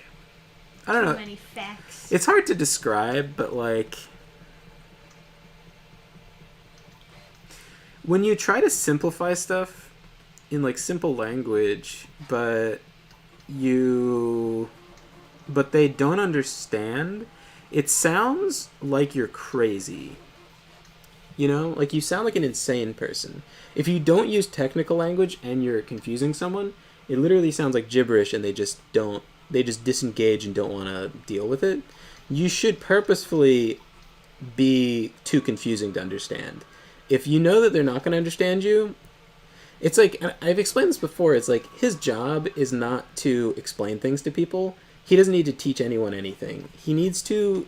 S1: I don't know.
S2: Too many facts.
S1: It's hard to describe, but like when you try to simplify stuff in like simple language, but they don't understand, it sounds like you're crazy. You know, like you sound like an insane person. If you don't use technical language and you're confusing someone, it literally sounds like gibberish, and they just disengage and don't want to deal with it. You should purposefully be too confusing to understand. If you know that they're not going to understand you, it's like, I've explained this before, it's like his job is not to explain things to people. He doesn't need to teach anyone anything. He needs to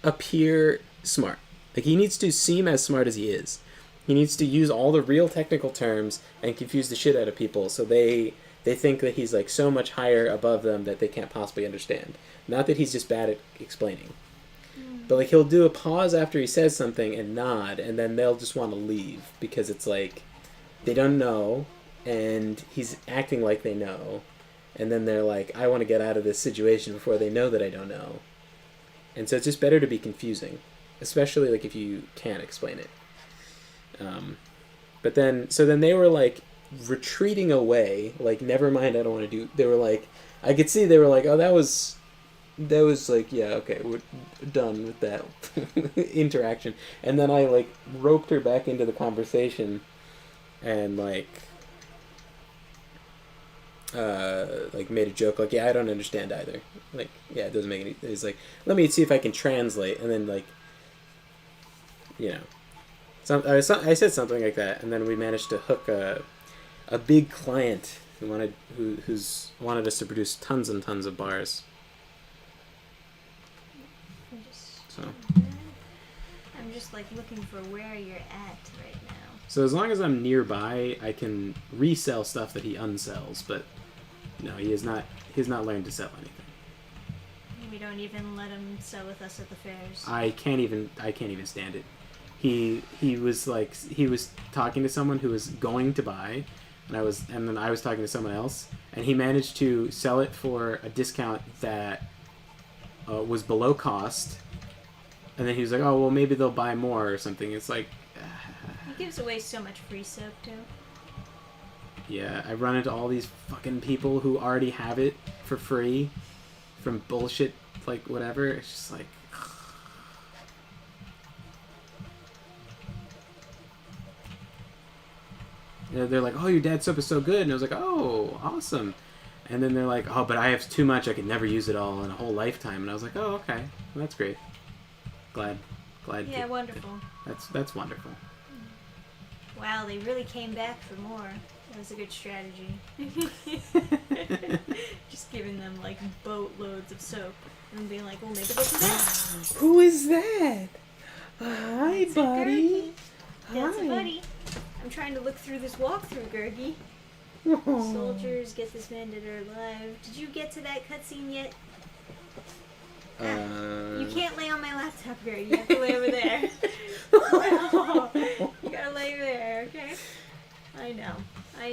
S1: appear smart. Like, he needs to seem as smart as he is. He needs to use all the real technical terms and confuse the shit out of people so they think that he's like so much higher above them that they can't possibly understand. Not that he's just bad at explaining. But like, he'll do a pause after he says something and nod, and then they'll just want to leave because it's like they don't know, and he's acting like they know, and then they're like, I want to get out of this situation before they know that I don't know. And so it's just better to be confusing, especially like if you can't explain it. But then they were like retreating away, like, never mind, I don't want to do. They were like, I could see they were like, oh, that was that was like, yeah, okay, we're done with that interaction. And then I like roped her back into the conversation, and like made a joke like, yeah, I don't understand either. Like, yeah, it doesn't make any. It's like, let me see if I can translate, and then like, you know, I said something like that, and then we managed to hook a big client who's wanted us to produce tons and tons of bars. So
S2: I'm just like looking for where you're at right now.
S1: so as long as I'm nearby, I can resell stuff that he unsells. But no, he has not. He's not learned to sell anything.
S2: We don't even let him sell with us at the fairs.
S1: I can't even stand it. He was talking to someone who was going to buy, and then I was talking to someone else, and he managed to sell it for a discount that was below cost, and then he was like, oh well, maybe they'll buy more or something. It's like,
S2: He gives away so much free soap too.
S1: yeah, I run into all these fucking people who already have it for free from bullshit, like whatever. It's just like, they're like, oh, your dad's soap is so good, and I was like, oh, awesome. And then they're like, oh, but I have too much, I could never use it all in a whole lifetime. And I was like, oh, okay, well, that's great. Glad.
S2: Yeah, wonderful.
S1: That's wonderful.
S2: Wow, they really came back for more. That was a good strategy. Just giving them like boatloads of soap and being like, well, maybe they'll come back.
S1: Who is that? Hi,
S2: That's a
S1: buddy.
S2: Gergie. That's a
S1: Hi.
S2: buddy. I'm trying to look through this walkthrough, Gergie.
S1: Oh.
S2: Soldiers get this bandit alive. Did you get to that cutscene yet? You can't lay on my laptop, Gergie. You have to lay over there. You gotta lay there, okay? I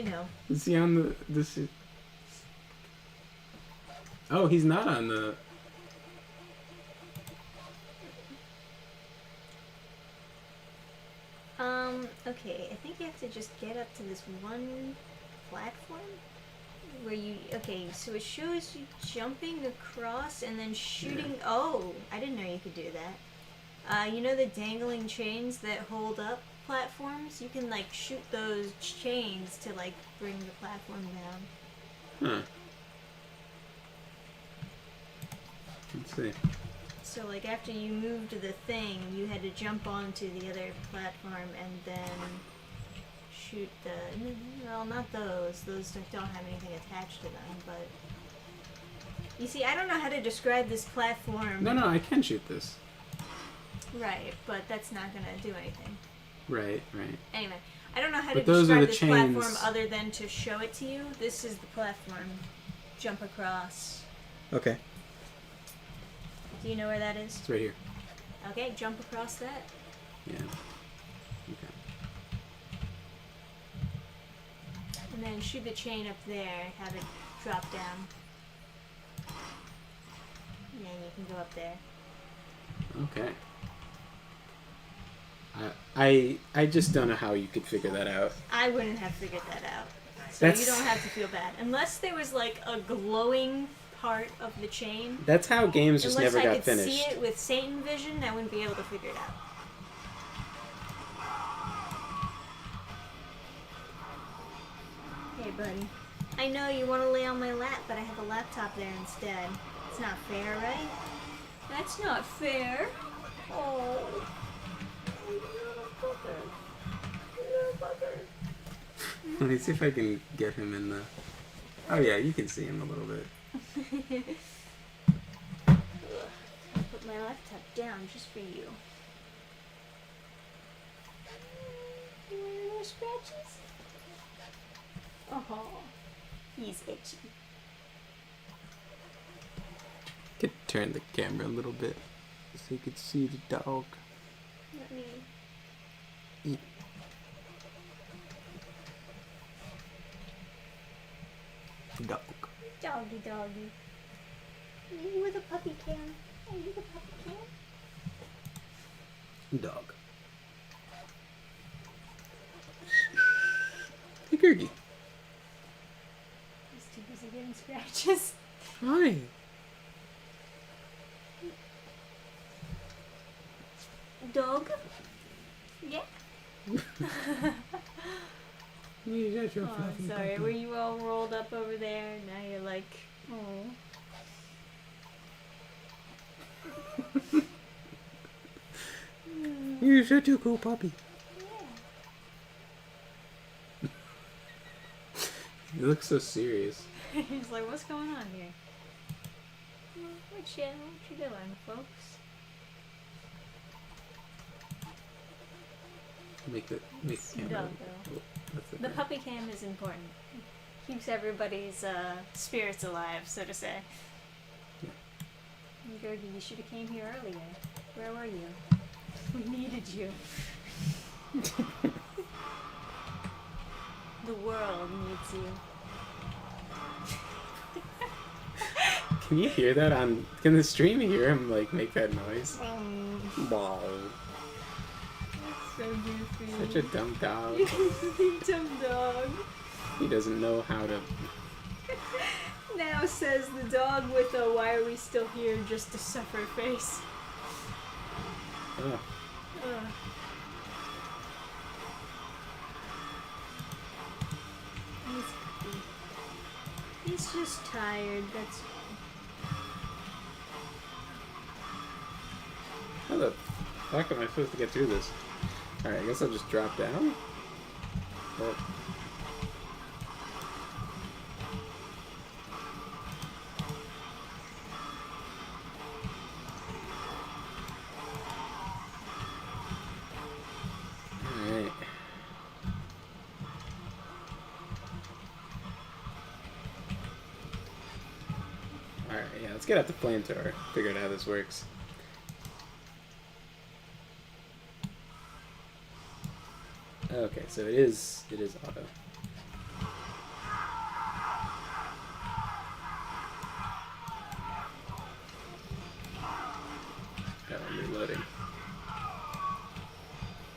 S2: know.
S1: Is he on this? Oh, he's not on the.
S2: Okay, I think you have to just get up to this one platform where you, okay, so it shows you jumping across and then shooting, oh, I didn't know you could do that. You know the dangling chains that hold up platforms? You can, like, shoot those chains to, like, bring the platform down.
S1: Huh. Let's see.
S2: So, like, after you moved the thing, you had to jump onto the other platform and then shoot the... Well, not those. Those don't have anything attached to them, but... You see, I don't know how to describe this platform.
S1: No, I can shoot this.
S2: Right, but that's not gonna do anything.
S1: Right.
S2: Anyway, I don't know how
S1: But
S2: to
S1: those are
S2: describe
S1: the
S2: this
S1: chains.
S2: platform other than to show it to you. This is the platform. Jump across.
S1: Okay.
S2: Do you know where that is?
S1: It's right here.
S2: Okay, jump across that.
S1: Yeah. Okay.
S2: And then shoot the chain up there, have it drop down. And then you can go up there.
S1: Okay. I just don't know how you could figure that out.
S2: I wouldn't have figured that out. So
S1: That's-
S2: you don't have to feel bad. Unless there was like a glowing part of the chain.
S1: That's how games just
S2: Unless
S1: never
S2: I
S1: got
S2: could
S1: finished.
S2: see it with Satan vision, I wouldn't be able to figure it out. Hey, buddy. I know you want to lay on my lap, but I have a laptop there instead. It's not fair, right? That's not fair. Oh.
S1: Let me see if I can get him in the... Oh yeah, you can see him a little bit.
S2: I'll put my laptop down just for you. You want any more scratches? Oh, he's itchy.
S1: Could turn the camera a little bit so you could see the dog.
S2: Let me.
S1: Dog.
S2: Doggy. You with a puppy cam. Are you the puppy cam?
S1: Dog. Hey, Gergie.
S2: He's too busy getting scratches.
S1: Hi.
S2: dog? Yeah.
S1: You got your
S2: Oh, sorry. Were you all rolled up over there? Now you're like, oh.
S1: You're such a cool puppy.
S2: Yeah.
S1: You look so serious.
S2: He's like, what's going on here? What you doing, folks?
S1: Make the camera.
S2: Dog,
S1: Oh,
S2: though.
S1: that's
S2: The
S1: okay.
S2: puppy cam is important. Keeps everybody's spirits alive, so to say.
S1: Yeah.
S2: Gergie, you should have came here earlier. Where were you? We needed you. The world needs you.
S1: Can you hear that on? Can the stream hear him like make that noise? Wow.
S2: So goofy.
S1: Such a dumb dog.
S2: Dumb dog.
S1: He doesn't know how to.
S2: Now says the dog with a "Why are we still here?" just to suffer face.
S1: Oh.
S2: Ugh. He's just tired. That's
S1: How the fuck am I supposed to get through this? Alright, I guess I'll just drop down. Oh. Alright. Alright, yeah, let's get out the flamethrower. Figure out how this works. Okay, so it is auto. Oh, I'm reloading.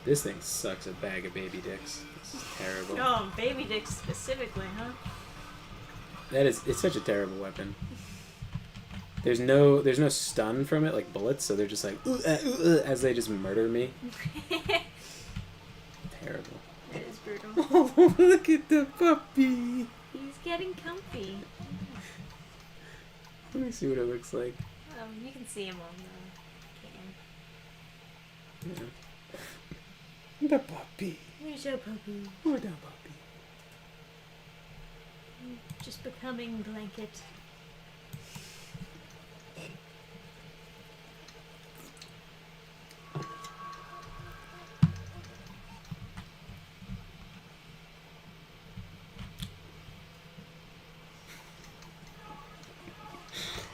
S1: This thing sucks a bag of baby dicks. This is terrible.
S2: oh, baby dick specifically, huh?
S1: It's such a terrible weapon. There's no stun from it like bullets, so they're just like as they just murder me. Terrible.
S2: It is brutal.
S1: Oh, look at the puppy.
S2: He's getting comfy.
S1: Let me see what it looks like.
S2: You can see him on the can.
S1: Yeah. The puppy.
S2: There's your puppy.
S1: Oh, the puppy.
S2: Just becoming blanket.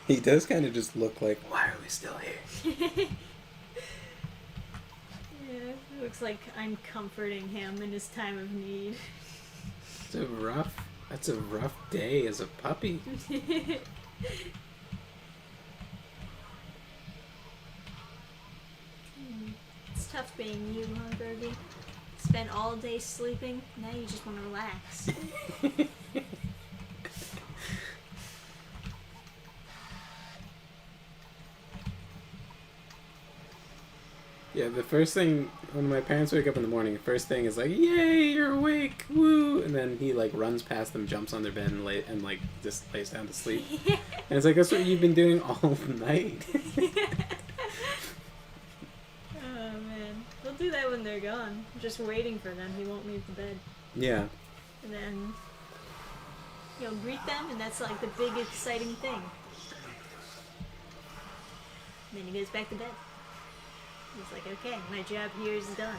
S1: He does kind of just look like, why are we still here?
S2: Yeah, it looks like I'm comforting him in his time of need.
S1: That's a rough day as a puppy.
S2: It's tough being you, huh, Gergie? Spend all day sleeping, now you just want to relax.
S1: Yeah, the first thing when my parents wake up in the morning, the first thing is like, "Yay, you're awake, woo!" And then he like runs past them, jumps on their bed, and like just lays down to sleep. And it's like that's what you've been doing all night.
S2: Oh man, he'll do that when they're gone. I'm just waiting for them. He won't leave the bed,
S1: Yeah.
S2: and then you'll greet them, and that's like the big exciting thing. And then he goes back to bed. He's like, okay, my job here is done.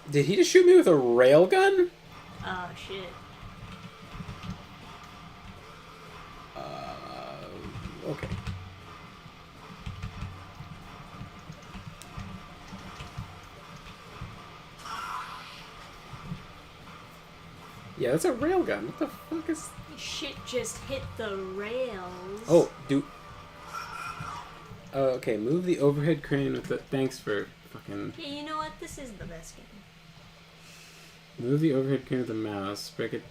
S1: Did he just shoot me with a railgun?
S2: Oh shit.
S1: Okay. Yeah, that's a railgun. What the fuck is...
S2: Shit just hit the rails.
S1: Oh, Oh, okay, move the overhead crane with the... Thanks for fucking...
S2: Yeah, you know what? This is the best game.
S1: Move the overhead crane with the mouse. Break it...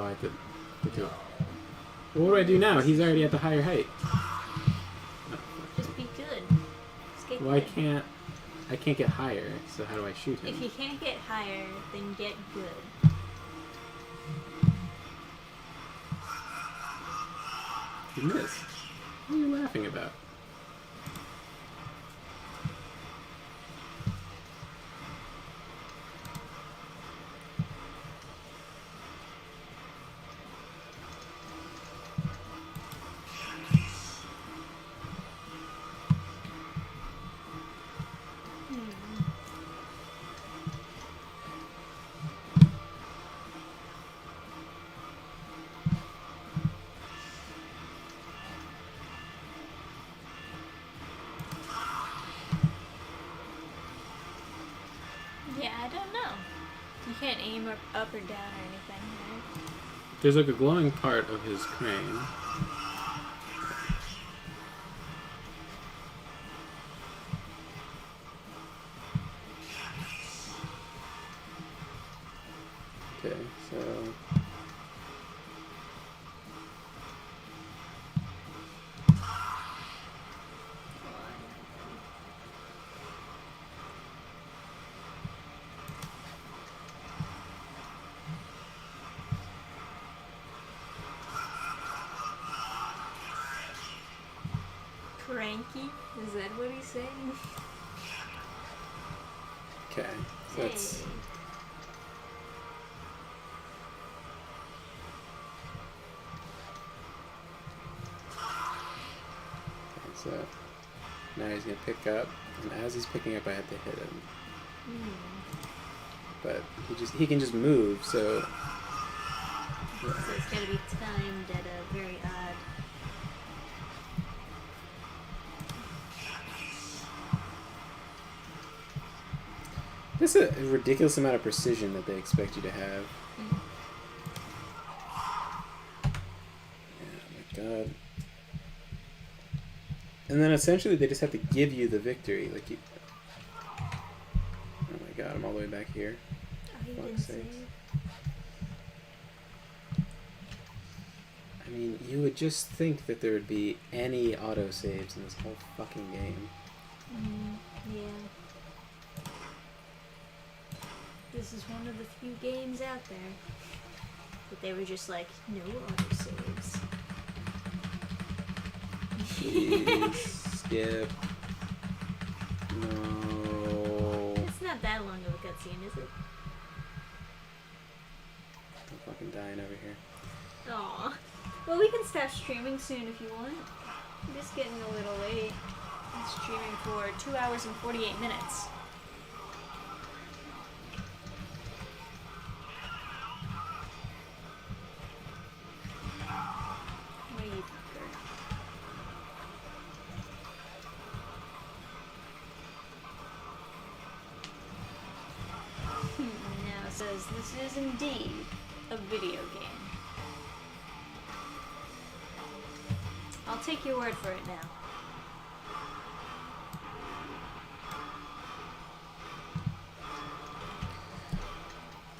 S1: I have to get to it. Well, what do I do now? He's already at the higher height.
S2: Just be good. Just get
S1: Well, I
S2: good.
S1: can't get higher, so how do I shoot him?
S2: If you can't get higher, then get good.
S1: You missed. What are you laughing about?
S2: Yeah, I don't know. You can't aim up or down or anything, right?
S1: There's like a glowing part of his crane. Okay, so
S2: Cranky? Is that what he's saying?
S1: okay, so that's
S2: Hey.
S1: so now he's gonna pick up, and as he's picking up, I have to hit him. But he can just move, so
S2: So it's gotta be timed at a very odd.
S1: this is a ridiculous amount of precision that they expect you to have. Oh my god. And then essentially they just have to give you the victory. Like you. Oh my god, I'm all the way back here.
S2: Oh, he
S1: Fuck's
S2: didn't
S1: sakes.
S2: save.
S1: I mean, you would just think that there would be any autosaves in this whole fucking game.
S2: Yeah. This is one of the few games out there that they were just like, no autosaves.
S1: Please skip. No.
S2: It's not that long of a cutscene, is it?
S1: I'm fucking dying over here.
S2: Aw. Well, we can stop streaming soon if you want. I'm just getting a little late. I'm streaming for 2 hours and 48 minutes. What do you fucker? Now it says this is indeed a video game. I'll take your word for it now.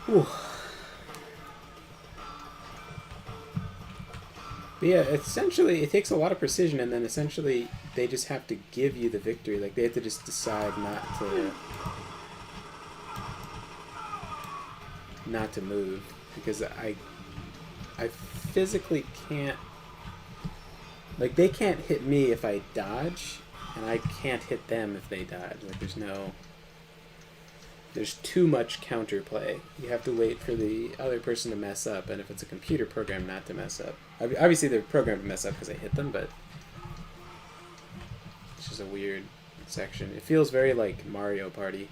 S1: Whew. But yeah, essentially, it takes a lot of precision, and then essentially, they just have to give you the victory. Like, they have to just decide not to move, because I physically can't. Like, they can't hit me if I dodge, and I can't hit them if they dodge. Like, there's too much counterplay. You have to wait for the other person to mess up, and if it's a computer program, not to mess up. Obviously, they're programmed to mess up because I hit them, but it's just a weird section. It feels very like Mario Party.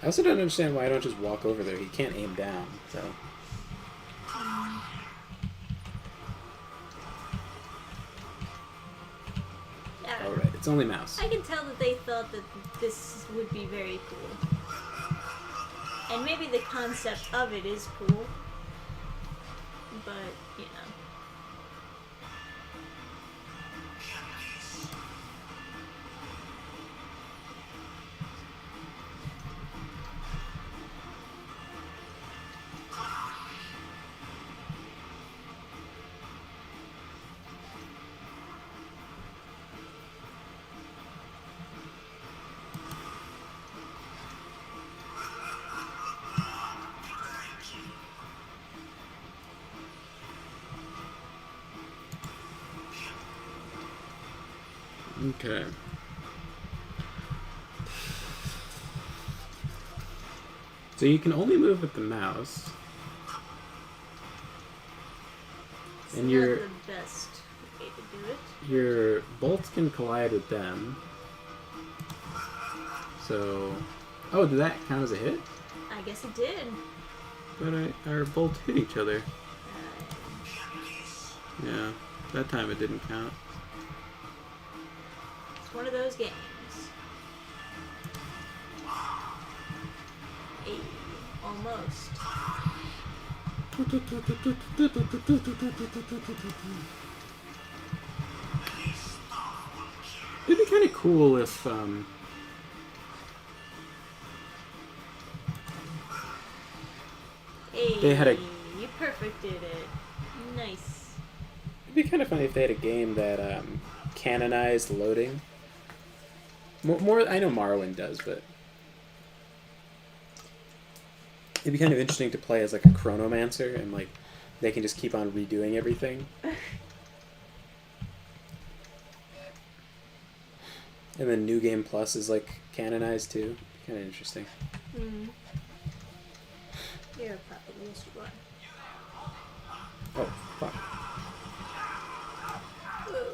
S1: I also don't understand why I don't just walk over there. He can't aim down, so. Alright, it's It's only mouse.
S2: I can tell that they thought that this would be very cool. And maybe the concept of it is cool. But, you know.
S1: Okay. So you can only move with the mouse.
S2: It's
S1: And
S2: not
S1: your
S2: the best way to do it.
S1: your bolts can collide with them. So, oh, did that count as a hit?
S2: I guess it did.
S1: But our bolts hit each other. Yeah, that time it didn't count.
S2: It's one of those games. Hey, almost.
S1: It'd be kind of cool if
S2: Hey,
S1: They had a-
S2: you perfected it. Nice.
S1: it'd be kind of funny if they had a game that canonized loading. More, I know Morrowind does, but it'd be kind of interesting to play as like a chronomancer and like they can just keep on redoing everything. And then New Game Plus is like canonized too. Kind of interesting.
S2: Hmm. You're probably yes, you are.
S1: Oh fuck!
S2: Whoa.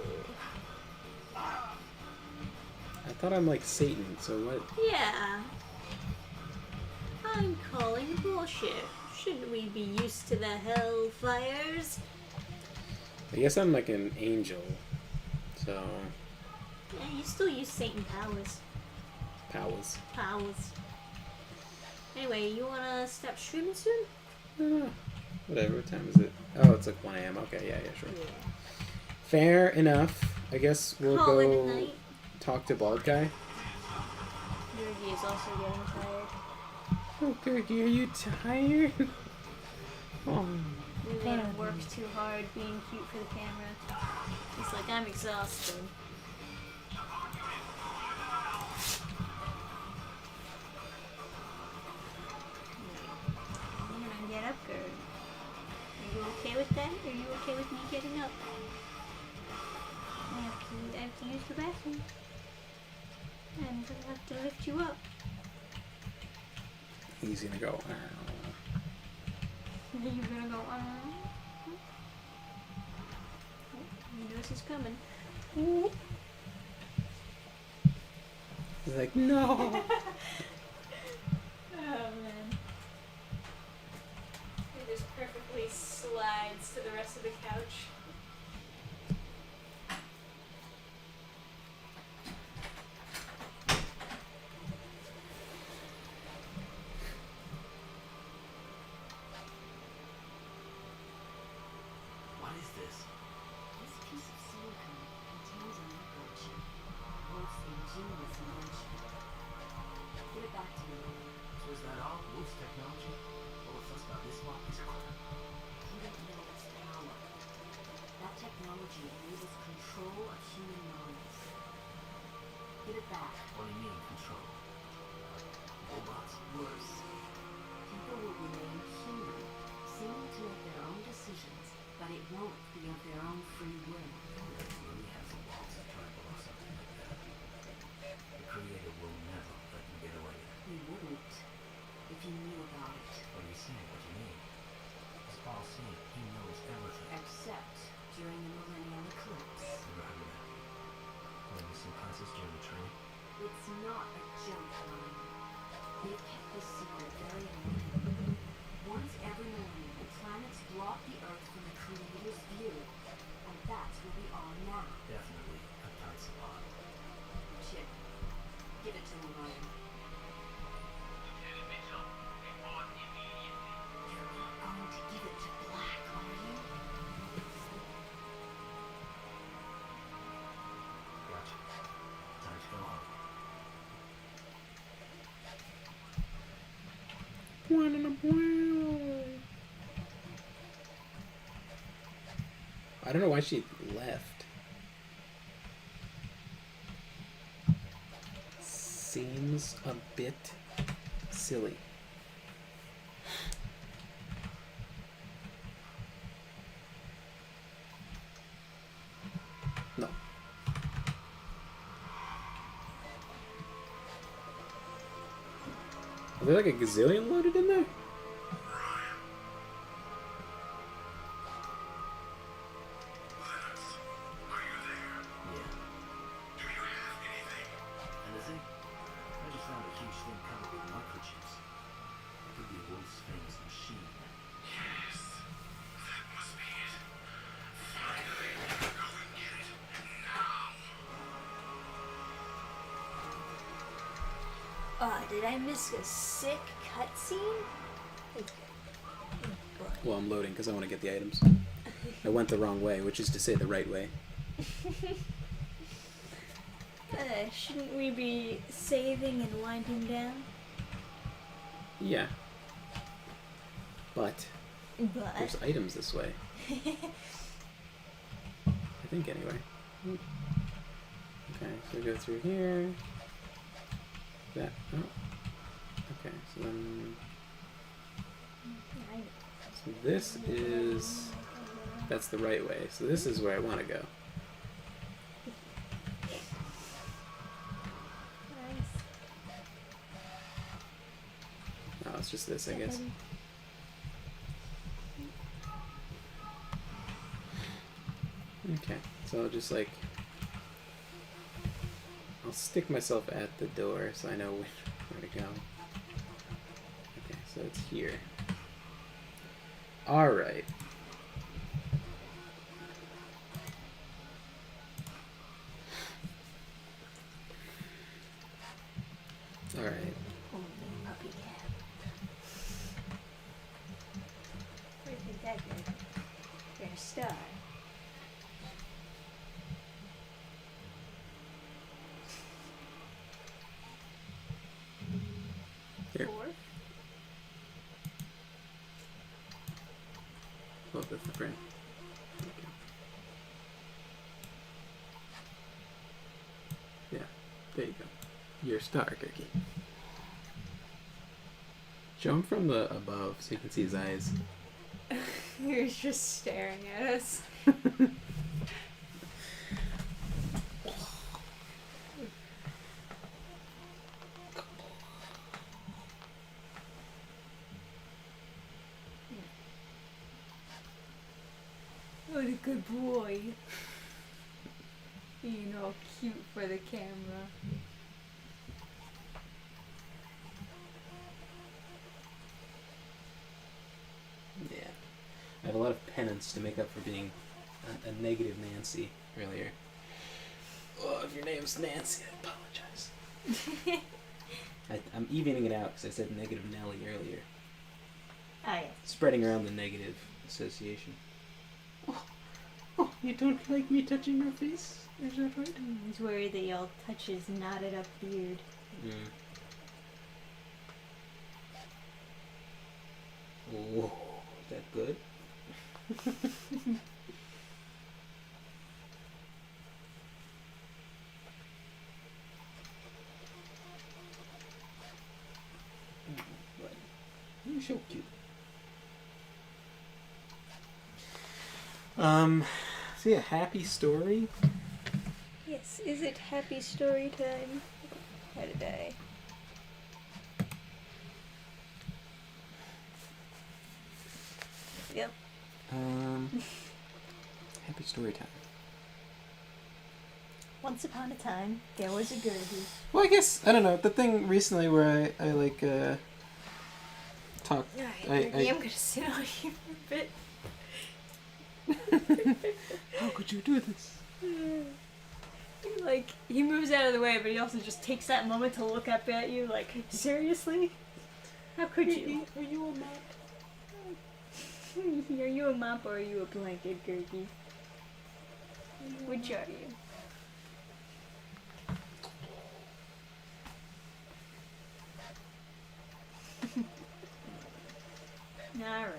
S1: I thought I'm like Satan. So what?
S2: Yeah. I'm calling bullshit. Shouldn't we be used to the hellfires?
S1: I guess I'm like an angel. So
S2: Yeah, you still use Satan powers.
S1: powers.
S2: Anyway, you wanna stop streaming soon?
S1: Whatever. What time is it? Oh, it's like 1 a.m. Okay, yeah, sure.
S2: Yeah.
S1: Fair enough. I guess we'll
S2: Call it a
S1: go
S2: night.
S1: talk to Bald Guy.
S2: Yurgi is also getting tired.
S1: Oh, Gergie, are you tired? Oh.
S2: We made him work too hard being cute for the camera. He's like, I'm exhausted. I'm gonna get up, Gerd. Are you okay with that? Are you okay with me getting up? I have to use the bathroom. I'm gonna have to lift you up.
S1: He's gonna go.
S2: You're gonna go, He knows he's coming.
S1: He's like, no.
S2: Oh man. It just perfectly slides to the rest of the couch.
S3: What is this?
S4: This piece of silicon contains a microchip. Wolf's ingenious invention. Give it back to me.
S3: So is that all? Wolf's technology? All the fuss about this small piece of crap?
S4: You don't know its power. That technology enables control of human minds. Give it back.
S3: What do you mean, control? Robots?
S4: Worse. People will remain human, seeming to make their own decisions, but it won't be of their own free will.
S3: Really has the walls of tribal or something like that. The Creator will never let them get away with it.
S4: He wouldn't, if he knew about it.
S3: What are you saying? What do you mean? As Paul's saying, he knows everything.
S4: Except during the Millennium Eclipse.
S3: Never heard of that. Maybe some classes during the training?
S4: It's not a joke, Ryan. They've kept this secret very long. Once every morning, the planets block the Earth from the Creator's view. And that's where we are now.
S3: Definitely a tight spot.
S1: I don't know why she left. Seems a bit silly. No. Are there like a gazillion loaded in there?
S5: Lennox, are you there?
S3: Yeah.
S5: Do you have anything?
S3: Anything? I just found a huge thing covered with microchips. It could be Wolf's famous machine.
S5: Yes. That must be it. Finally, go and get it. Now.
S2: Did I miss a sick cutscene?
S1: Well, I'm loading because I want to get the items. I went the wrong way, which is to say the right way.
S2: Shouldn't we be saving and winding down?
S1: Yeah. But there's items this way. I think anyway. Okay, so we go through here. That. Oh. Okay, so then. So this is. That's the right way. So this is where I want to go. Oh, it's just this, I guess. Okay, so I'll just like. I'll stick myself at the door so I know where to go. Okay, so it's here. Alright. Alright.
S2: Only puppy cat. Where do you think that goes? There's a star.
S1: Here.
S2: 4?
S1: Oh, that's the print. Okay. Yeah, there you go. You're a star, Kirky. Show him from the above so you can see his eyes.
S2: He was just staring at us. What a good boy. Being all cute for the camera.
S1: Yeah. I have a lot of penance to make up for being a negative Nancy earlier. Oh, if your name's Nancy, I apologize. I'm evening it out because I said negative Nelly earlier.
S2: Oh, yeah.
S1: Spreading around the negative association. Oh, you don't like me touching your face? Is that right?
S2: He's worried that y'all touch his knotted up beard.
S1: Mm. Oh, is that good? You're so cute. So yeah, happy story.
S2: Yes, is it happy story time? How did I? Yep.
S1: Happy story time.
S2: Once upon a time, there was a Gertie.
S1: Well, I guess, I don't know, the thing recently where I like, talk...
S2: Alright, I'm gonna sit on you for a bit.
S1: How could you do this?
S2: Like, he moves out of the way, but he also just takes that moment to look up at you, like, seriously? How could you?
S1: Are you a mop?
S2: Are you a mop or are you a blanket, Gertie? Which are you? All right,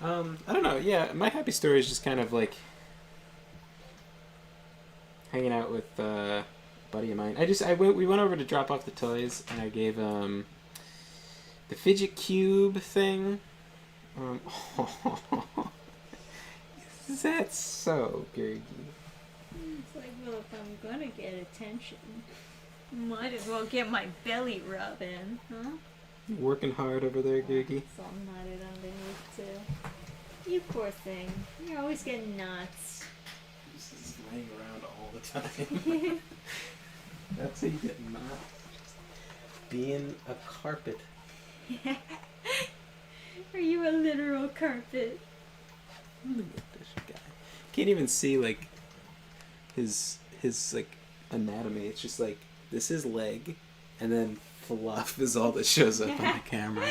S2: buddy.
S1: I don't know. Yeah, my happy story is just kind of like hanging out with a buddy of mine. We went over to drop off the toys, and I gave the fidget cube thing. That's so Gergie.
S2: It's like, well, if I'm gonna get attention, might as well get my belly rub in, huh?
S1: You working hard over there, Gergie?
S2: It's all knotted underneath, too. You poor thing. You're always getting knots.
S1: This is laying around all the time. That's how you get knots. Being a carpet.
S2: Are you a literal carpet?
S1: Look at this guy. Can't even see like his like anatomy. It's just like this is leg, and then fluff is all that shows up on the camera.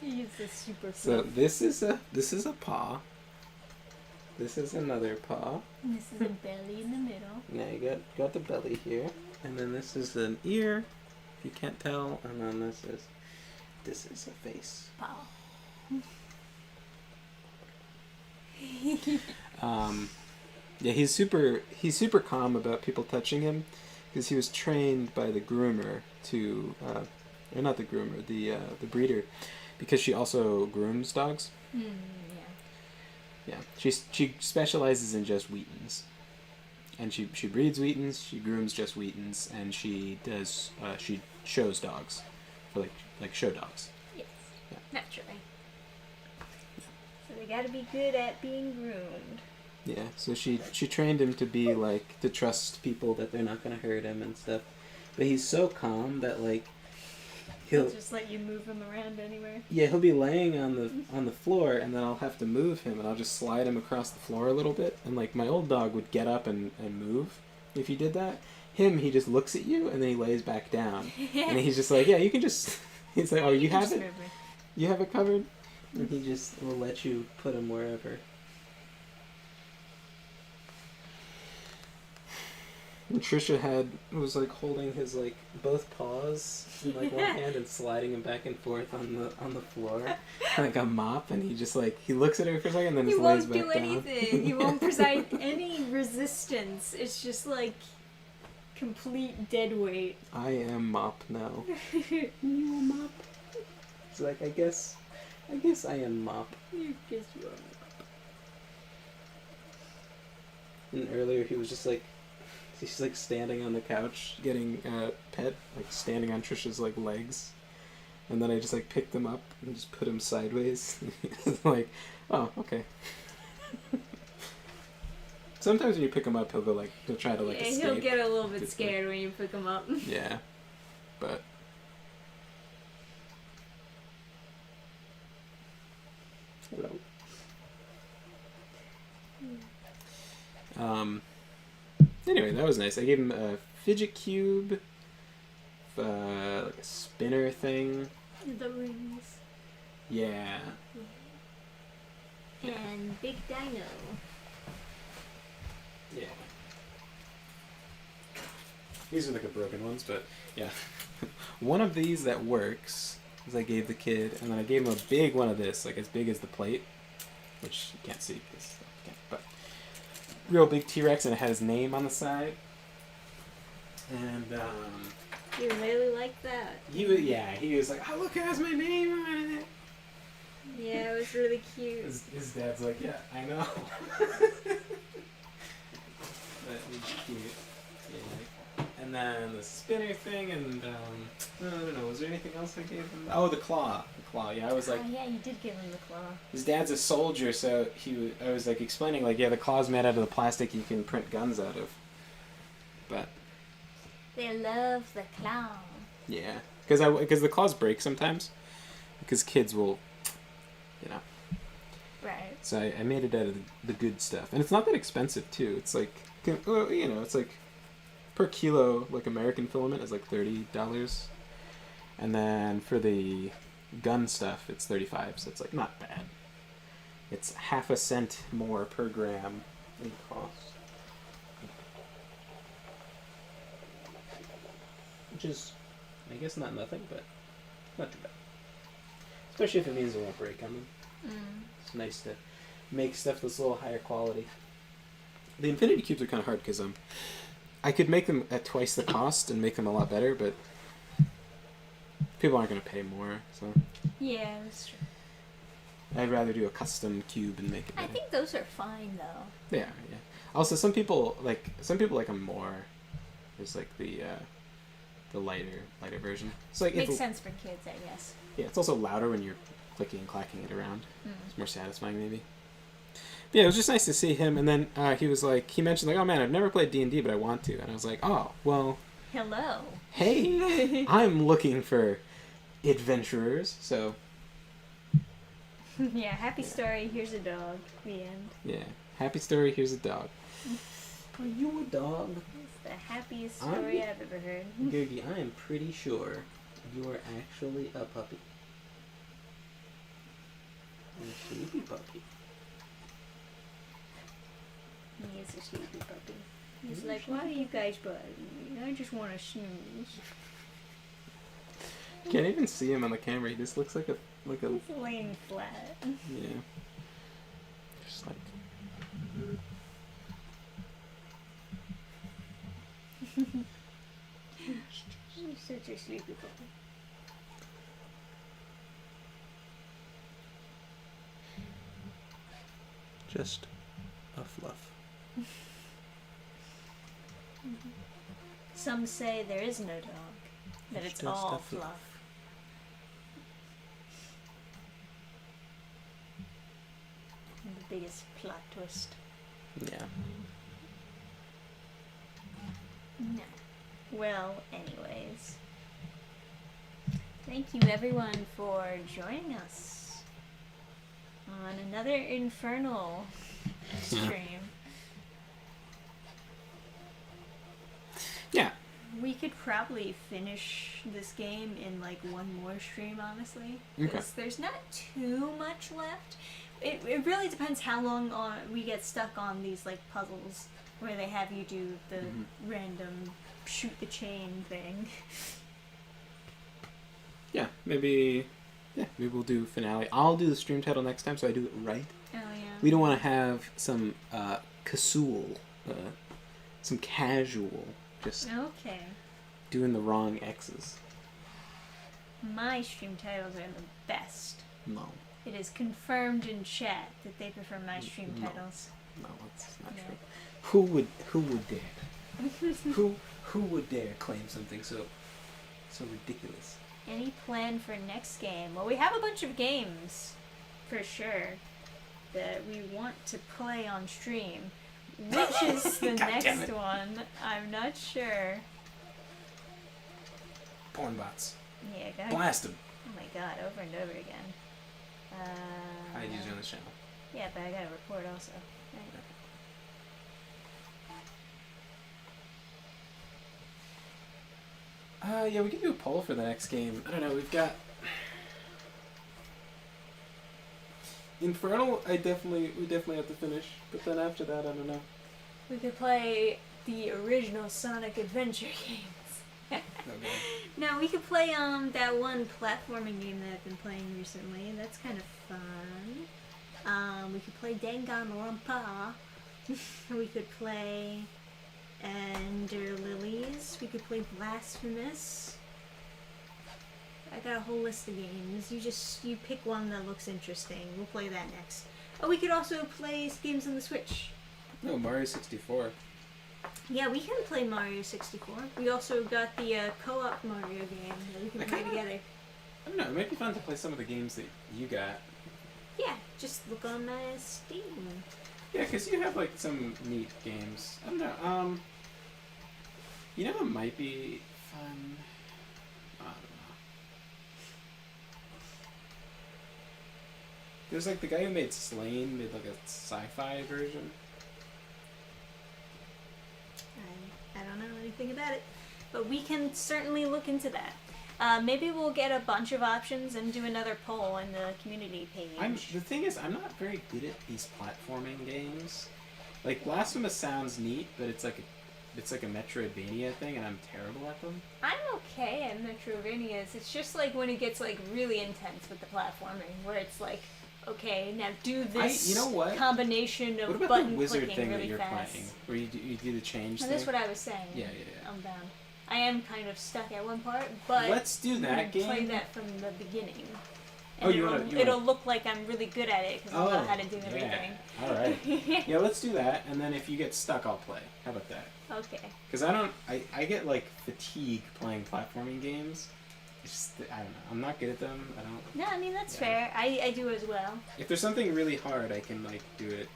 S2: He's a super
S1: So
S2: fluff.
S1: this is a paw. This is another paw.
S2: And this is a belly in the middle.
S1: Now you got the belly here, and then this is an ear, if you can't tell, and then this is a face.
S2: Paw.
S1: Yeah, he's super calm about people touching him, because he was trained by the groomer to, or not the groomer, the breeder, because she also grooms dogs.
S2: Yeah.
S1: Yeah, she specializes in just Wheatons, and she breeds Wheatons, she grooms just Wheatons, and she does she shows dogs, for like show dogs.
S2: Yes.
S1: Yeah.
S2: Naturally. So they gotta be good at being groomed.
S1: Yeah, so she trained him to be like to trust people that they're not gonna hurt him and stuff, but he's so calm that like he'll
S2: just let you move him around anywhere.
S1: yeah he'll be laying on the floor, and then I'll have to move him, and I'll just slide him across the floor a little bit, and like my old dog would get up and move if you did that. He just looks at you and then he lays back down, and he's just like, yeah, you can just. He's like, oh, you have it, you have it covered, and he just will let you put him wherever. And Trisha was like holding his like both paws in like one hand and sliding him back and forth on the floor like a mop, and he just like he looks at her for a second and then
S2: He
S1: just lays
S2: won't
S1: back
S2: do
S1: down.
S2: anything. He won't present any resistance. It's just like complete dead weight.
S1: I am mop now. You a mop? It's like I guess I am mop.
S2: You guess you are.
S1: And earlier he was just like. He's like standing on the couch getting pet, like standing on Trisha's like legs, and then I just like picked him up and just put him sideways. Like, oh, okay. Sometimes when you pick him up, he'll try to like escape.
S2: He'll get a little bit scared when you pick him up.
S1: Yeah, but hello. Anyway, that was nice. I gave him a fidget cube, like a spinner thing.
S2: The rings.
S1: Yeah.
S2: And Big Dino.
S1: Yeah. These are like the broken ones, but yeah. One of these that works is I gave the kid, and then I gave him a big one of this, like as big as the plate, which you can't see because but real big T-Rex, and it had his name on the side. And
S2: You really like that?
S1: he was like, oh look, it has my name on it.
S2: Yeah, it was really cute.
S1: His dad's like, yeah, I know. That was cute. Yeah. And then the spinner thing, and I don't know, was there anything else I gave him? Oh, the claw. Yeah, I was like,
S2: oh yeah, you did give him the claw.
S1: his dad's a soldier, so I was like explaining, like, yeah, the claw's made out of the plastic you can print guns out of. But
S2: They love the clown.
S1: yeah, because the claws break sometimes, because kids will, you know.
S2: Right.
S1: So I made it out of the good stuff, and it's not that expensive too. It's like, you know, it's like per kilo, like American filament is like $30, and then for the gun stuff it's $35. So it's like not bad. It's 0.5 cent more per gram in cost, which is, I guess, not nothing, but not too bad. Especially if it means there won't break on them. It's nice to make stuff that's a little higher quality. The Infinity Cubes are kind of hard because I could make them at twice the cost and make them a lot better, but people aren't going to pay more, so
S2: Yeah, that's true.
S1: I'd rather do a custom cube and make it
S2: I
S1: better.
S2: think those are fine though.
S1: Yeah. Also, some people like them more. It's like the lighter version. It's like
S2: Makes sense for kids, I guess.
S1: Yeah, it's also louder when you're clicking and clacking it around. It's more satisfying, maybe. But yeah, it was just nice to see him. And then he mentioned like, oh man, I've never played D&D, but I want to. And I was like, oh well.
S2: Hello.
S1: Hey, I'm looking for adventurers. So.
S2: Yeah, happy story. Here's a dog. The end.
S1: Yeah, happy story. Here's a dog. Are you a dog?
S2: It's the happiest story I've ever heard.
S1: Googie, I am pretty sure you are actually a puppy. A sleepy puppy.
S2: He is a sleepy puppy. He's like, why are you guys bothering me? I just want to snooze.
S1: Can't even see him on the camera. He just looks like a.
S2: He's laying flat.
S1: Yeah. Just like.
S2: He's such a sleepy puppy.
S1: Just a fluff.
S2: Some say there is no dog, that it's
S1: just
S2: all
S1: a fluff.
S2: fluff. And the biggest plot twist.
S1: Yeah.
S2: No. Well, anyways. Thank you everyone for joining us on another Infernal stream.
S1: Yeah.
S2: We could probably finish this game in like one more stream, honestly.
S1: Okay.
S2: Because there's not too much left. It really depends how long we get stuck on these like puzzles where they have you do the random shoot the chain thing.
S1: Yeah, maybe we'll do finale. I'll do the stream title next time, so I do it right.
S2: Oh yeah.
S1: We don't want to have some some casual, just
S2: Okay.
S1: doing the wrong X's.
S2: My stream titles are the best.
S1: No,
S2: It is confirmed in chat that they prefer my stream
S1: No.
S2: titles.
S1: that's not
S2: No.
S1: true. Who would dare? who would dare claim something so ridiculous?
S2: Any plan for next game? Well, we have a bunch of games, for sure, that we want to play on stream. Which is the
S1: God damn
S2: next
S1: it.
S2: one? I'm not sure.
S1: Porn bots.
S2: Yeah, guys.
S1: Blast them.
S2: Oh my god, over and over again.
S1: Hide user on this channel.
S2: Yeah, but I gotta record also. Right.
S1: Yeah, we can do a poll for the next game. I don't know, we've got Infernal. We definitely have to finish, but then after that, I don't know.
S2: We could play the original Sonic Adventure games.
S1: Okay.
S2: No, we could play that one platforming game that I've been playing recently. That's kind of fun. We could play Danganronpa. We could play Ender Lilies. We could play Blasphemous. I got a whole list of games. You pick one that looks interesting. We'll play that next. Oh, we could also play games on the Switch.
S1: No, Mario 64.
S2: Yeah, we can play Mario 64. We also got the co-op Mario game that we can play together.
S1: I don't know, it might be fun to play some of the games that you got.
S2: Yeah, just look on my Steam.
S1: Yeah, because you have like some neat games. I don't know. You know what might be fun? I don't know. There's like the guy who made Slain made like a sci-fi version.
S2: I don't know anything about it, but we can certainly look into that. Maybe we'll get a bunch of options and do another poll in the community page.
S1: The thing is, I'm not very good at these platforming games. Like, Blasphemous sounds neat, but it's like it's like a Metroidvania thing, and I'm terrible at them.
S2: I'm okay at Metrovanias. It's just like when it gets like really intense with the platforming, where it's like, okay, now do this
S1: you know what?
S2: combination of
S1: What about
S2: button
S1: the wizard
S2: clicking
S1: thing
S2: really
S1: that you're
S2: fast.
S1: playing, where you do the change
S2: And
S1: thing?
S2: that's what I was saying.
S1: Yeah.
S2: I'm down. I am kind of stuck at one part, but
S1: Let's do
S2: I'm
S1: that
S2: gonna play
S1: game.
S2: that from the beginning.
S1: Oh,
S2: And
S1: you
S2: it'll look like I'm really good at it because I know how to do everything.
S1: All right. Yeah, let's do that, and then if you get stuck, I'll play. How about that?
S2: Okay.
S1: Because I get like fatigue playing platforming games. It's just, I don't know. I'm not good at them. I don't.
S2: No, I mean that's
S1: Yeah.
S2: fair. I do as well.
S1: If there's something really hard, I can like do it.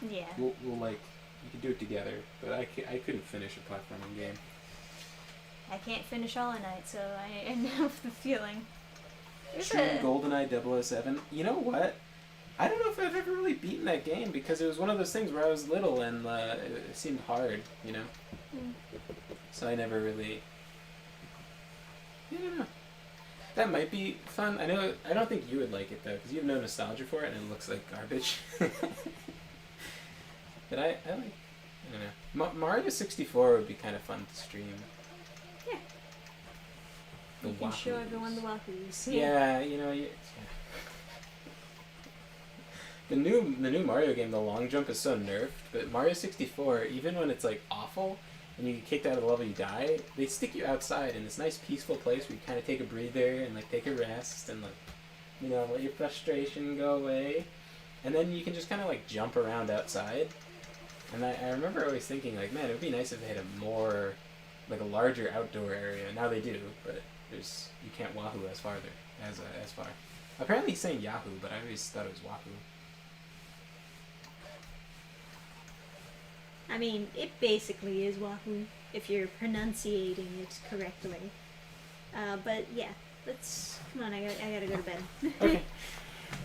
S2: Yeah.
S1: We'll like we can do it together. But I couldn't finish a platforming game.
S2: I can't finish Hollow Knight, so I know the feeling. There's
S1: True
S2: a-
S1: GoldenEye 007. You know what? I don't know if I've ever really beaten that game because it was one of those things where I was little and it seemed hard, you know?
S2: Mm.
S1: So I never really... I don't know. That might be fun. I don't think you would like it though because you have no nostalgia for it and it looks like garbage. But I like... I don't know. Mario 64 would be kind of fun to stream.
S2: Yeah.
S1: The
S2: You can show
S1: Wahoos.
S2: everyone the Wahoos.
S1: Yeah, you know, the new Mario game, the long jump is so nerfed, but Mario 64, even when it's like awful and you get kicked out of the level, you die, they stick you outside in this nice peaceful place where you kind of take a breather and like take a rest and like, you know, let your frustration go away, and then you can just kind of like jump around outside. And I remember always thinking like, man, it would be nice if they had a more, like a larger outdoor area. Now they do, but you can't Wahoo as far. Apparently he's saying Yahoo, but I always thought it was Wahoo.
S2: I mean, it basically is Wahoo if you're pronunciating it correctly. But yeah, come on. I gotta go to bed.
S1: Okay.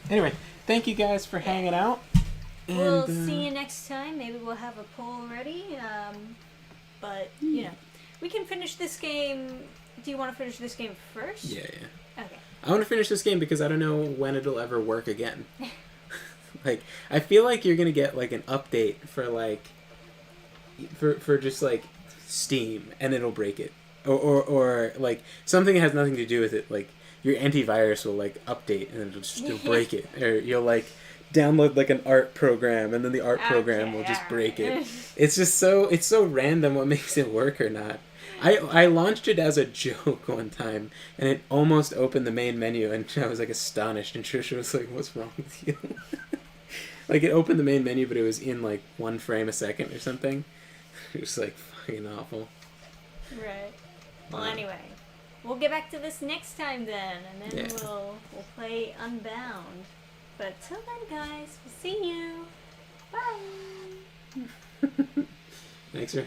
S1: Anyway, thank you guys for hanging out. And,
S2: We'll see you next time. Maybe we'll have a poll ready. But you know, we can finish this game. Do you want to finish this game first?
S1: Yeah.
S2: Okay.
S1: I want to finish this game because I don't know when it'll ever work again. Like, I feel like you're gonna get like an update for like, for just like Steam, and it'll break it, or like something that has nothing to do with it. Like your antivirus will like update and it'll break it, or you'll like download like an art program and then the art program will just break it. It's just so random what makes it work or not. I launched it as a joke one time and it almost opened the main menu and I was like astonished and Trisha was like, what's wrong with you? Like it opened the main menu but it was in like 1 frame a second or something. It was like fucking awful.
S2: Right. Well, anyway, we'll get back to this next time then, and then
S1: Yeah.
S2: we'll play Unbound. But till then, guys, we'll see you. Bye.
S1: Thanks for